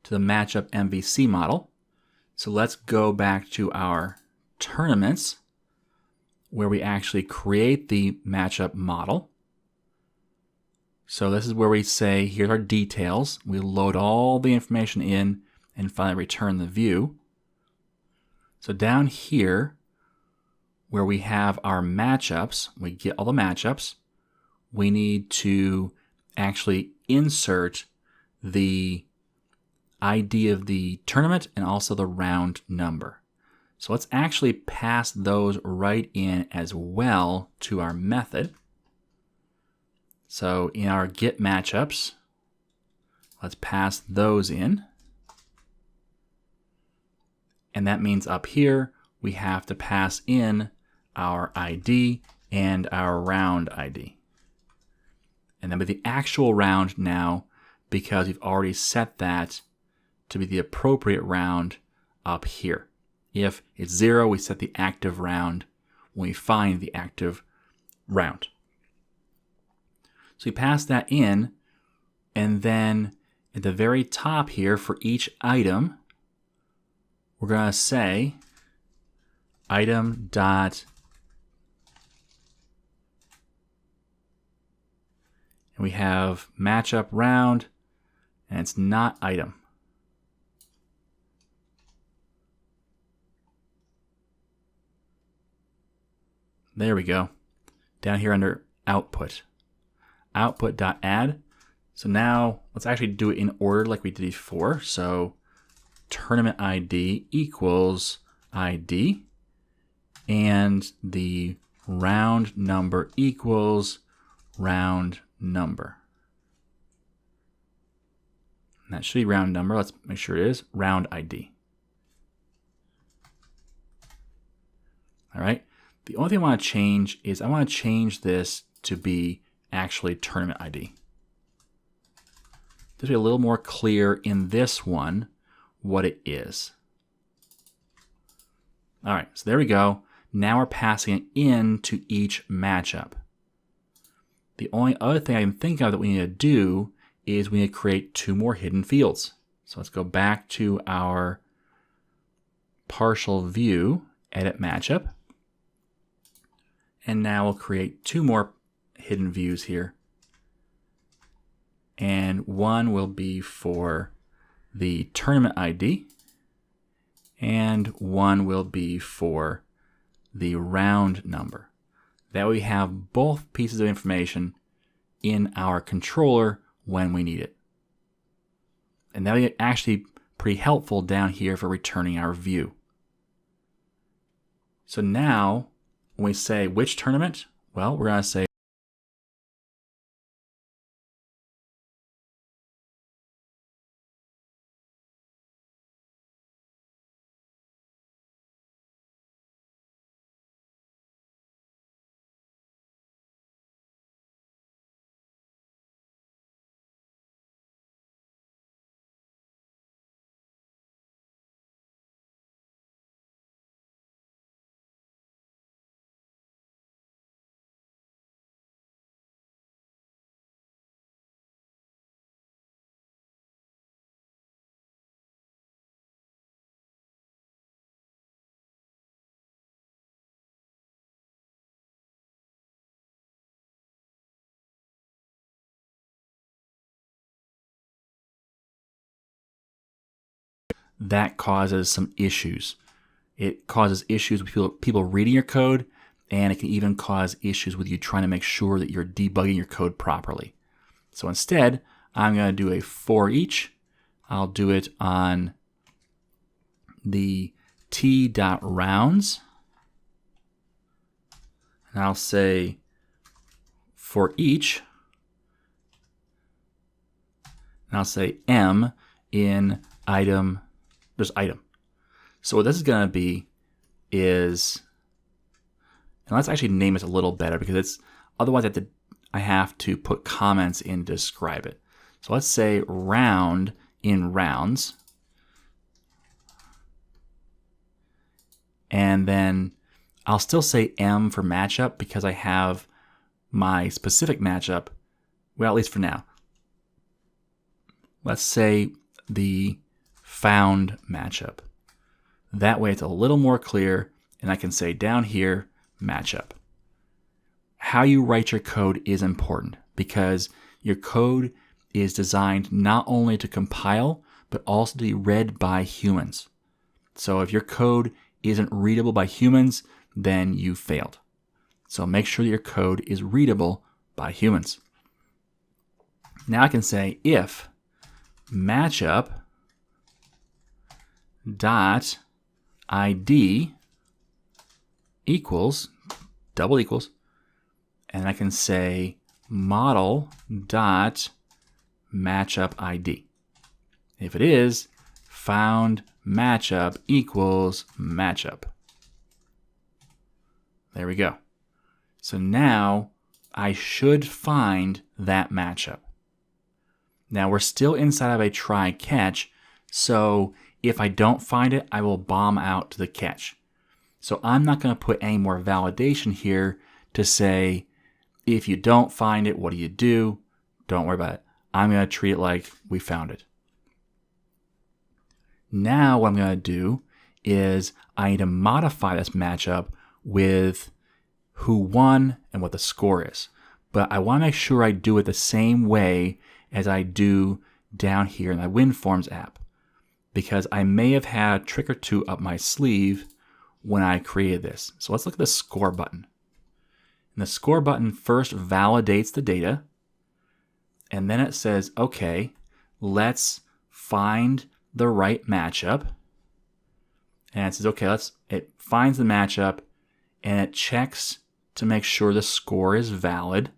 to the matchup MVC model. So let's go back to our tournaments where we actually create the matchup model. So this is where we say, here's our details. We load all the information in and finally return the view. So down here, where we have our matchups, we get all the matchups. We need to actually insert the ID of the tournament and also the round number. So let's actually pass those right in as well to our method. So in our get matchups, let's pass those in. And that means up here, we have to pass in our ID and our round ID. And then with the actual round now, because we've already set that to be the appropriate round up here. If it's 0, we set the active round when we find the active round. So we pass that in, and then at the very top here for each item, we're going to say item dot, and we have matchup round, and it's not item. There we go. Down here under output. Output.add. So now let's actually do it in order like we did before. So tournament ID equals ID, and the round number equals round number. And that should be round number. Let's make sure it is round ID. All right. The only thing I want to change is I want to change this to be actually tournament ID. This will be a little more clear in this one what it is. All right, so there we go. Now we're passing it in to each matchup. The only other thing I can think of that we need to do is we need to create 2 more hidden fields. So let's go back to our partial view, edit matchup. And now we'll create 2 more hidden views here. And one will be for the tournament ID, and one will be for the round number. That way we have both pieces of information in our controller when we need it. And that will be actually pretty helpful down here for returning our view. So now, when we say which tournament, well, we're going to say that causes some issues. It causes issues with people reading your code, and it can even cause issues with you trying to make sure that you're debugging your code properly. So instead, I'm going to do a for each. I'll do it on the t.rounds. And I'll say for each, and I'll say m in item, there's item. So what this is going to be is, and let's actually name it a little better because it's, otherwise I have to put comments in to describe it. So let's say round in rounds. And then I'll still say M for matchup because I have my specific matchup, well, at least for now. Let's say the found matchup. That way it's a little more clear, and I can say down here, matchup. How you write your code is important because your code is designed not only to compile, but also to be read by humans. So if your code isn't readable by humans, then you failed. So make sure that your code is readable by humans. Now I can say if matchup dot ID equals, double equals, and I can say model dot matchup ID. If it is, found matchup equals matchup. There we go. So now I should find that matchup. Now we're still inside of a try catch, so if I don't find it, I will bomb out to the catch. So I'm not going to put any more validation here to say, if you don't find it, what do you do? Don't worry about it. I'm going to treat it like we found it. Now what I'm going to do is I need to modify this matchup with who won and what the score is. But I want to make sure I do it the same way as I do down here in my WinForms app, because I may have had a trick or two up my sleeve when I created this. So let's look at the score button. And the score button first validates the data, and then it says, okay, let's find the right matchup. And it says, okay, it finds the matchup and it checks to make sure the score is valid.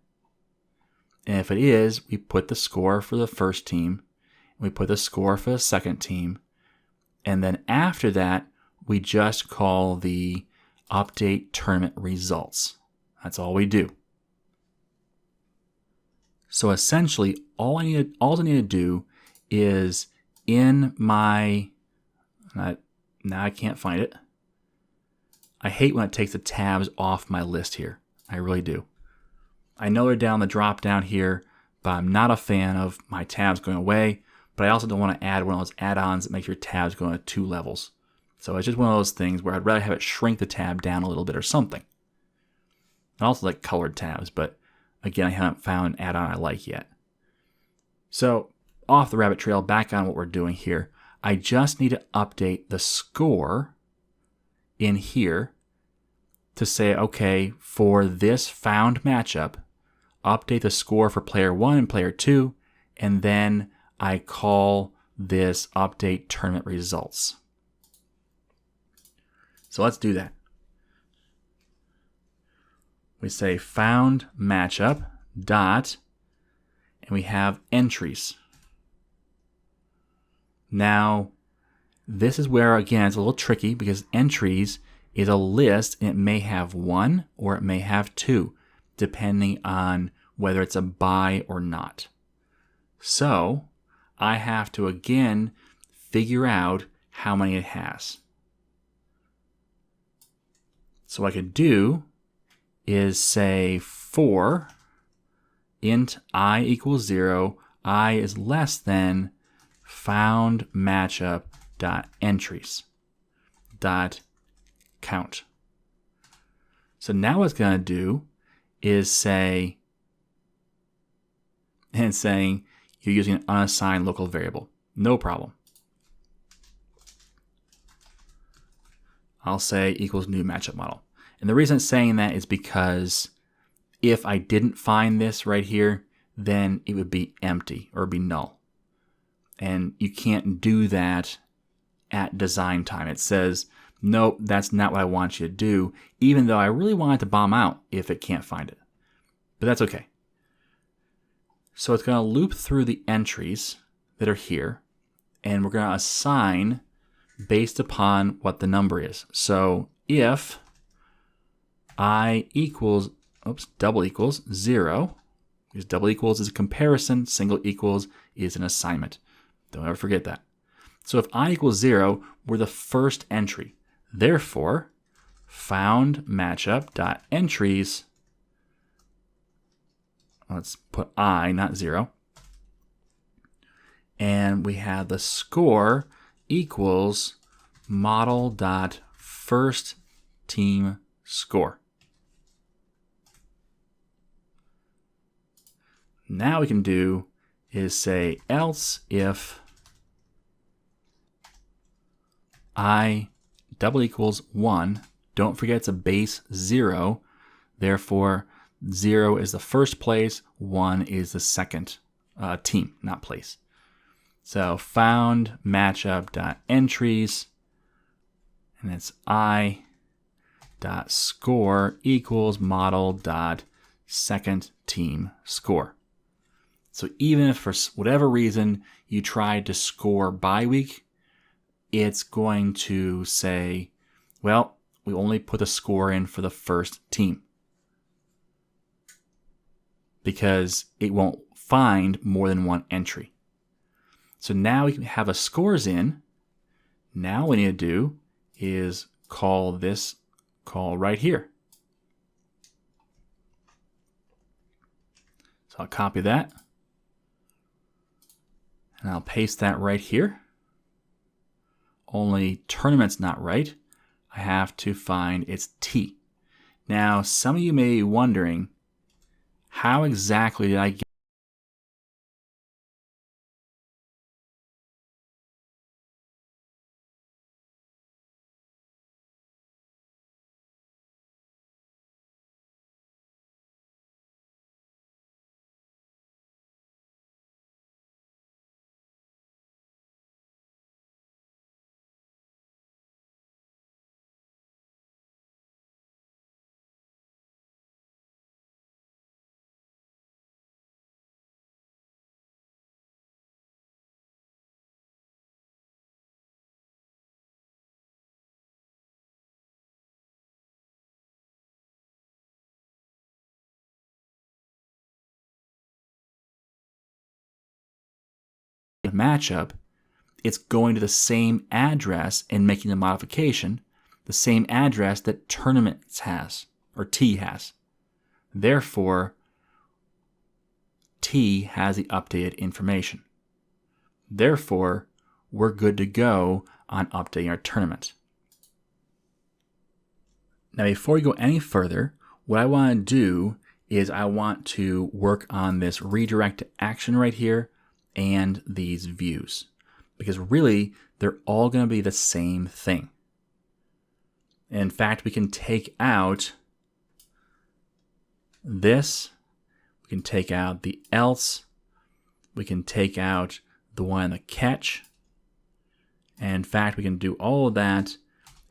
And if it is, we put the score for the first team, we put the score for the second team, and then after that, we just call the update tournament results. That's all we do. So essentially, all I need to do is in my, now I can't find it. I hate when it takes the tabs off my list here. I really do. I know they're down the drop down here, but I'm not a fan of my tabs going away. But I also don't want to add one of those add-ons that makes your tabs go into 2 levels. So it's just one of those things where I'd rather have it shrink the tab down a little bit or something. I also like colored tabs, but again, I haven't found an add-on I like yet. So off the rabbit trail, back on what we're doing here. I just need to update the score in here to say, okay, for this found matchup, update the score for player 1 and player 2, and then I call this update tournament results. So let's do that. We say found matchup dot, and we have entries. Now, this is where, again, it's a little tricky because entries is a list and it may have 1 or it may have 2, depending on whether it's a buy or not. So I have to, again, figure out how many it has. So what I could do is say for int I equals 0, I is less than found matchup dot entries dot count. So now what it's going to do is say, and saying you're using an unassigned local variable. No problem. I'll say equals new matchup model. And the reason it's saying that is because if I didn't find this right here, then it would be empty or be null. And you can't do that at design time. It says, nope, that's not what I want you to do, even though I really want it to bomb out if it can't find it. But that's okay. So it's going to loop through the entries that are here, and we're going to assign based upon what the number is. So if I equals, double equals 0, because double equals is a comparison, single equals is an assignment. Don't ever forget that. So if I equals 0, we're the first entry. Therefore, found matchup.entries, let's put I, not 0. And we have the score equals model.first team score. Now we can do is say else if I double equals 1. Don't forget it's a base 0. Therefore, 0 is the first place, 1 is the second team, not place. So found matchup.entries, and it's I dot score equals model dot second team score. So even if for whatever reason you tried to score by week, it's going to say, well, we only put a score in for the first team because it won't find more than one entry. So now we have a scores in. Now what we need to do is call this call right here. So I'll copy that. And I'll paste that right here. Only tournament's not right. I have to find its T. Now, some of you may be wondering, how exactly did I get a matchup? It's going to the same address and making the modification, the same address that tournaments has, or T has. Therefore, T has the updated information. Therefore, we're good to go on updating our tournament. Now, before we go any further, what I want to do is I want to work on this redirect to action right here and these views, because really they're all going to be the same thing. In fact, we can take out this, we can take out the else, we can take out the one in the catch, and in fact we can do all of that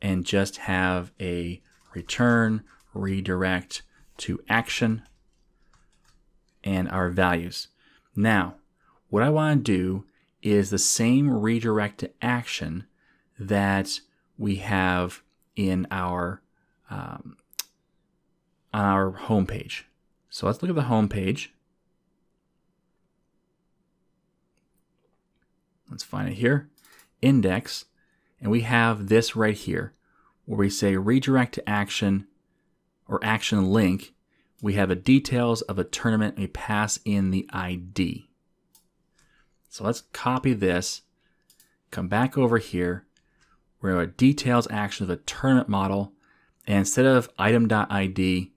and just have a return redirect to action and our values. Now, what I want to do is the same redirect to action that we have in our on our home page. So let's look at the home page. Let's find it here, index, and we have this right here where we say redirect to action or action link. We have the details of a tournament and we pass in the ID. So let's copy this, come back over here. We're going to details action of a tournament model, and instead of item.id,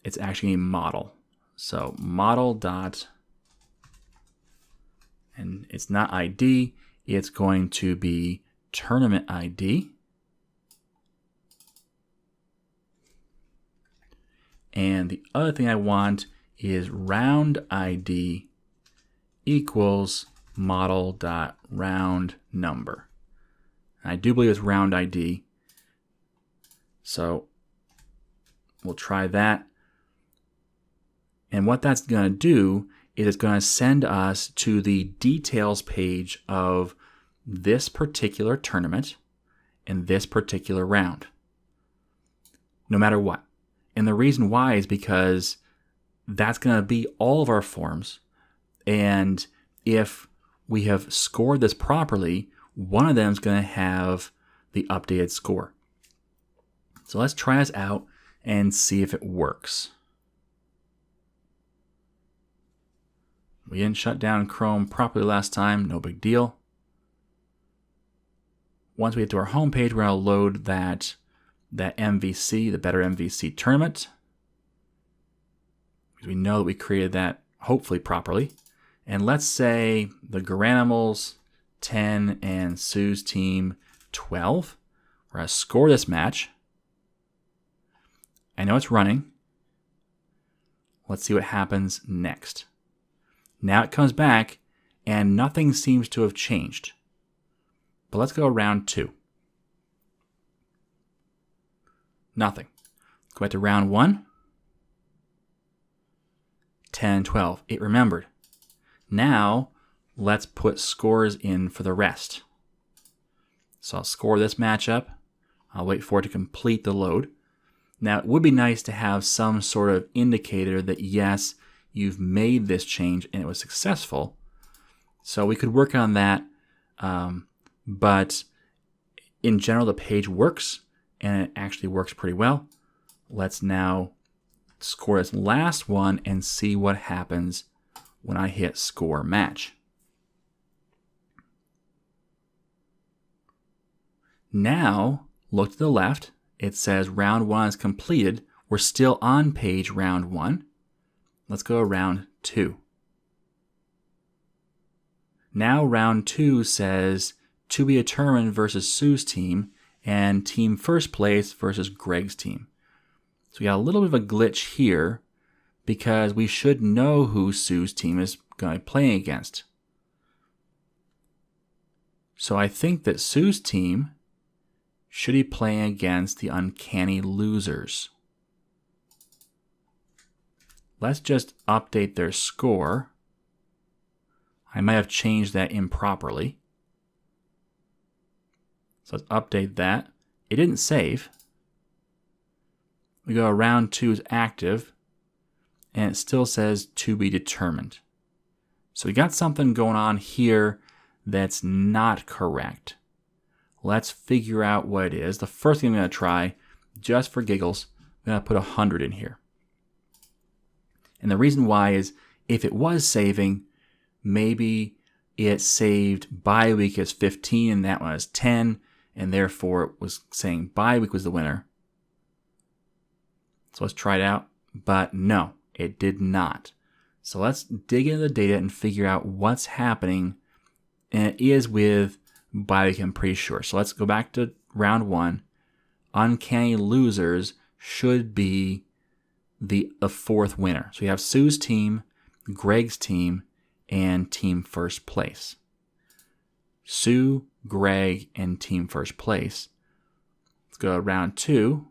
it's actually a model. So model dot, and it's not ID, it's going to be tournament ID. And the other thing I want is round ID equals model.round number. I do believe it's round ID. So we'll try that. And what that's going to do is it's going to send us to the details page of this particular tournament and this particular round, no matter what. And the reason why is because that's going to be all of our forms. And if we have scored this properly, one of them is going to have the updated score. So let's try this out and see if it works. We didn't shut down Chrome properly last time, no big deal. Once we get to our home page, we're going to load that MVC, the Better MVC tournament. Because we know that we created that hopefully properly. And let's say the Garanimals 10 and Sue's team 12. We're going to score this match. I know it's running. Let's see what happens next. Now it comes back and nothing seems to have changed. But let's go round 2. Nothing. Go back to round 1. 10, 12. It remembered. Now let's put scores in for the rest. So I'll score this matchup. I'll wait for it to complete the load. Now it would be nice to have some sort of indicator that yes, you've made this change and it was successful. So we could work on that. But in general, the page works and it actually works pretty well. Let's now score this last one and see what happens when I hit score match. Now, look to the left. It says round 1 is completed. We're still on page round 1. Let's go to round 2. Now round 2 says to be determined versus Sue's team and team first place versus Greg's team. So we got a little bit of a glitch here because we should know who Sue's team is going to be playing against. So I think that Sue's team should be playing against the Uncanny Losers. Let's just update their score. I might have changed that improperly. So let's update that. It didn't save. We go round 2 is active, and it still says to be determined. So we got something going on here that's not correct. Let's figure out what it is. The first thing I'm going to try, just for giggles, I'm going to put 100 in here. And the reason why is if it was saving, maybe it saved bye week as 15 and that one as 10, and therefore it was saying bye week was the winner. So let's try it out. But no, it did not. So let's dig into the data and figure out what's happening. And it is with bye week, I'm pretty sure. So let's go back to round 1. Uncanny Losers should be the fourth winner. So we have Sue's team, Greg's team, and team first place. Sue, Greg, and team first place. Let's go to round 2.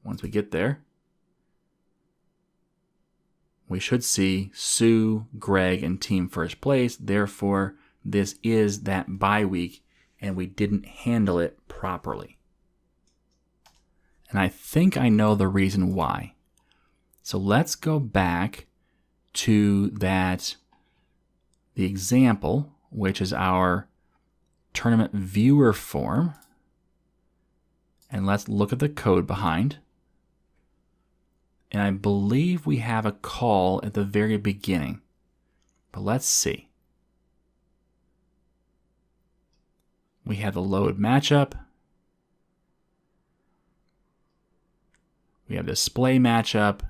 Once we get there, we should see Sue, Greg, and team first place. Therefore, this is that bye week, and we didn't handle it properly. And I think I know the reason why. So let's go back to the example, which is our tournament viewer form. And let's look at the code behind. And I believe we have a call at the very beginning. But let's see. We have the load matchup. We have display matchup.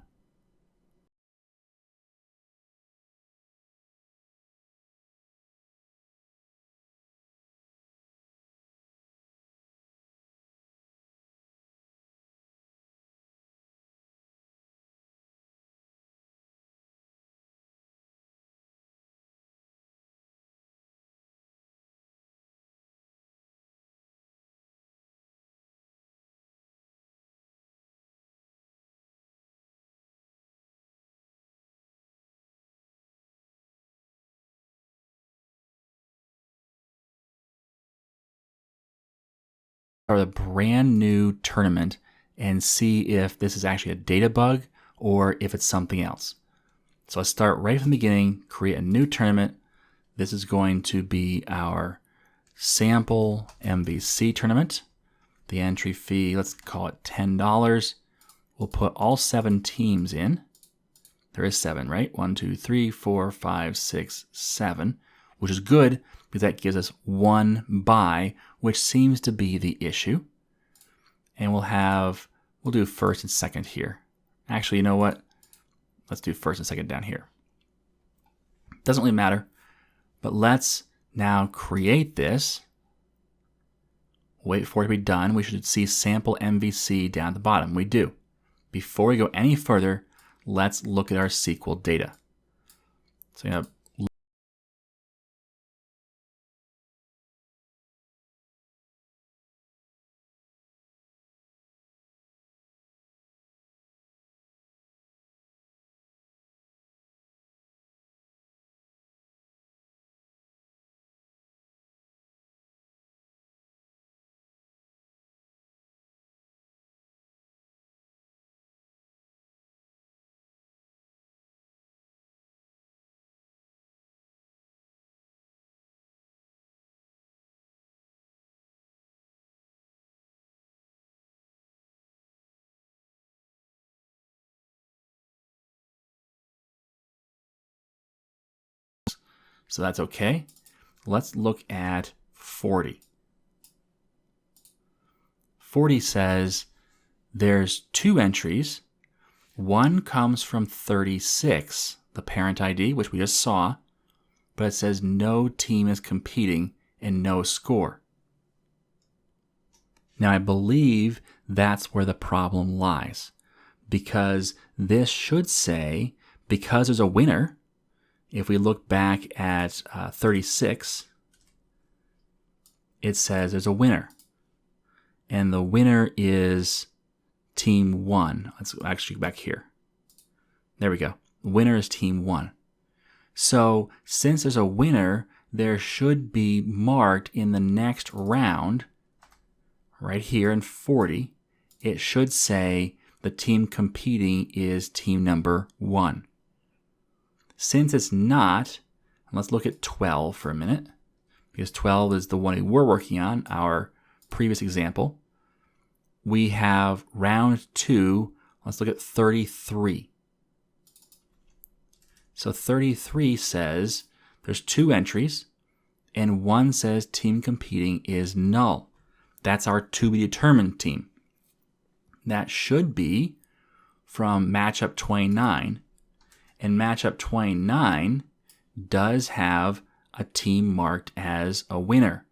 Start a brand new tournament and see if this is actually a data bug or if it's something else. So let's start right from the beginning, create a new tournament. This is going to be our sample MVC tournament. The entry fee, let's call it $10. We'll put all 7 teams in. There is 7, right? 1, 2, 3, 4, 5, 6, 7, which is good because that gives us 1 buy, which seems to be the issue. And we'll do first and second here. Actually, you know what? Let's do first and second down here. Doesn't really matter, but let's now create this. Wait for it to be done. We should see sample MVC down at the bottom. We do. Before we go any further, let's look at our SQL data. So that's okay. Let's look at 40. 40 says there's 2 entries. One comes from 36, the parent ID, which we just saw, but it says no team is competing and no score. Now I believe that's where the problem lies, because this should say, because there's a winner, if we look back at 36, it says there's a winner. And the winner is team 1. Let's actually go back here. There we go. The winner is team 1. So since there's a winner, there should be marked in the next round, right here in 40, it should say the team competing is team number 1. Since it's not, let's look at 12 for a minute, because 12 is the one we're working on, our previous example. We have round 2, let's look at 33. So 33 says there's 2 entries, and one says team competing is null. That's our to be determined team. That should be from matchup 29. And matchup 29 does have a team marked as a winner.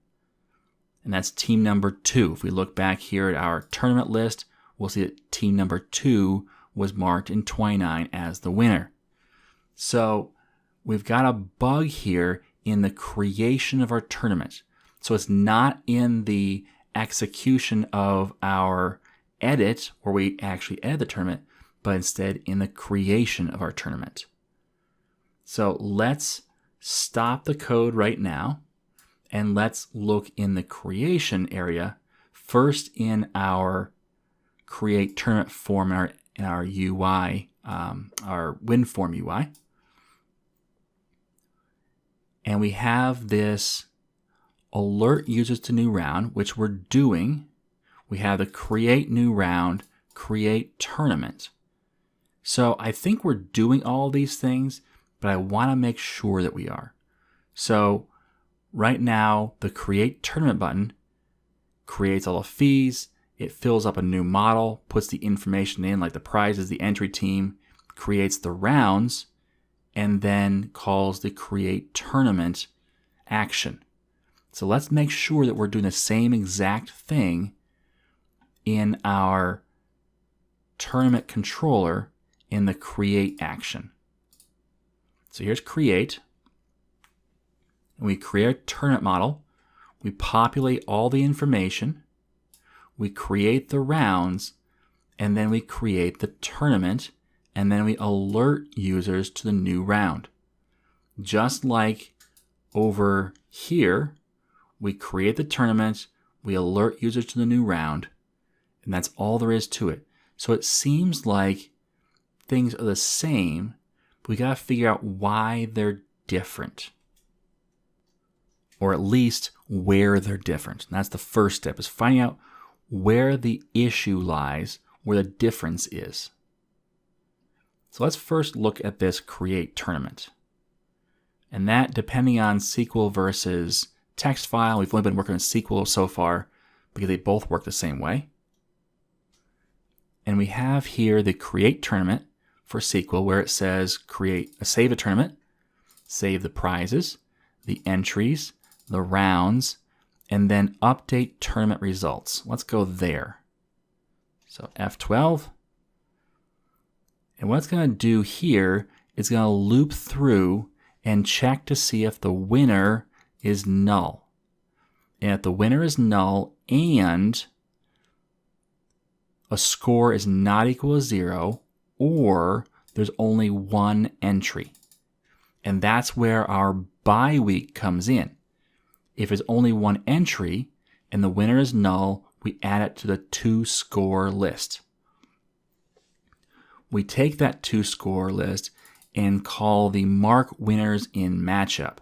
And that's team number 2. If we look back here at our tournament list, we'll see that team number 2 was marked in 29 as the winner. So we've got a bug here in the creation of our tournament. So it's not in the execution of our edit, where we actually edit the tournament, but instead in the creation of our tournament. So let's stop the code right now and let's look in the creation area, first in our create tournament form in our UI, our WinForm UI. And we have this alert users to new round, which we're doing. We have the create new round, create tournament. So I think we're doing all these things, but I want to make sure that we are. So right now, the create tournament button creates all the fees. It fills up a new model, puts the information in, like the prizes, the entry team, creates the rounds, and then calls the create tournament action. So let's make sure that we're doing the same exact thing in our tournament controller in the create action. So here's create. And we create a tournament model. We populate all the information. We create the rounds, and then we create the tournament, and then we alert users to the new round. Just like over here, we create the tournament, we alert users to the new round, and that's all there is to it. So it seems like things are the same, but we got to figure out why they're different. Or at least where they're different. And that's the first step, is finding out where the issue lies, where the difference is. So let's first look at this create tournament. And that, depending on SQL versus text file, we've only been working with SQL so far because they both work the same way. And we have here the create tournament for SQL, where it says save a tournament, save the prizes, the entries, the rounds, and then update tournament results. Let's go there. So F12. And what it's going to do here is going to loop through and check to see if the winner is null. And if the winner is null and a score is not equal to 0, or there's only one entry. And that's where our bye week comes in. If it's only one entry and the winner is null, we add it to the 2-score list. We take that 2-score list and call the mark winners in matchup.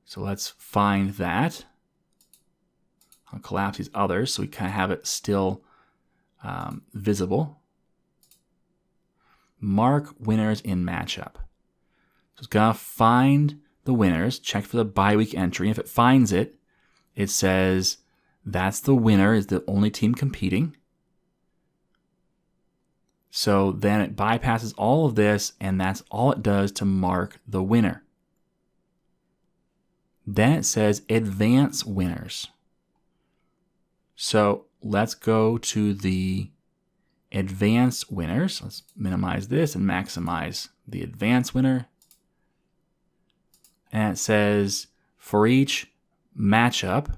So let's find that. I'll collapse these others so we kind of have it still visible. Mark winners in matchup. So it's going to find the winners, check for the bye week entry. If it finds it, it says that's the winner, is the only team competing. So then it bypasses all of this, and that's all it does to mark the winner. Then it says advance winners. So let's go to the advance winners. Let's minimize this and maximize the advance winner. And it says for each matchup,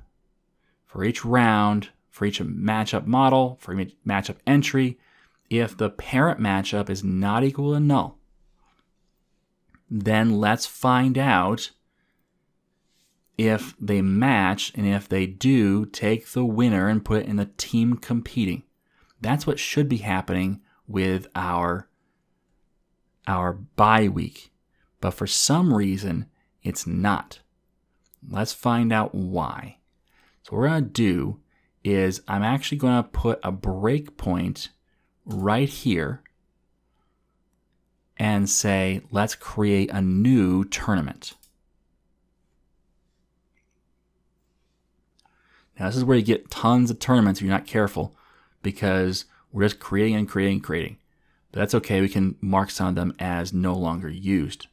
for each round, for each matchup model, for each matchup entry, if the parent matchup is not equal to null, then let's find out if they match, and if they do, take the winner and put it in the team competing. That's what should be happening with our bye week. But for some reason, it's not. Let's find out why. So what we're going to do is I'm actually going to put a breakpoint right here and say, let's create a new tournament. Now this is where you get tons of tournaments if you're not careful, because we're just creating and creating and creating. But that's okay, we can mark some of them as no longer used.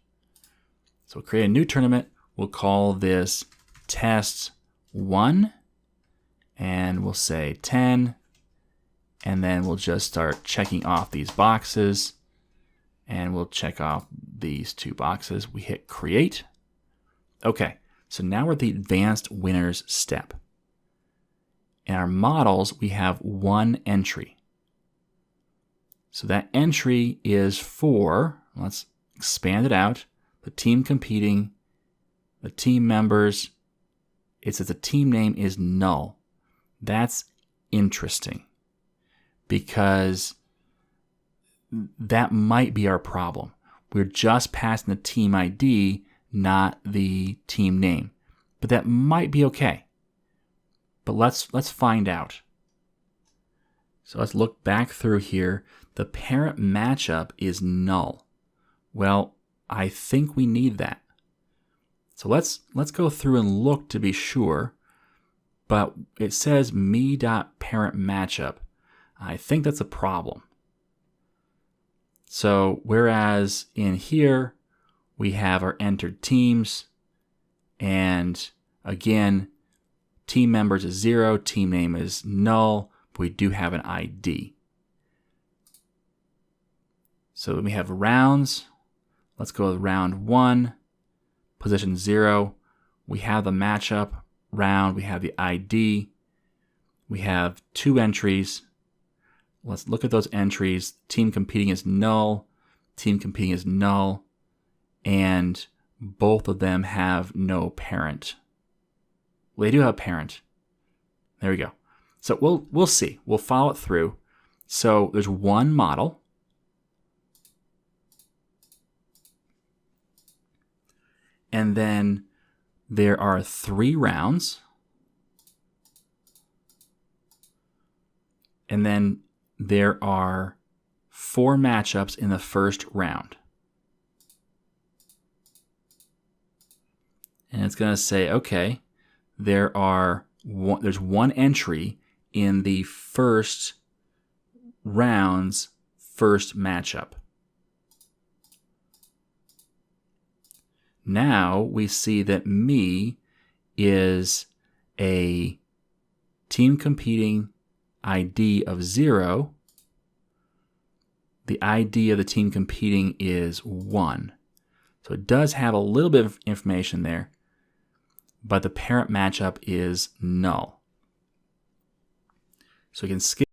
So we'll create a new tournament. We'll call this test 1, and we'll say 10, and then we'll just start checking off these boxes, and we'll check off these 2 boxes. We hit create. Okay, so now we're at the advanced winners step. In our models, we have 1 entry. So that entry is for, let's expand it out, the team competing, the team members. It says the team name is null. That's interesting, because that might be our problem. We're just passing the team ID, not the team name. But that might be okay. But let's find out. So let's look back through here. The parent matchup is null. Well, I think we need that. So let's go through and look to be sure. But it says me.parent matchup. I think that's a problem. So whereas in here we have our entered teams, and again, team members is 0, team name is null, but we do have an ID. So then we have rounds. Let's go with round 1, position 0. We have the matchup round, we have the ID, we have 2 entries. Let's look at those entries. Team competing is null, team competing is null, and both of them have no parent. Well, they do have a parent. There we go. So we'll see. We'll follow it through. So there's one model. And then there are 3 rounds. And then there are 4 matchups in the first round. And it's going to say, okay, there's one entry in the first round's first matchup. Now we see that me is a team competing ID of 0. The ID of the team competing is 1. So it does have a little bit of information there, but the parent matchup is null. So we can skip.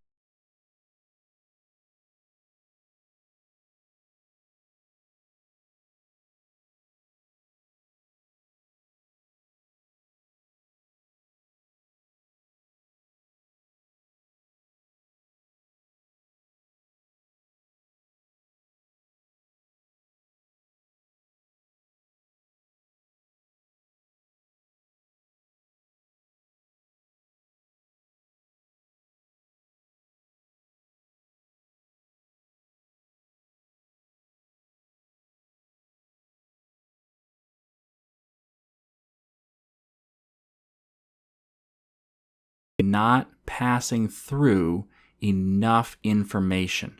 Not passing through enough information.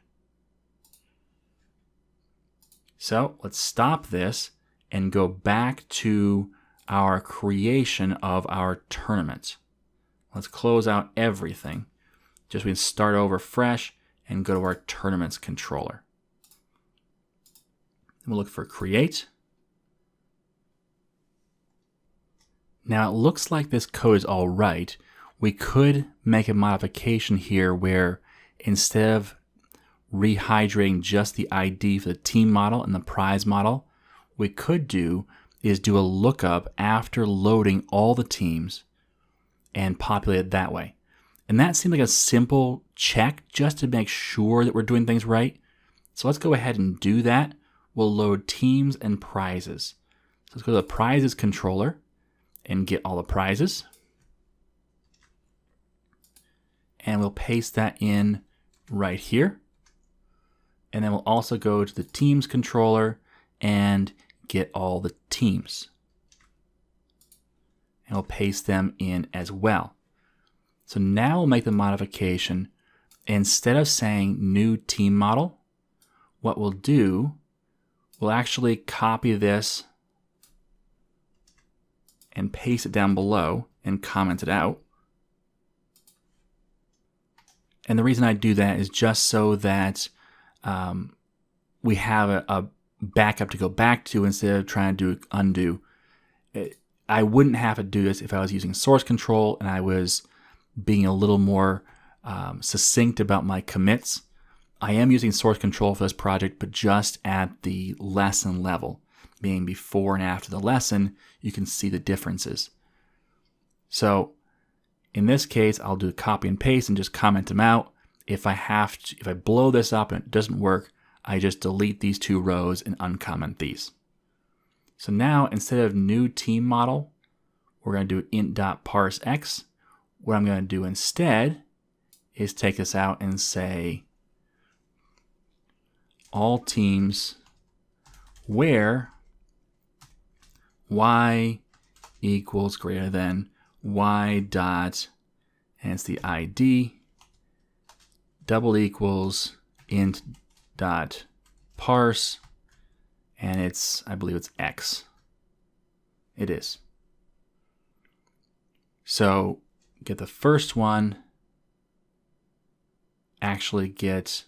So let's stop this and go back to our creation of our tournament. Let's close out everything. Just we can start over fresh and go to our tournaments controller. We'll look for create. Now it looks like this code is all right. We could make a modification here where instead of rehydrating just the ID for the team model and the prize model, we could do is do a lookup after loading all the teams and populate it that way. And that seemed like a simple check just to make sure that we're doing things right. So let's go ahead and do that. We'll load teams and prizes. So let's go to the prizes controller and get all the prizes. And we'll paste that in right here. And then we'll also go to the teams controller and get all the teams. And we'll paste them in as well. So now we'll make the modification. Instead of saying new team model, what we'll do, we'll actually copy this and paste it down below and comment it out. And the reason I do that is just so that we have a backup to go back to instead of trying to do undo. I wouldn't have to do this if I was using source control and I was being a little more succinct about my commits. I am using source control for this project, but just at the lesson level, meaning before and after the lesson, you can see the differences. So in this case, I'll do copy and paste and just comment them out. If I blow this up and it doesn't work, I just delete these 2 rows and uncomment these. So now instead of new team model, we're going to do int.parseX. What I'm going to do instead is take this out and say all teams where y equals greater than y dot, and it's the ID, double equals int dot parse, and it's, I believe it's x. It is. So get the first one, actually get,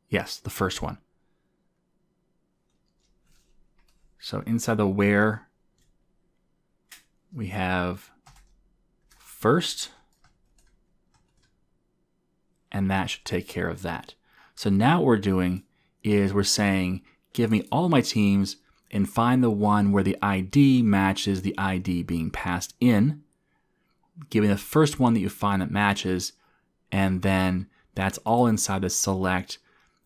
yes, the first one. So inside the where, we have first, and that should take care of that. So now what we're doing is we're saying, give me all my teams and find the one where the ID matches the ID being passed in. giving the first one that you find that matches, and then that's all inside the select,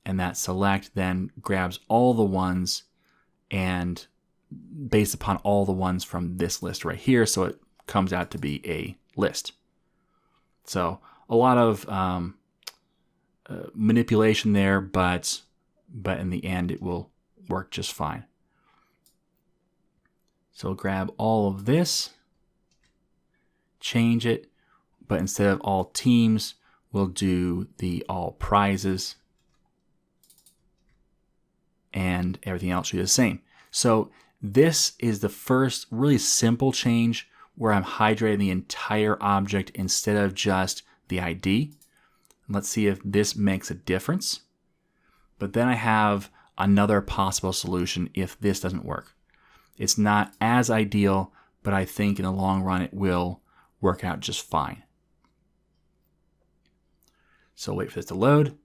and that select then grabs all the ones and based upon all the ones from this list right here, so it comes out to be a list. So a lot of manipulation there, but in the end it will work just fine. So grab all of this, change it, but instead of all teams, we'll do the all prizes, and everything else should be the same. So this is the first really simple change where I'm hydrating the entire object instead of just the ID. Let's see if this makes a difference. But then I have another possible solution if this doesn't work. It's not as ideal, but I think in the long run it will work out just fine. So wait for this to load.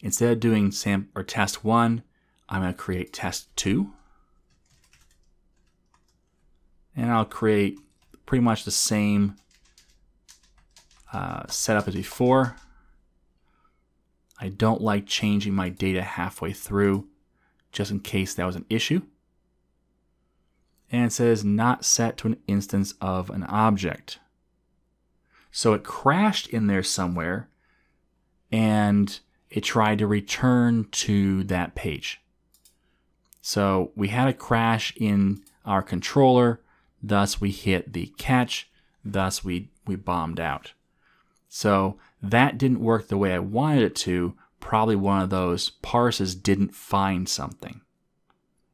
Instead of doing test 1, I'm going to create test 2. And I'll create pretty much the same setup as before. I don't like changing my data halfway through, just in case that was an issue. And it says not set to an instance of an object. So it crashed in there somewhere, and it tried to return to that page. So we had a crash in our controller, thus we hit the catch, thus we bombed out. So that didn't work the way I wanted it to. Probably one of those parses didn't find something.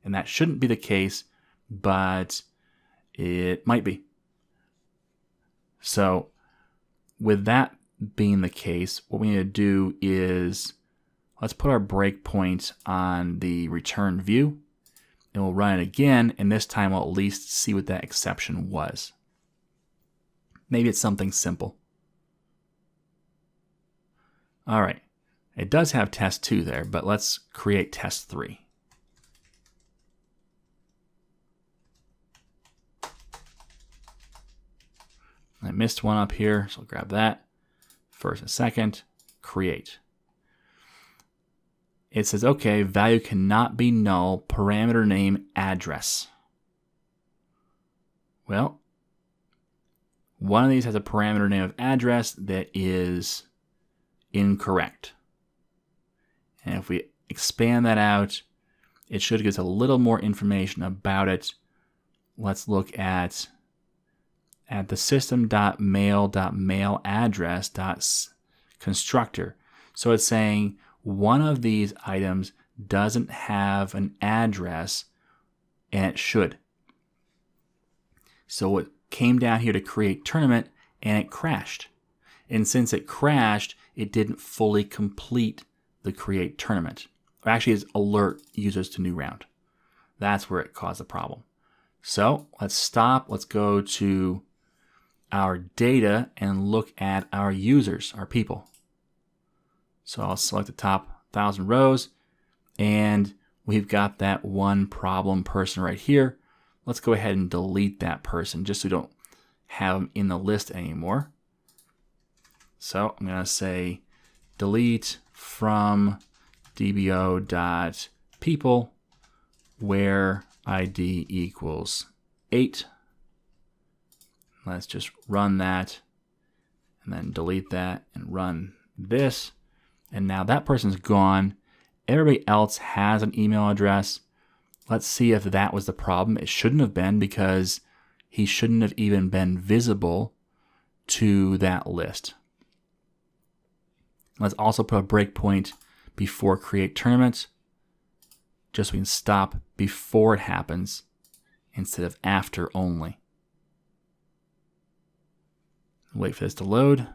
And that shouldn't be the case, but it might be. So with that being the case, what we need to do is let's put our breakpoint on the return view, and we'll run it again, and this time we'll at least see what that exception was. Maybe it's something simple. All right, it does have test 2 there, but let's create test 3. I missed one up here, so I'll grab that. First and second, create. It says, okay, value cannot be null, parameter name address. Well, one of these has a parameter name of address that is incorrect. And if we expand that out, it should give us a little more information about it. Let's look at the system.mail.mailaddress.constructor. So it's saying one of these items doesn't have an address, and it should. So it came down here to create tournament, and it crashed. And since it crashed, it didn't fully complete the create tournament. Or actually, it's alert users to new round. That's where it caused the problem. So let's stop. Let's go to our data and look at our users, our people. So I'll select the top 1,000 rows, and we've got that one problem person right here. Let's go ahead and delete that person just so we don't have them in the list anymore. So I'm going to say delete from dbo.people where ID equals 8. Let's just run that and then delete that and run this. And now that person's gone. Everybody else has an email address. Let's see if that was the problem. It shouldn't have been, because he shouldn't have even been visible to that list. Let's also put a breakpoint before create tournament, just so we can stop before it happens instead of after only. Wait for this to load.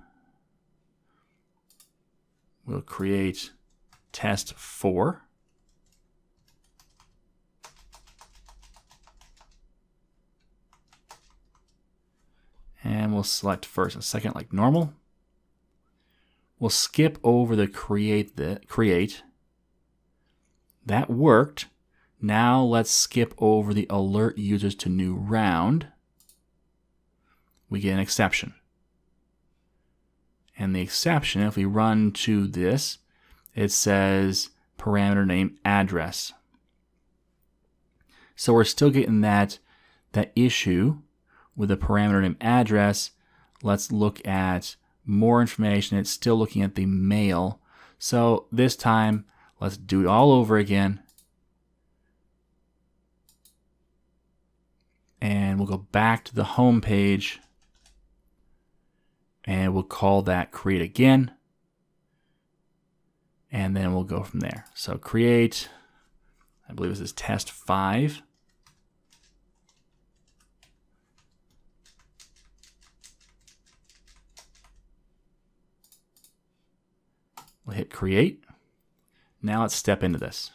We'll create test 4. And we'll select first and second like normal. We'll skip over the create. That worked. Now let's skip over the alert users to new round. We get an exception. And the exception, if we run to this, it says parameter name address. So we're still getting that issue with the parameter name address. Let's look at more information. It's still looking at the mail. So this time, let's do it all over again. And we'll go back to the home page. And we'll call that create again. And then we'll go from there. So create, I believe this is test 5. We'll hit create. Now let's step into this.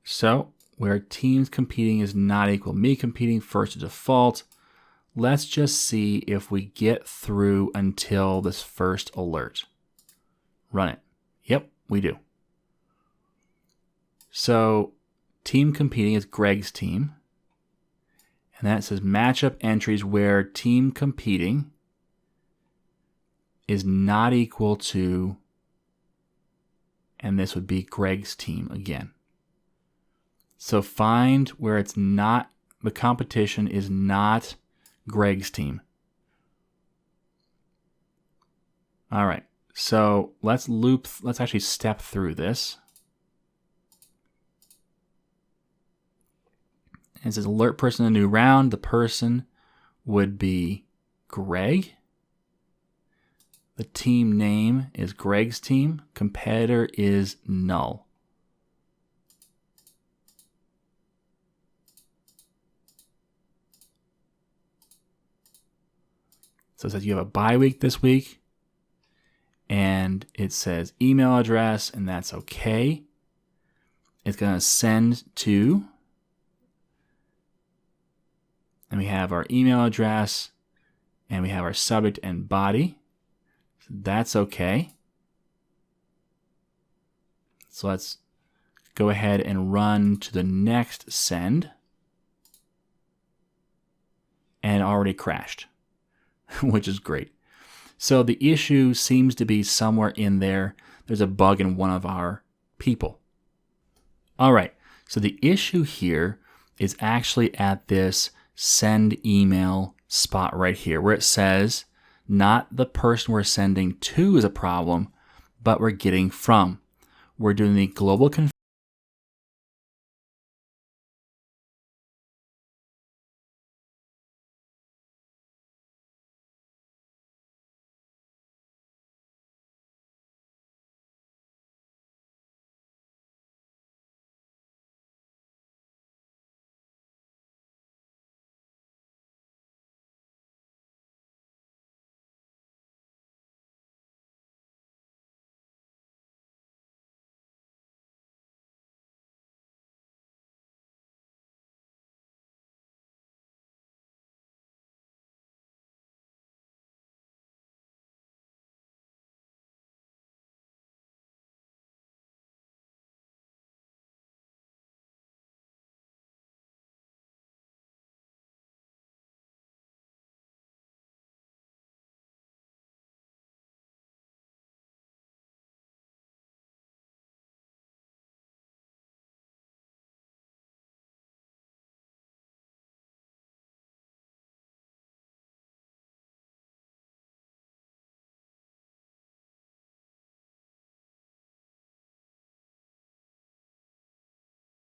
So where teams competing is not equal me competing first to default, let's just see if we get through until this first alert. Run it. Yep, we do. So team competing is Greg's team. And that says matchup entries where team competing is not equal to, and this would be Greg's team again. So find where it's not, the competition is not Greg's team. All right, so let's actually step through this. And it says alert person in a new round. The person would be Greg. The team name is Greg's team. Competitor is null. So it says you have a bye week this week. And it says email address, and that's okay. It's going to send to, and we have our email address, and we have our subject and body. So that's okay. So let's go ahead and run to the next send. And it already crashed, which is great. So the issue seems to be somewhere in there. There's a bug in one of our people. All right, so the issue here is actually at this send email spot right here, where it says not the person we're sending to is a problem, but we're getting from. We're doing the global configuration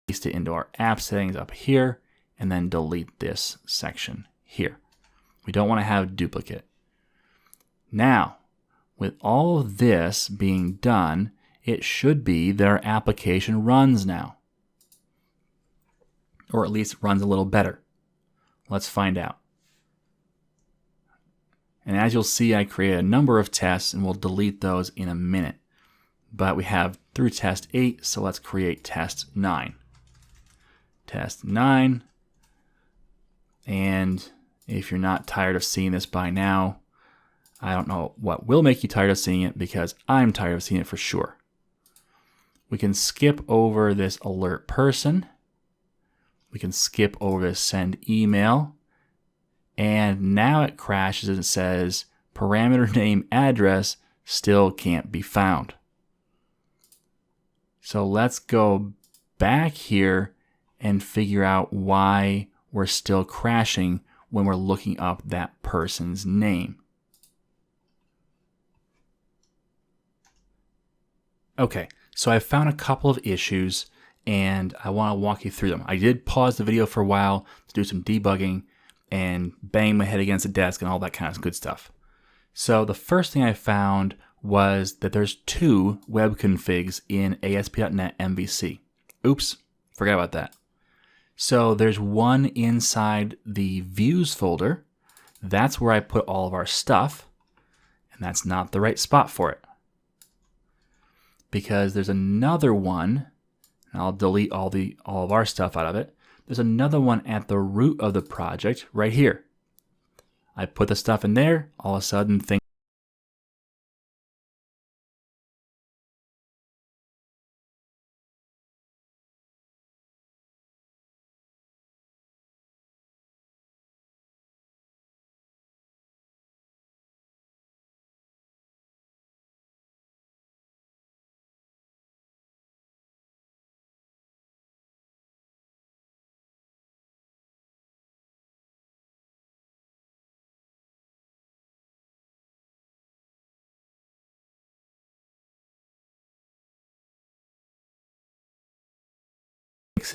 paste it into our app settings up here, and then delete this section here. We don't want to have duplicate. Now, with all of this being done, it should be that our application runs now. Or at least runs a little better. Let's find out. And as you'll see, I created a number of tests, and we'll delete those in a minute. But we have through test 8, so let's create test 9. Test 9. And if you're not tired of seeing this by now, I don't know what will make you tired of seeing it, because I'm tired of seeing it for sure. We can skip over this alert person. We can skip over this send email. And now it crashes and it says parameter name address still can't be found. So let's go back here and figure out why we're still crashing when we're looking up that person's name. Okay, so I found a couple of issues and I want to walk you through them. I did pause the video for a while to do some debugging and bang my head against the desk and all that kind of good stuff. So the first thing I found was that there's 2 web configs in ASP.NET MVC. Oops, forgot about that. So there's one inside the views folder. That's where I put all of our stuff, and that's not the right spot for it. Because there's another one, and I'll delete all of our stuff out of it. There's another one at the root of the project right here. I put the stuff in there, all of a sudden things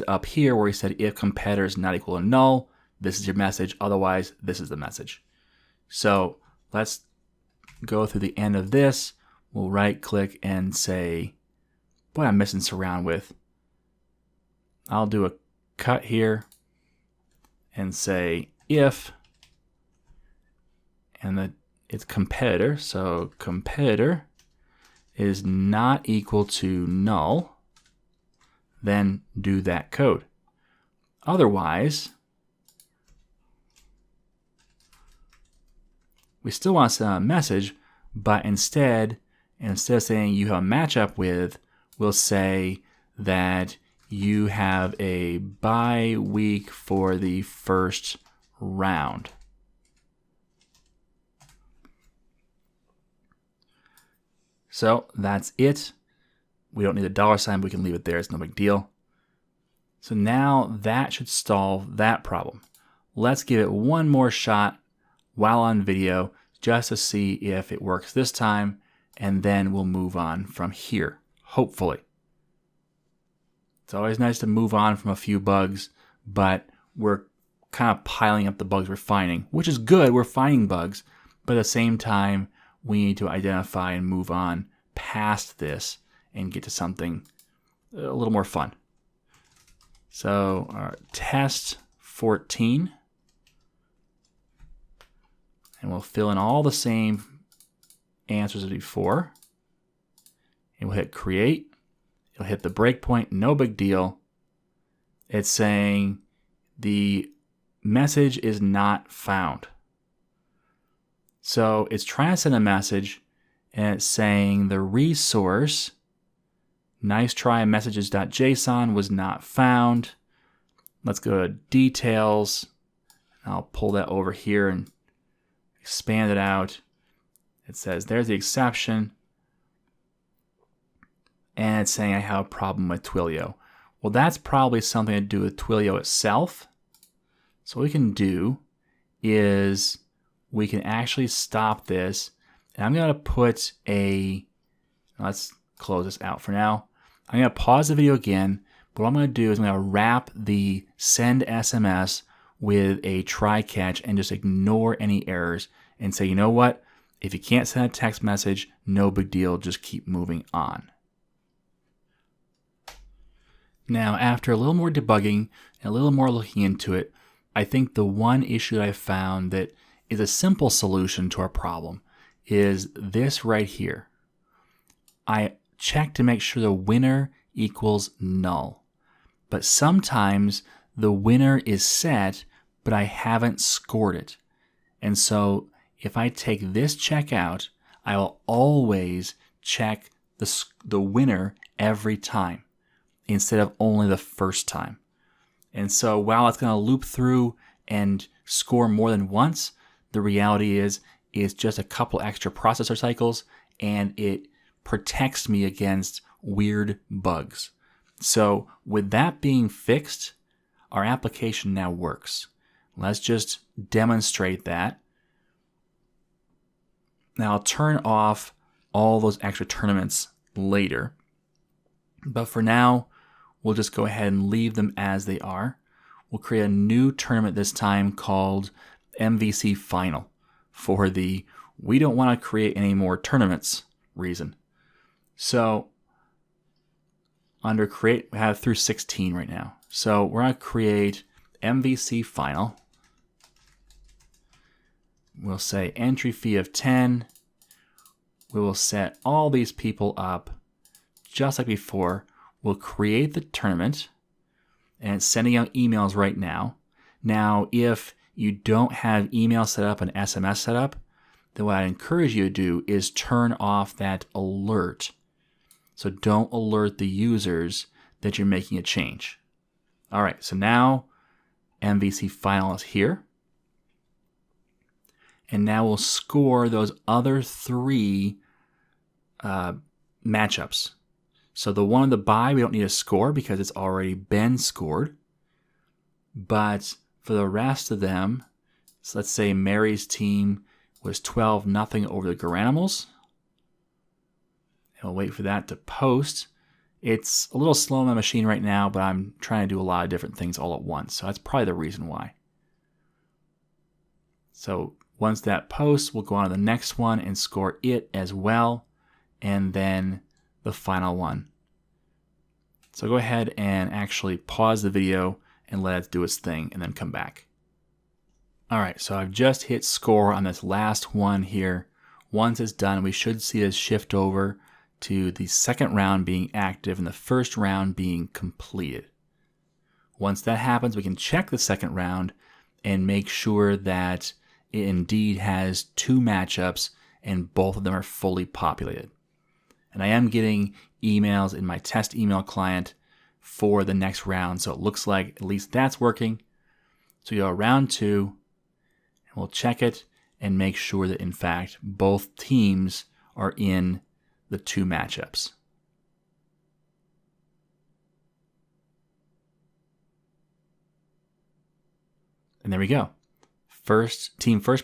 up here where he said if competitor is not equal to null, this is your message, otherwise this is the message. So let's go through the end of this. We'll right click and say, boy, I'm missing surround with. I'll do a cut here and say if, and it's competitor, so competitor is not equal to null, then do that code. Otherwise, we still want to send a message, but instead of saying you have a matchup with, we'll say that you have a bye week for the first round. So that's it. We don't need a $sign, but we can leave it there. It's no big deal. So now that should solve that problem. Let's give it one more shot while on video just to see if it works this time, and then we'll move on from here, hopefully. It's always nice to move on from a few bugs, but we're kind of piling up the bugs we're finding, which is good. We're finding bugs, but at the same time, we need to identify and move on past this and get to something a little more fun. So our test 14, and we'll fill in all the same answers as before. And we'll hit create. It'll hit the breakpoint, no big deal. It's saying the message is not found. So it's trying to send a message, and it's saying the resource nice try messages.json was not found. Let's go to details. I'll pull that over here and expand it out. It says there's the exception. And it's saying I have a problem with Twilio. Well, that's probably something to do with Twilio itself. So what we can do is we can actually stop this. And I'm going to put let's close this out for now. I'm going to pause the video again, but what I'm going to do is I'm going to wrap the send SMS with a try catch and just ignore any errors and say, you know what? If you can't send a text message, no big deal, just keep moving on. Now, after a little more debugging and a little more looking into it, I think the one issue that I found that is a simple solution to our problem is this right here. I check to make sure the winner equals null. But sometimes the winner is set, but I haven't scored it. And so if I take this check out, I will always check the winner every time instead of only the first time. And so while it's going to loop through and score more than once, the reality is it's just a couple extra processor cycles, and it protects me against weird bugs. So with that being fixed, our application now works. Let's just demonstrate that. Now I'll turn off all those extra tournaments later. But for now, we'll just go ahead and leave them as they are. We'll create a new tournament this time called MVC Final for the we don't want to create any more tournaments reason. So under create, we have through 16 right now. So we're going to create MVC Final. We'll say entry fee of 10. We will set all these people up just like before. We'll create the tournament, and it's sending out emails right now. Now, if you don't have email set up and SMS set up, then what I encourage you to do is turn off that alert. So don't alert the users that you're making a change. All right, so now MVC Final is here. And now we'll score those other 3 matchups. So the one on the bye, we don't need a score because it's already been scored. But for the rest of them, so let's say Mary's team was 12-0 over the Garanimals. And we'll wait for that to post. It's a little slow on my machine right now, but I'm trying to do a lot of different things all at once. So that's probably the reason why. So once that posts, we'll go on to the next one and score it as well. And then the final one. So go ahead and actually pause the video and let it do its thing and then come back. All right, so I've just hit score on this last one here. Once it's done, we should see it shift over to the second round being active and the first round being completed. Once that happens, we can check the second round and make sure that it indeed has 2 matchups and both of them are fully populated. And I am getting emails in my test email client for the next round, so it looks like at least that's working. So you go round 2, and we'll check it and make sure that in fact both teams are in the 2 matchups. And there we go. First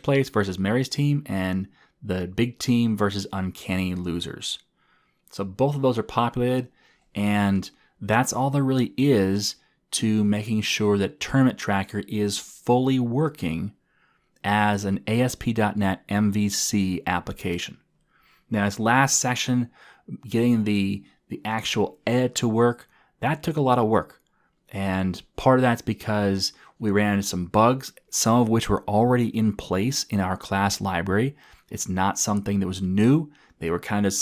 place versus Mary's team, and the big team versus Uncanny Losers. So both of those are populated, and that's all there really is to making sure that Tournament Tracker is fully working as an ASP.NET MVC application. Now, this last section, getting the actual edit to work, that took a lot of work. And part of that's because we ran into some bugs, some of which were already in place in our class library. It's not something that was new. They were kind of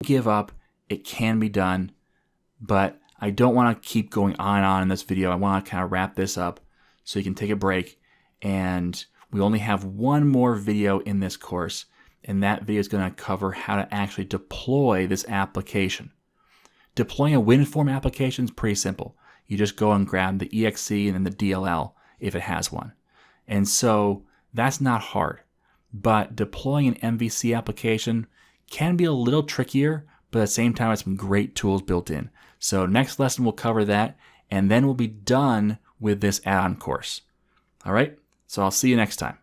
give up. It can be done, but I don't want to keep going on and on in this video. I want to kind of wrap this up so you can take a break. And we only have one more video in this course, and that video is going to cover how to actually deploy this application. Deploying a WinForm application is pretty simple. You just go and grab the exe and then the DLL if it has one. And so that's not hard. But deploying an MVC application can be a little trickier, but at the same time, it's some great tools built in. So next lesson, we'll cover that, and then we'll be done with this add-on course. All right, so I'll see you next time.